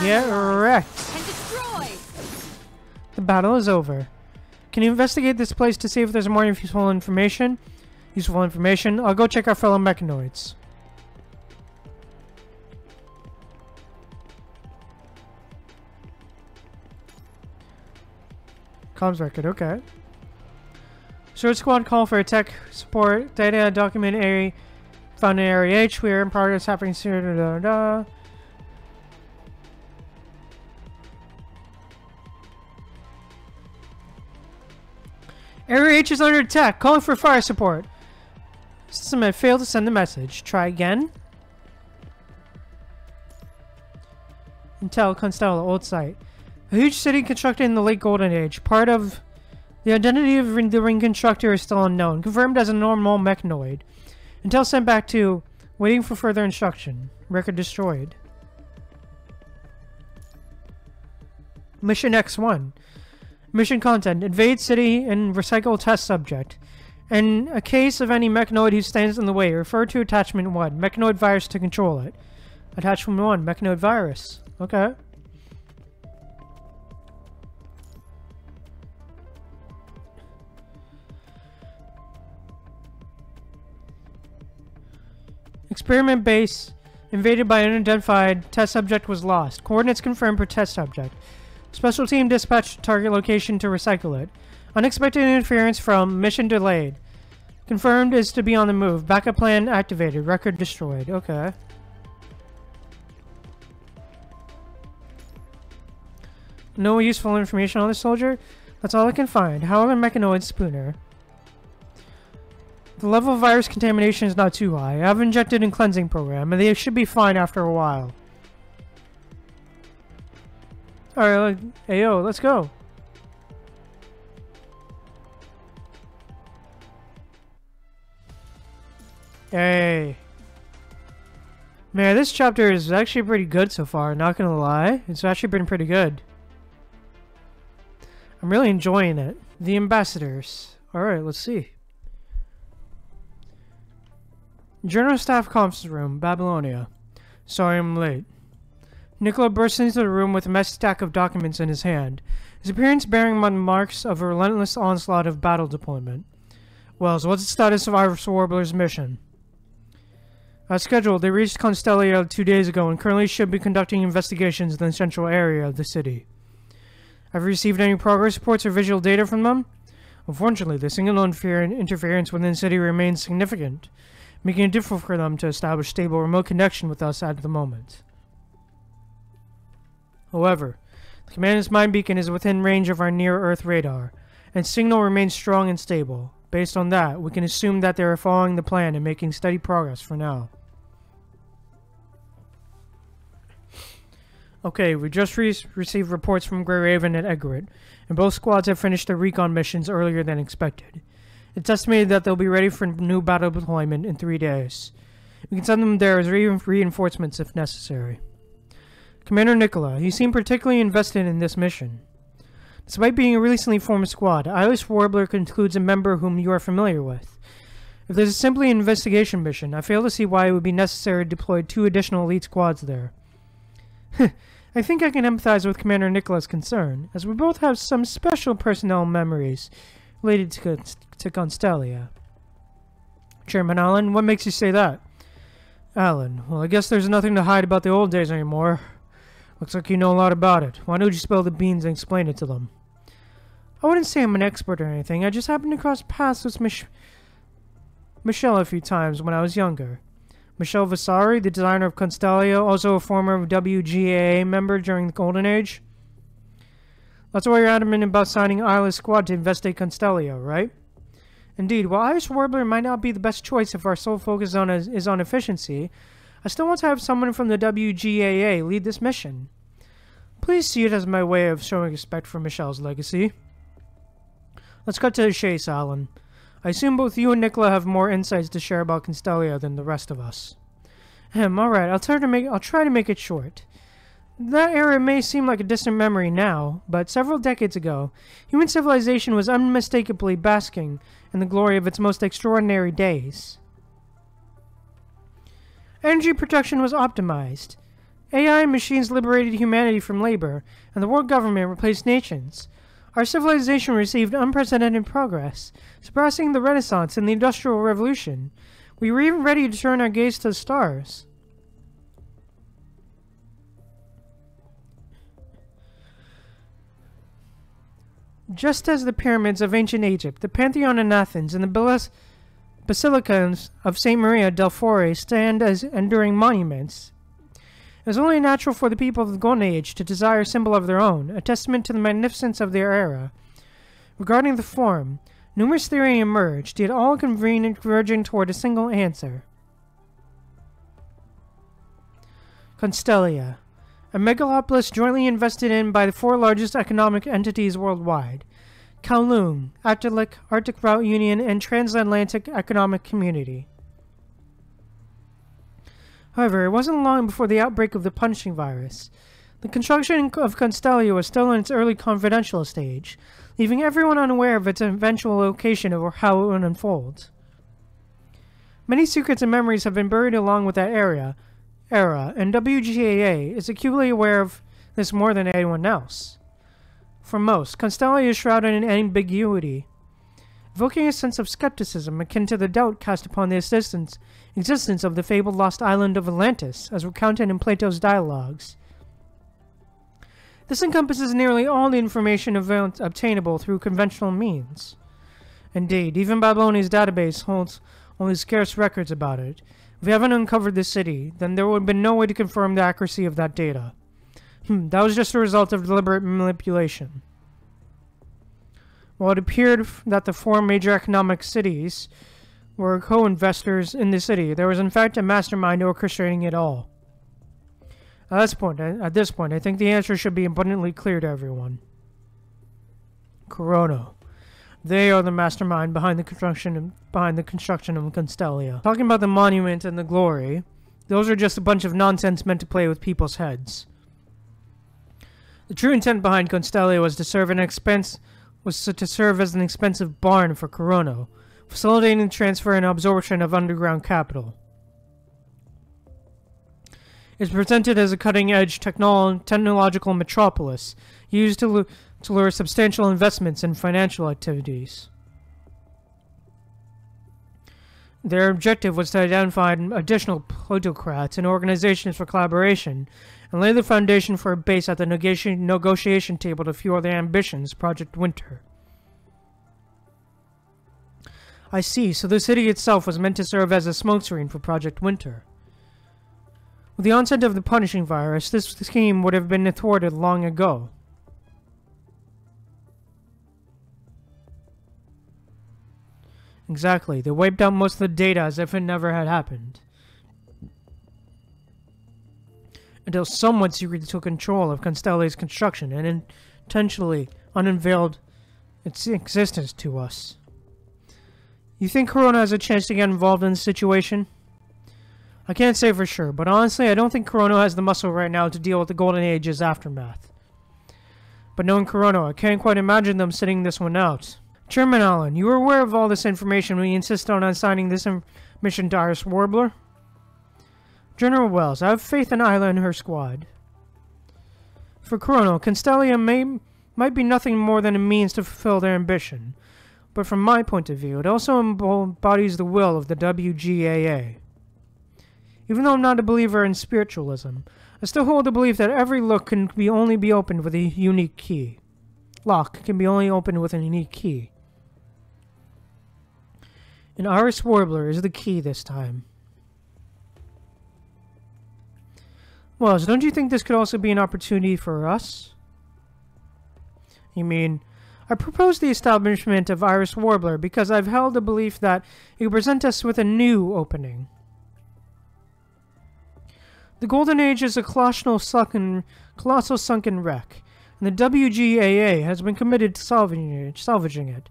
Get wrecked. And destroy. The battle is over. Can you investigate this place to see if there's more useful information? Useful information? I'll go check our fellow mechanoids. Comms record, okay. Sword Squad call for tech support. Data document area found in Area H. We are in progress happening soon. Area H is under attack. Calling for fire support. System had failed to send the message. Try again. Intel Constella, old site. A huge city constructed in the late Golden Age. Part of the identity of the ring constructor is still unknown. Confirmed as a normal mechanoid. Intel sent back to waiting for further instruction. Record destroyed. Mission X1. Mission content. Invade city and recycle test subject. In a case of any mechanoid who stands in the way, refer to attachment 1. Mechanoid virus to control it. Attachment 1. Mechanoid virus. Okay. Experiment base invaded by unidentified. Test subject was lost. Coordinates confirmed per test subject. Special team dispatched to target location to recycle it. Unexpected interference from mission delayed. Confirmed is to be on the move. Backup plan activated. Record destroyed. Okay. No useful information on the soldier? That's all I can find. However, mechanoid spooner. The level of virus contamination is not too high. I've injected in cleansing program, and they should be fine after a while. Alright, ayo, let's go. Hey. Man, this chapter is actually pretty good so far, not gonna lie. It's actually been pretty good. I'm really enjoying it. The ambassadors. Alright, let's see. General Staff Conference Room, Babylonia. Sorry I'm late. Nicola bursts into the room with a messy stack of documents in his hand, his appearance bearing marks of a relentless onslaught of battle deployment. Wells, what's the status of Iris Warbler's mission? As scheduled, they reached Constellia 2 days ago and currently should be conducting investigations in the central area of the city. Have you received any progress reports or visual data from them? Unfortunately, the signal interference within the city remains significant, making it difficult for them to establish stable remote connection with us at the moment. However, the commandant's mind beacon is within range of our near-Earth radar, and signal remains strong and stable. Based on that, we can assume that they are following the plan and making steady progress for now. Okay, we just received reports from Grey Raven and Egret, and both squads have finished their recon missions earlier than expected. It's estimated that they'll be ready for new battle deployment in 3 days. We can send them there as reinforcements if necessary. Commander Nicola, you seem particularly invested in this mission. Despite being a recently formed squad, Iris Warbler concludes a member whom you are familiar with. If this is simply an investigation mission, I fail to see why it would be necessary to deploy 2 additional elite squads there. I think I can empathize with Commander Nicola's concern, as we both have some special personnel memories related to Constellia. Chairman Allen, what makes you say that? Allen, well, I guess there's nothing to hide about the old days anymore. Looks like you know a lot about it. Why don't you spill the beans and explain it to them? I wouldn't say I'm an expert or anything. I just happened to cross paths with Michelle a few times when I was younger. Michelle Vasari, the designer of Constellia, also a former WGAA member during the Golden Age. That's why you're adamant about signing Isla's squad to investigate Constellia, right? Indeed, while Iris Warbler might not be the best choice if our sole focus is on efficiency, I still want to have someone from the WGAA lead this mission. Please see it as my way of showing respect for Michelle's legacy. Let's cut to the chase, Alan. I assume both you and Nicola have more insights to share about Constellia than the rest of us. Alright, I'll try to make it short. That era may seem like a distant memory now, but several decades ago, human civilization was unmistakably basking in the glory of its most extraordinary days. Energy production was optimized. AI and machines liberated humanity from labor, and the world government replaced nations. Our civilization received unprecedented progress, surpassing the Renaissance and the Industrial Revolution. We were even ready to turn our gaze to the stars. Just as the pyramids of ancient Egypt, the Pantheon in Athens, and the basilicas of St. Maria del Fiore stand as enduring monuments, it was only natural for the people of the Golden Age to desire a symbol of their own, a testament to the magnificence of their era. Regarding the form, numerous theories emerged, yet all converging toward a single answer. Constellia, a megalopolis jointly invested in by the 4 largest economic entities worldwide: Kowloon, Arctic Route Union, and Transatlantic Economic Community. However, it wasn't long before the outbreak of the punishing virus. The construction of Constellia was still in its early confidential stage, leaving everyone unaware of its eventual location or how it would unfold. Many secrets and memories have been buried along with that era, and WGAA is acutely aware of this more than anyone else. For most, Constellia is shrouded in ambiguity, evoking a sense of skepticism akin to the doubt cast upon the existence of the fabled lost island of Atlantis, as recounted in Plato's dialogues. This encompasses nearly all the information obtainable through conventional means. Indeed, even Babylonia's database holds only scarce records about it. If we haven't uncovered this city, then there would have been no way to confirm the accuracy of that data. That was just a result of deliberate manipulation. While it appeared that the four major economic cities were co-investors in the city, there was in fact a mastermind orchestrating it all. At this point, I think the answer should be abundantly clear to everyone. Corono. They are the mastermind behind the construction of Constellia. Talking about the monument and the glory, those are just a bunch of nonsense meant to play with people's heads. The true intent behind Constellia was to serve as an expensive barn for Corono, facilitating the transfer and absorption of underground capital. It's presented as a cutting-edge technological metropolis used to lure substantial investments in financial activities. Their objective was to identify additional plutocrats and organizations for collaboration and lay the foundation for a base at the negotiation table to fuel their ambitions, Project Winter. I see, so the city itself was meant to serve as a smokescreen for Project Winter. With the onset of the punishing virus, this scheme would have been thwarted long ago. Exactly, they wiped out most of the data as if it never had happened. Until someone secretly took control of Constella's construction and intentionally unveiled its existence to us. You think Corona has a chance to get involved in the situation? I can't say for sure, but honestly, I don't think Corona has the muscle right now to deal with the Golden Age's aftermath. But knowing Corona, I can't quite imagine them sitting this one out. Chairman Allen, you were aware of all this information when you insisted on assigning this mission to Iris Warbler? General Wells, I have faith in Isla and her squad. For Corona, Constellia might be nothing more than a means to fulfill their ambition, but from my point of view, it also embodies the will of the WGAA. Even though I'm not a believer in spiritualism, I still hold the belief that every lock can only be opened with a unique key. Lock can be only opened with a unique key. And Iris Warbler is the key this time. Well, so don't you think this could also be an opportunity for us? You mean, I propose the establishment of Iris Warbler because I've held the belief that it would present us with a new opening. The Golden Age is a colossal sunken wreck, and the WGAA has been committed to salvaging it.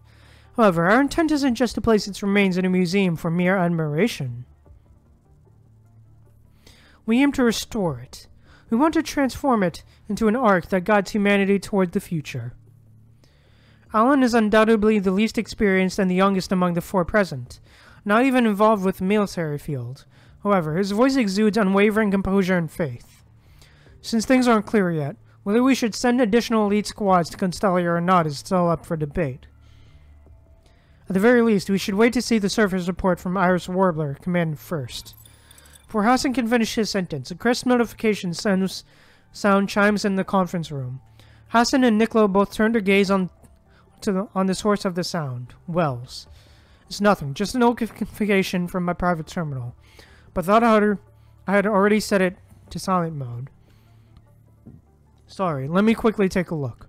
However, our intent isn't just to place its remains in a museum for mere admiration. We aim to restore it. We want to transform it into an arc that guides humanity toward the future. Alan is undoubtedly the least experienced and the youngest among the four present, not even involved with the military field. However, his voice exudes unwavering composure and faith. Since things aren't clear yet, whether we should send additional elite squads to Constellia or not is still up for debate. At the very least, we should wait to see the surface report from Iris Warbler Command first. Before Hassan can finish his sentence, a crisp notification sound chimes in the conference room. Hassan and Nicola both turn their gaze on the source of the sound, Wells. It's nothing, just a notification from my private terminal. But thought I had already set it to silent mode. Sorry, let me quickly take a look.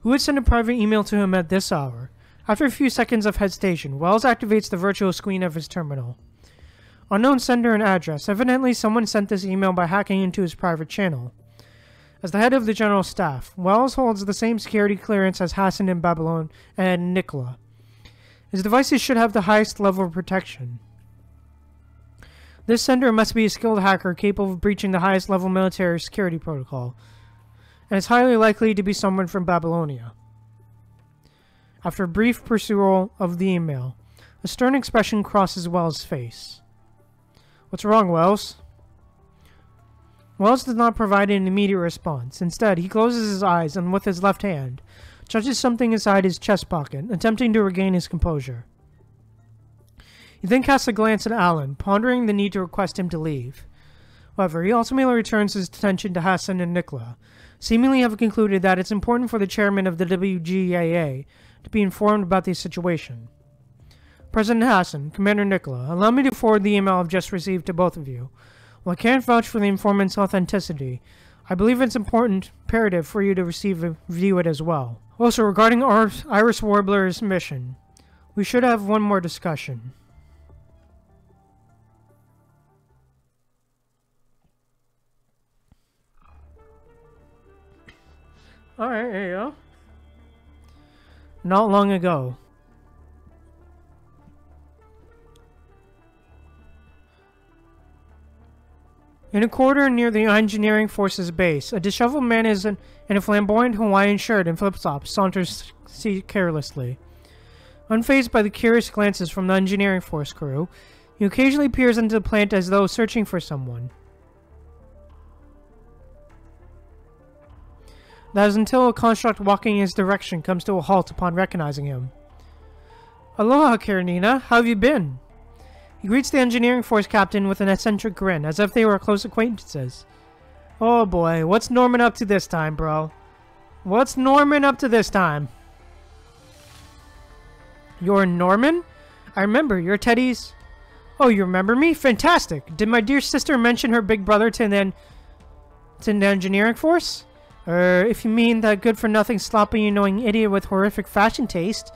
Who had sent a private email to him at this hour? After a few seconds of hesitation, Wells activates the virtual screen of his terminal. Unknown sender and address. Evidently, someone sent this email by hacking into his private channel. As the head of the general staff, Wells holds the same security clearance as Hassan in Babylon and Nicola. His devices should have the highest level of protection. This sender must be a skilled hacker capable of breaching the highest level military security protocol, and it's highly likely to be someone from Babylonia. After a brief perusal of the email, a stern expression crosses Wells' face. What's wrong, Wells? Wells does not provide an immediate response. Instead, he closes his eyes and with his left hand, touches something inside his chest pocket, attempting to regain his composure. He then casts a glance at Alan, pondering the need to request him to leave. However, he ultimately returns his attention to Hassan and Nicola, seemingly have concluded that it's important for the chairman of the WGAA to be informed about the situation. President Hassan, Commander Nicola, allow me to forward the email I've just received to both of you. While I can't vouch for the informant's authenticity, I believe it's imperative for you to review it as well. Also, regarding our Iris Warbler's mission, we should have one more discussion. Alright, there you go. Not long ago. In a quarter near the engineering force's base, a disheveled man in a flamboyant Hawaiian shirt and flip-flops saunters carelessly. Unfazed by the curious glances from the engineering force crew, he occasionally peers into the plant as though searching for someone. That is until a construct walking in his direction comes to a halt upon recognizing him. Aloha, Karenina. How have you been? He greets the engineering force captain with an eccentric grin, as if they were close acquaintances. Oh boy, what's Norman up to this time, bro? What's Norman up to this time? You're Norman? I remember, you're Teddy's... Oh, you remember me? Fantastic! Did my dear sister mention her big brother to the engineering force? If you mean that good-for-nothing, sloppy, annoying idiot with horrific fashion taste.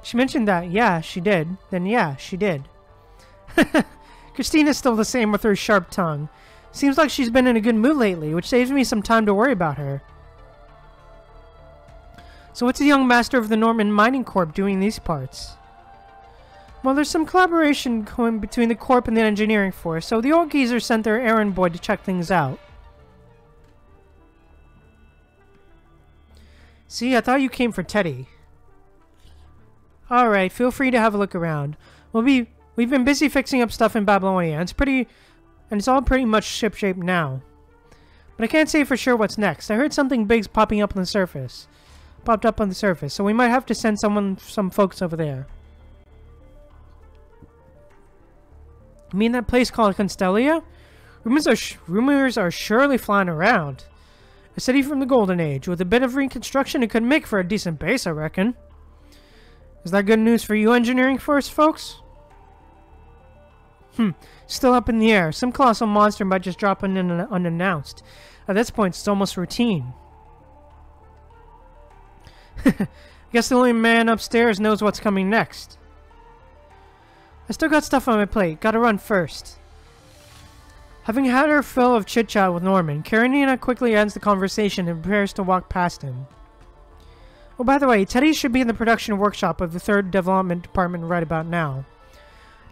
She mentioned that. Yeah, she did. Then yeah, she did. Christina's still the same with her sharp tongue. Seems like she's been in a good mood lately, which saves me some time to worry about her. So what's the young master of the Norman Mining Corp doing in these parts? Well, there's some collaboration going between the Corp and the engineering force, so the old geezer sent their errand boy to check things out. See, I thought you came for Teddy. Alright, feel free to have a look around. We've been busy fixing up stuff in Babylonia, and it's all pretty much shipshape now. But I can't say for sure what's next. I heard something big's popped up on the surface, so we might have to send some folks over there. You mean that place called Constellia? Rumors are surely flying around. A city from the Golden Age. With a bit of reconstruction, it could make for a decent base, I reckon. Is that good news for you, engineering force folks? Still up in the air. Some colossal monster might just drop in unannounced. At this point, it's almost routine. Guess the only man upstairs knows what's coming next. I still got stuff on my plate. Gotta run first. Having had her fill of chit-chat with Norman, Karenina quickly ends the conversation and prepares to walk past him. Oh, by the way, Teddy should be in the production workshop of the 3rd Development Department right about now.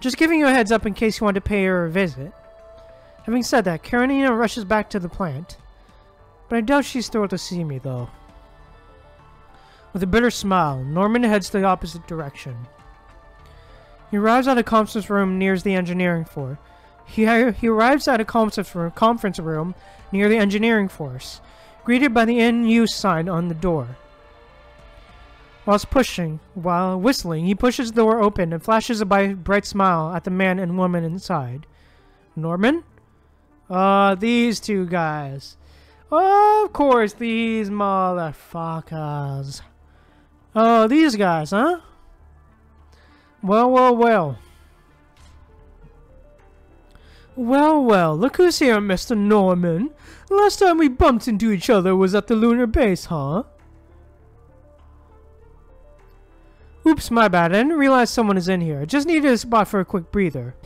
Just giving you a heads up in case you want to pay her a visit. Having said that, Karenina rushes back to the plant. But I doubt she's thrilled to see me, though. With a bitter smile, Norman heads the opposite direction. He arrives at a conference room near the engineering force. He arrives at a conference room near the engineering force, greeted by the in-use sign on the door. While whistling, he pushes the door open and flashes a bright smile at the man and woman inside. Norman? These two guys. Of course, these motherfuckers. Oh, these guys, huh? Well, well, well. Well, well, look who's here, Mr. Norman. The last time we bumped into each other was at the lunar base, huh? Oops, my bad. I didn't realize someone is in here. I just needed a spot for a quick breather.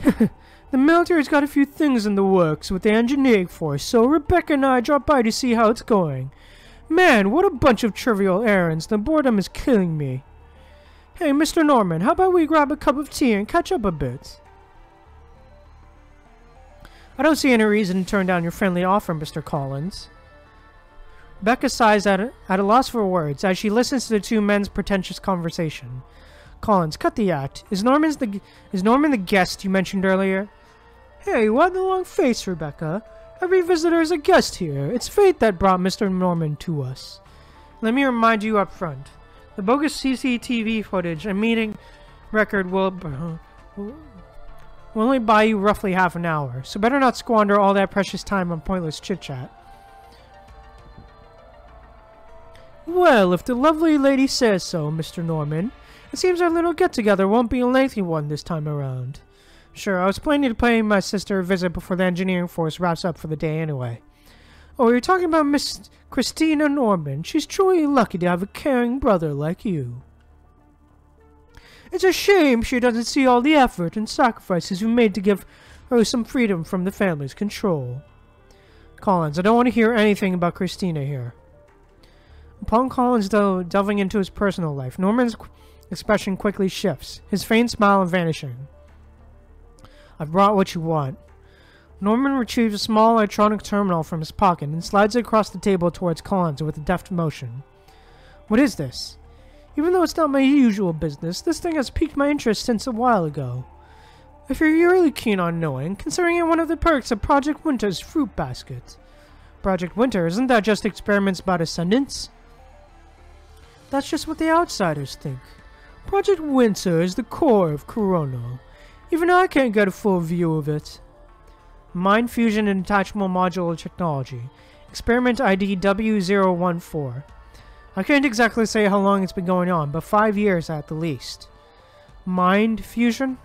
The military's got a few things in the works with the engineering force, so Rebecca and I dropped by to see how it's going. Man, what a bunch of trivial errands. The boredom is killing me. Hey, Mr. Norman, how about we grab a cup of tea and catch up a bit? I don't see any reason to turn down your friendly offer, Mr. Collins. Rebecca sighs at a loss for words as she listens to the two men's pretentious conversation. Collins, cut the act. Is Norman the guest you mentioned earlier? Hey, what the long face, Rebecca? Every visitor is a guest here. It's fate that brought Mr. Norman to us. Let me remind you up front. The bogus CCTV footage and meeting record will only buy you roughly half an hour, so better not squander all that precious time on pointless chit-chat. Well, if the lovely lady says so, Mr. Norman, it seems our little get-together won't be a lengthy one this time around. Sure, I was planning to pay my sister a visit before the engineering force wraps up for the day anyway. Oh, you're talking about Miss Christina Norman. She's truly lucky to have a caring brother like you. It's a shame she doesn't see all the effort and sacrifices you made to give her some freedom from the family's control. Collins, I don't want to hear anything about Christina here. Upon Collins delving into his personal life, Norman's expression quickly shifts, his faint smile vanishing. I've brought what you want. Norman retrieves a small electronic terminal from his pocket and slides it across the table towards Collins with a deft motion. What is this? Even though it's not my usual business, this thing has piqued my interest since a while ago. If you're really keen on knowing, considering it one of the perks of Project Winter's fruit basket. Project Winter, isn't that just experiments about ascendance? That's just what the outsiders think. Project Winter is the core of Chrono. Even I can't get a full view of it. Mind Fusion and Detachable Modular Technology. Experiment ID W014. I can't exactly say how long it's been going on, but 5 years at the least. Mind Fusion?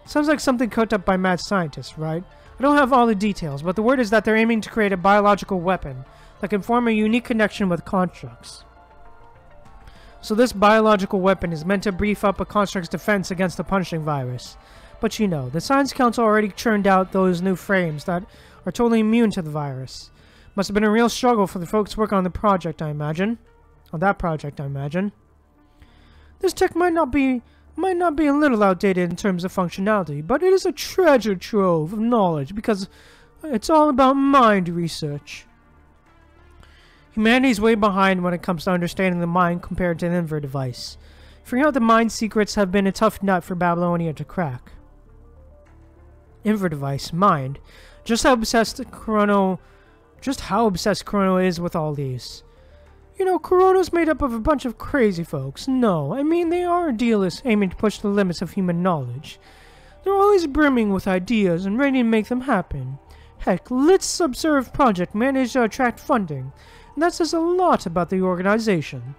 Sounds like something cooked up by mad scientists, right? I don't have all the details, but the word is that they're aiming to create a biological weapon that can form a unique connection with constructs. So this biological weapon is meant to beef up a construct's defense against the punching virus. But you know, the Science Council already churned out those new frames that are totally immune to the virus. Must have been a real struggle for the folks working on the project, I imagine. On that project, I imagine. This tech might not be a little outdated in terms of functionality, but it is a treasure trove of knowledge because it's all about mind research. Humanity's way behind when it comes to understanding the mind compared to an Inver device. Figuring out the mind secrets have been a tough nut for Babylonia to crack. Inver device, mind. Just how obsessed Chrono is with all these. You know, Chrono's made up of a bunch of crazy folks. No, I mean they are idealists aiming to push the limits of human knowledge. They're always brimming with ideas and ready to make them happen. Heck, Let's Observe Project managed to attract funding, and that says a lot about the organization.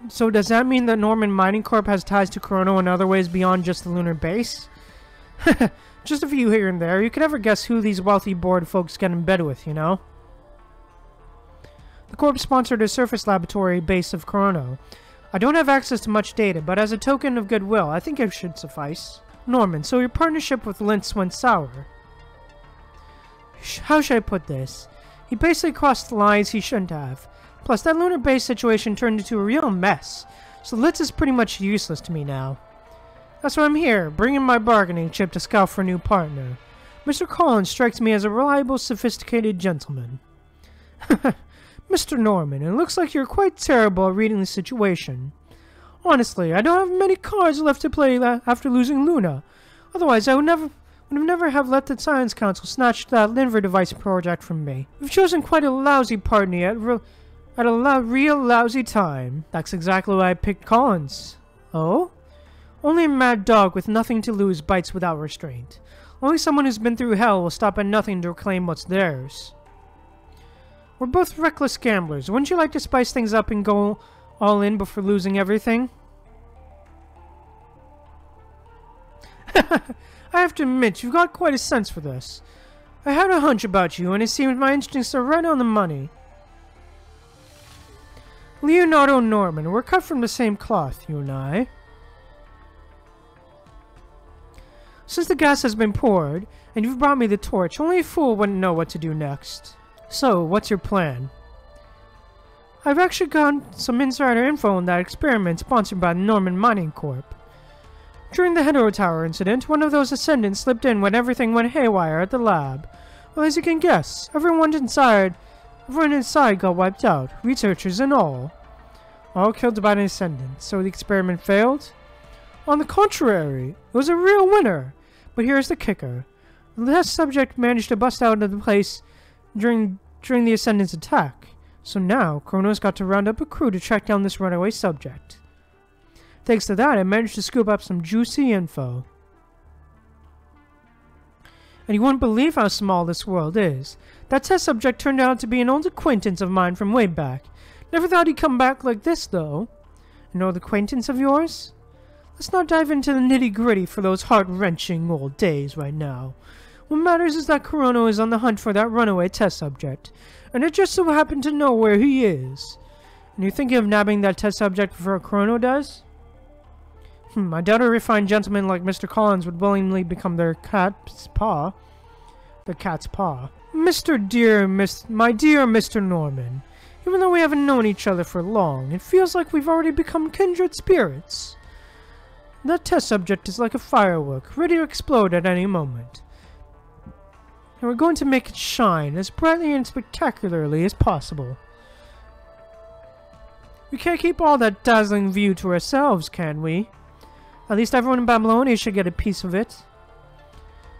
So does that mean that Norman Mining Corp has ties to Chrono in other ways beyond just the lunar base? Just a few here and there. You could never guess who these wealthy bored folks get in bed with, you know? The Corp sponsored a surface laboratory base of Chrono. I don't have access to much data, but as a token of goodwill, I think it should suffice. Norman, so your partnership with Lintz went sour. How should I put this? He basically crossed the lines he shouldn't have. Plus, that lunar base situation turned into a real mess, so Lintz is pretty much useless to me now. That's why I'm here, bringing my bargaining chip to scout for a new partner. Mr. Collins strikes me as a reliable, sophisticated gentleman. Mr. Norman, it looks like you're quite terrible at reading the situation. Honestly, I don't have many cards left to play after losing Luna. Otherwise, I would never have let the Science Council snatch that Linver device project from me. You've chosen quite a lousy partner at a real lousy time. That's exactly why I picked Collins. Oh? Only a mad dog with nothing to lose bites without restraint. Only someone who's been through hell will stop at nothing to reclaim what's theirs. We're both reckless gamblers. Wouldn't you like to spice things up and go all in before losing everything? I have to admit, you've got quite a sense for this. I had a hunch about you, and it seems my instincts are right on the money. Leonardo Norman, we're cut from the same cloth, you and I. Since the gas has been poured, and you've brought me the torch, only a fool wouldn't know what to do next. So, what's your plan? I've actually got some insider info on that experiment sponsored by the Norman Mining Corp. During the Hetero Tower incident, one of those ascendants slipped in when everything went haywire at the lab. Well, as you can guess, everyone inside got wiped out, researchers and all. All killed by an ascendant, so the experiment failed? On the contrary, it was a real winner. But here's the kicker. The test subject managed to bust out of the place during the Ascendant's attack. So now, Chrono's got to round up a crew to track down this runaway subject. Thanks to that, I managed to scoop up some juicy info. And you wouldn't believe how small this world is. That test subject turned out to be an old acquaintance of mine from way back. Never thought he'd come back like this, though. An old acquaintance of yours? Let's not dive into the nitty-gritty for those heart-wrenching old days right now. What matters is that Kurono is on the hunt for that runaway test subject, and it just so happened to know where he is. And you're thinking of nabbing that test subject before Kurono does? I doubt a refined gentleman like Mr. Collins would willingly become their cat's paw. The cat's paw. My dear Mr. Norman, even though we haven't known each other for long, it feels like we've already become kindred spirits. That test subject is like a firework, ready to explode at any moment. And we're going to make it shine as brightly and spectacularly as possible. We can't keep all that dazzling view to ourselves, can we? At least everyone in Babylonia should get a piece of it.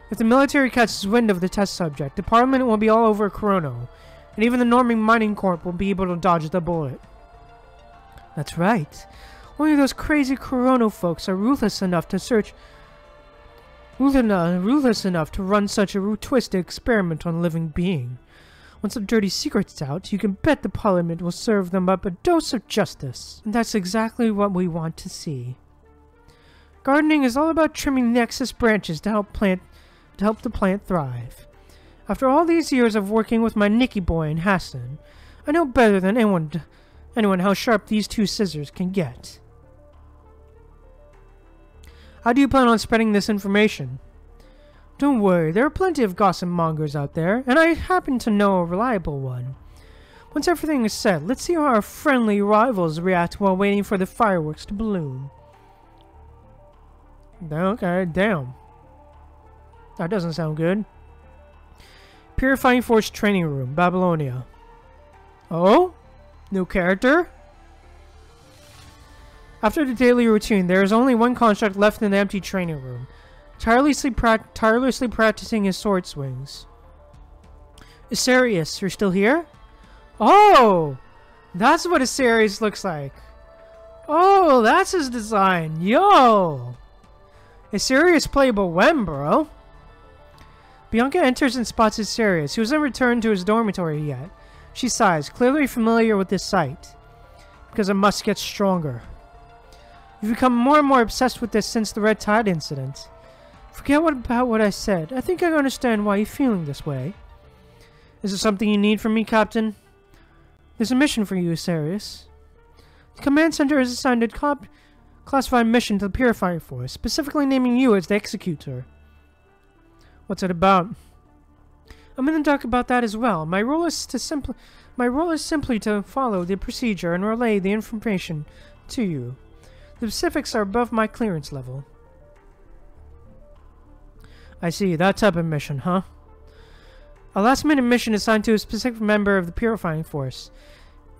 If the military catches wind of the test subject, the Parliament will be all over Kurono, and even the Norman Mining Corp will be able to dodge the bullet. That's right. Only those crazy Kurono folks are ruthless enough to run such a twisted experiment on a living being. Once the dirty secret's out, you can bet the Parliament will serve them up a dose of justice. And that's exactly what we want to see. Gardening is all about trimming the excess branches to help the plant thrive. After all these years of working with my Nicky boy and Hassan, I know better than anyone how sharp these two scissors can get. How do you plan on spreading this information? Don't worry, there are plenty of gossip mongers out there, and I happen to know a reliable one. Once everything is set, let's see how our friendly rivals react while waiting for the fireworks to bloom. Okay, damn. That doesn't sound good. Purifying Force Training Room, Babylonia. Oh? New character? After the daily routine, there is only one construct left in the empty training room, tirelessly practicing his sword swings. Asarius, you're still here? Oh! That's what Asarius looks like. Oh, that's his design. Yo! Asarius playable when, bro? Bianca enters and spots Asarius, who hasn't returned to his dormitory yet. She sighs, clearly familiar with this sight, because it must get stronger. You've become more and more obsessed with this since the Red Tide incident. Forget about what I said. I think I understand why you're feeling this way. Is there something you need from me, Captain? There's a mission for you, Asarius. The Command Center has assigned a classified mission to the Purifying Force, specifically naming you as the Executor. What's it about? I'm in the dark about that as well. My role is simply to follow the procedure and relay the information to you. The specifics are above my clearance level. I see, that type of mission, huh? A last-minute mission assigned to a specific member of the Purifying Force,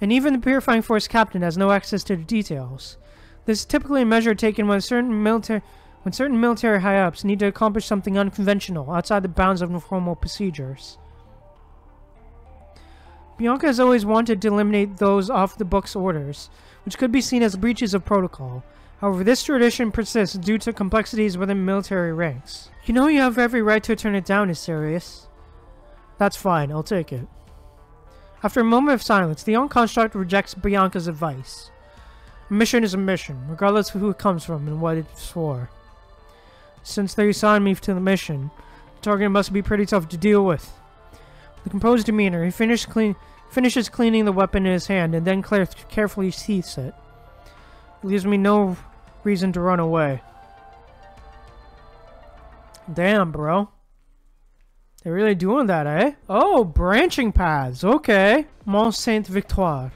and even the Purifying Force captain has no access to the details. This is typically a measure taken when certain military high-ups need to accomplish something unconventional outside the bounds of normal procedures. Bianca has always wanted to eliminate those off-the-books orders, which could be seen as breaches of protocol. However, this tradition persists due to complexities within military ranks. You know you have every right to turn it down, Asarius. That's fine, I'll take it. After a moment of silence, the young construct rejects Bianca's advice. A mission is a mission, regardless of who it comes from and what it's for. Since they assigned me to the mission, the target must be pretty tough to deal with. With a composed demeanor, he finishes cleaning the weapon in his hand and then carefully sheaths it. It leaves me no reason to run away. Damn, bro. They're really doing that, eh? Oh, branching paths. Okay. Mont Sainte-Victoire.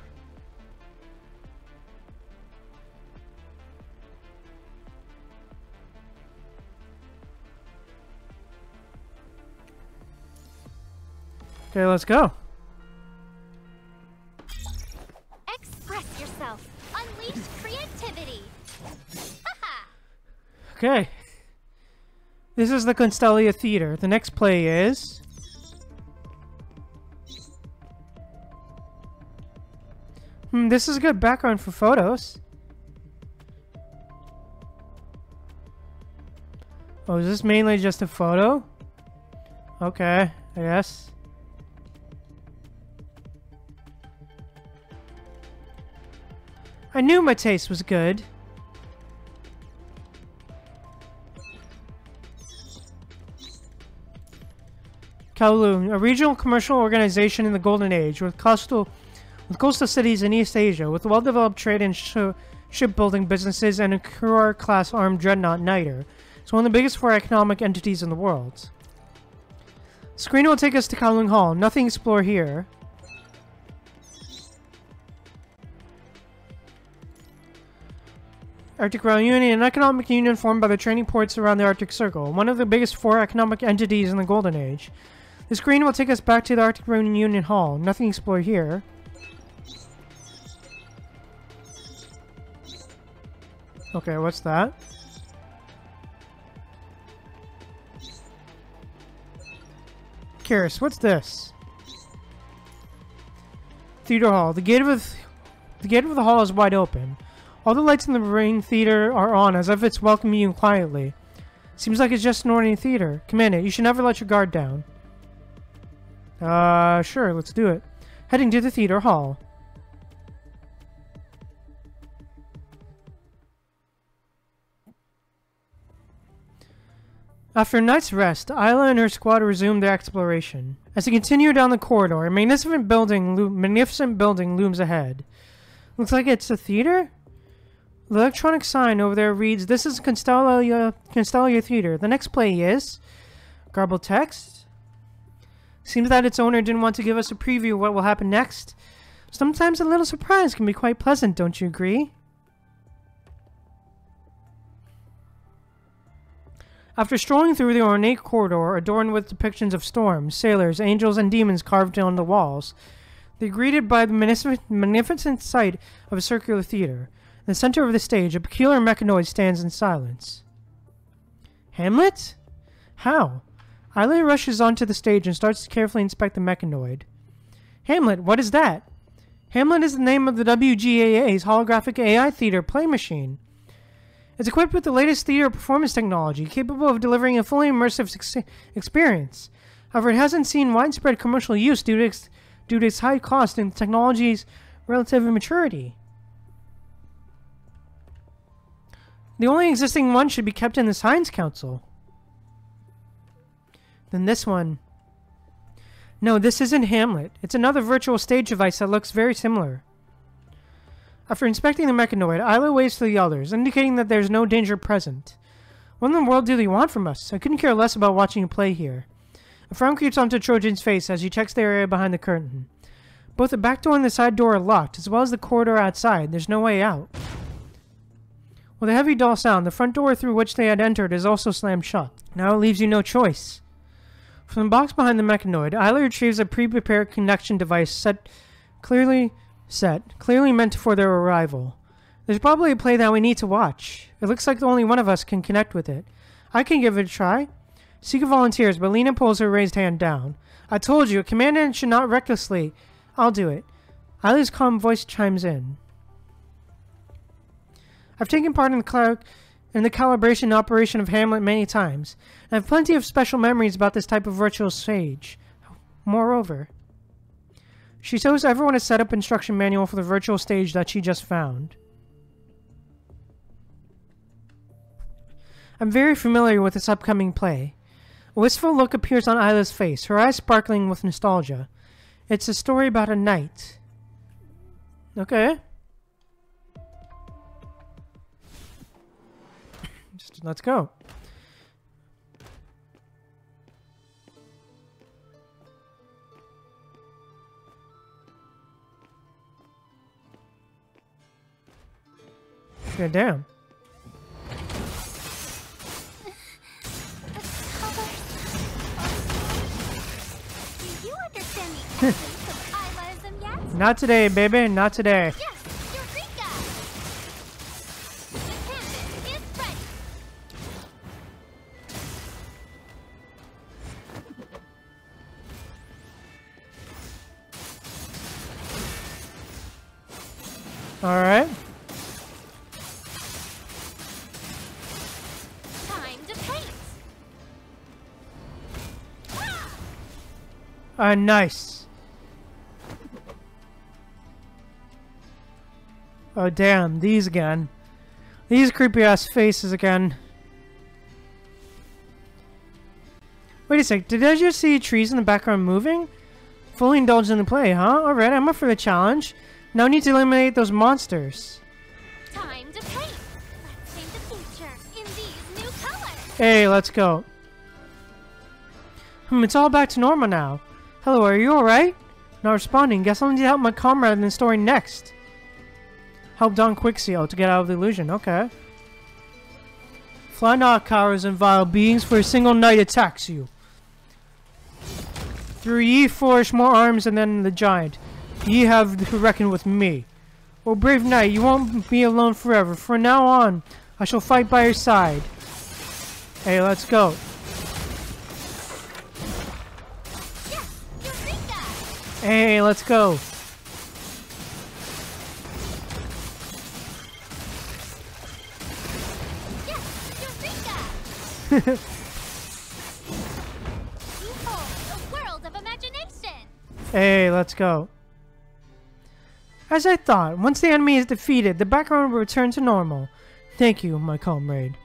Okay, let's go. Express yourself. Unleash creativity. Haha. Okay. This is the Constellia Theater. The next play is... this is a good background for photos. Oh, is this mainly just a photo? Okay, I guess. I knew my taste was good. Kowloon, a regional commercial organization in the Golden Age with coastal cities in East Asia, with well-developed trade and shipbuilding businesses and a Kuror-class armed dreadnought Niter. It's one of the biggest 4 economic entities in the world. Screen will take us to Kowloon Hall. Nothing to explore here. Arctic Rail Union, an economic union formed by the trading ports around the Arctic Circle, one of the biggest 4 economic entities in the Golden Age. The screen will take us back to the Arctic Rail Union Hall. Nothing to explore here. Okay, what's that? Kyrios, what's this? Theater Hall. The gate of the hall is wide open. All the lights in the ring theater are on, as if it's welcoming you quietly. Seems like it's just an ordinary theater. Command it. You should never let your guard down. Sure, let's do it. Heading to the theater hall. After a night's rest, Isla and her squad resumed their exploration. As they continue down the corridor, a magnificent building looms ahead. Looks like it's a theater? The electronic sign over there reads, "This is Constellia Theater. The next play is..." Garbled text? Seems that its owner didn't want to give us a preview of what will happen next. Sometimes a little surprise can be quite pleasant, don't you agree? After strolling through the ornate corridor adorned with depictions of storms, sailors, angels, and demons carved on the walls, they're greeted by the magnificent sight of a circular theater. In the center of the stage, a peculiar mechanoid stands in silence. Hamlet? How? Isla rushes onto the stage and starts to carefully inspect the mechanoid. Hamlet, what is that? Hamlet is the name of the WGAA's holographic AI theater play machine. It's equipped with the latest theater performance technology, capable of delivering a fully immersive experience. However, it hasn't seen widespread commercial use due to its high cost and the technology's relative immaturity. The only existing one should be kept in the Science Council. Then this one. No, this isn't Hamlet. It's another virtual stage device that looks very similar. After inspecting the mechanoid, Isla waves to the others, indicating that there's no danger present. What in the world do they want from us? I couldn't care less about watching a play here. A frown creeps onto Trojan's face as he checks the area behind the curtain. Both the back door and the side door are locked, as well as the corridor outside. There's no way out. With a heavy dull sound, the front door through which they had entered is also slammed shut. Now it leaves you no choice. From the box behind the mechanoid, Isla retrieves a pre-prepared connection device clearly meant for their arrival. There's probably a play that we need to watch. It looks like only one of us can connect with it. I can give it a try. Sika volunteers, but Lena pulls her raised hand down. I told you, a commandant should not recklessly. I'll do it. Isla's calm voice chimes in. I've taken part in the calibration operation of Hamlet many times, and I have plenty of special memories about this type of virtual stage. Moreover, she shows everyone a setup instruction manual for the virtual stage that she just found. I'm very familiar with this upcoming play. A wistful look appears on Isla's face, her eyes sparkling with nostalgia. It's a story about a knight. Okay. Let's go. God damn. Do you understand the essence of Islism yet? Not today, baby. Not today. Yes, Eureka! The canvas is ready. All right. Time to paint. Nice. Oh, damn. These again. These creepy-ass faces again. Wait a sec, did I just see trees in the background moving? Fully indulged in the play, huh? Alright, I'm up for the challenge. Now I need to eliminate those monsters. Time to paint. Let's paint the future in these new colors. Hey, let's go. It's all back to normal now. Hello, are you alright? Not responding. Guess I'll need to help my comrade in the story next. Help Don Quixio to get out of the illusion. Okay. Fly not, cowards and vile beings, for a single night attacks you. Through ye flourish more arms than the giant. Ye have to reckon with me. O brave knight, you won't be alone forever. From now on, I shall fight by your side. Hey, let's go. Yes, Eureka! Hey, let's go. Eureka! Behold, a world of imagination! Hey, let's go. As I thought, once the enemy is defeated, the background will return to normal. Thank you, my comrade.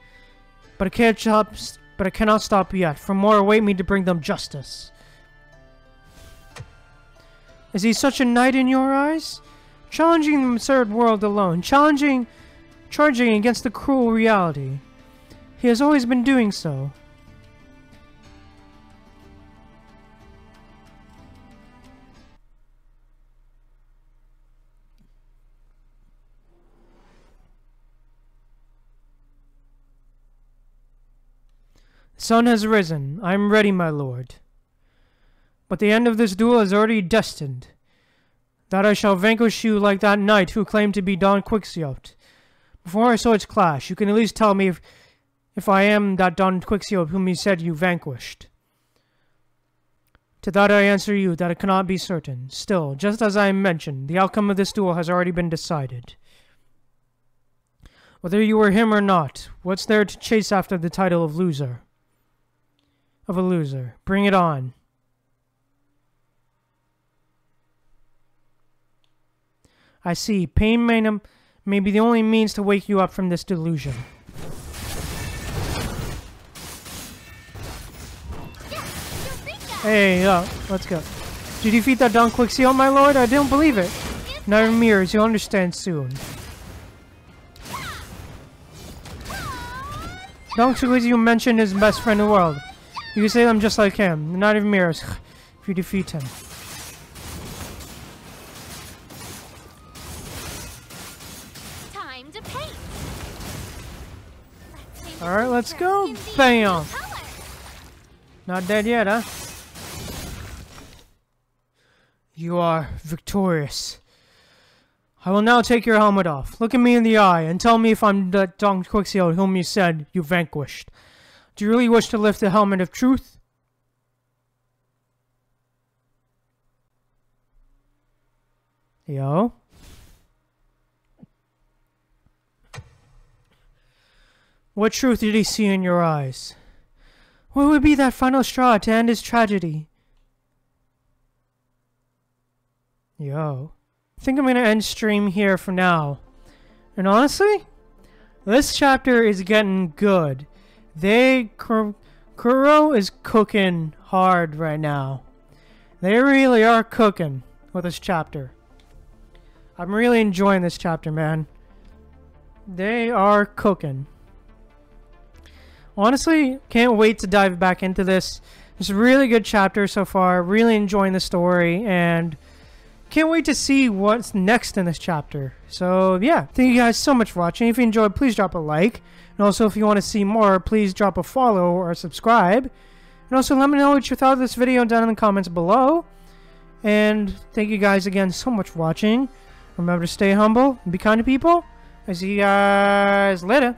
But I cannot stop yet, for more await me to bring them justice. Is he such a knight in your eyes? Challenging the absurd world alone, charging against the cruel reality. He has always been doing so. The sun has risen. I am ready, my lord. But the end of this duel is already destined. That I shall vanquish you like that knight who claimed to be Don Quixote. Before our swords clash, you can at least tell me if I am that Don Quixote whom you said you vanquished. To that I answer you that it cannot be certain. Still, just as I mentioned, the outcome of this duel has already been decided. Whether you were him or not, what's there to chase after the title of loser? Of a loser. Bring it on. I see. Pain may be the only means to wake you up from this delusion. Hey, let's go. Did you defeat that Don Quixote, my lord? I don't believe it. Never mirrors, you'll understand soon. Don Quixote you mentioned his best friend in the world. You can say I'm just like him. Not even mirrors. If you defeat him. Time to paint. Alright, let's go. Bam! Not dead yet, huh? You are victorious. I will now take your helmet off. Look at me in the eye and tell me if I'm the Don Quixote whom you said you vanquished. Do you really wish to lift the helmet of truth? Yo? What truth did he see in your eyes? What would be that final straw to end his tragedy? Yo. I think I'm gonna end stream here for now. And honestly, this chapter is getting good. Kuro is cooking hard right now. They really are cooking with this chapter. I'm really enjoying this chapter, man. They are cooking. Honestly, can't wait to dive back into this. It's a really good chapter so far. Really enjoying the story, and can't wait to see what's next in this chapter. So yeah, thank you guys so much for watching. If you enjoyed, please drop a like. And also, if you want to see more, please drop a follow or a subscribe. And also, let me know what you thought of this video down in the comments below. And thank you guys again so much for watching. Remember to stay humble and be kind to people. I see you guys later.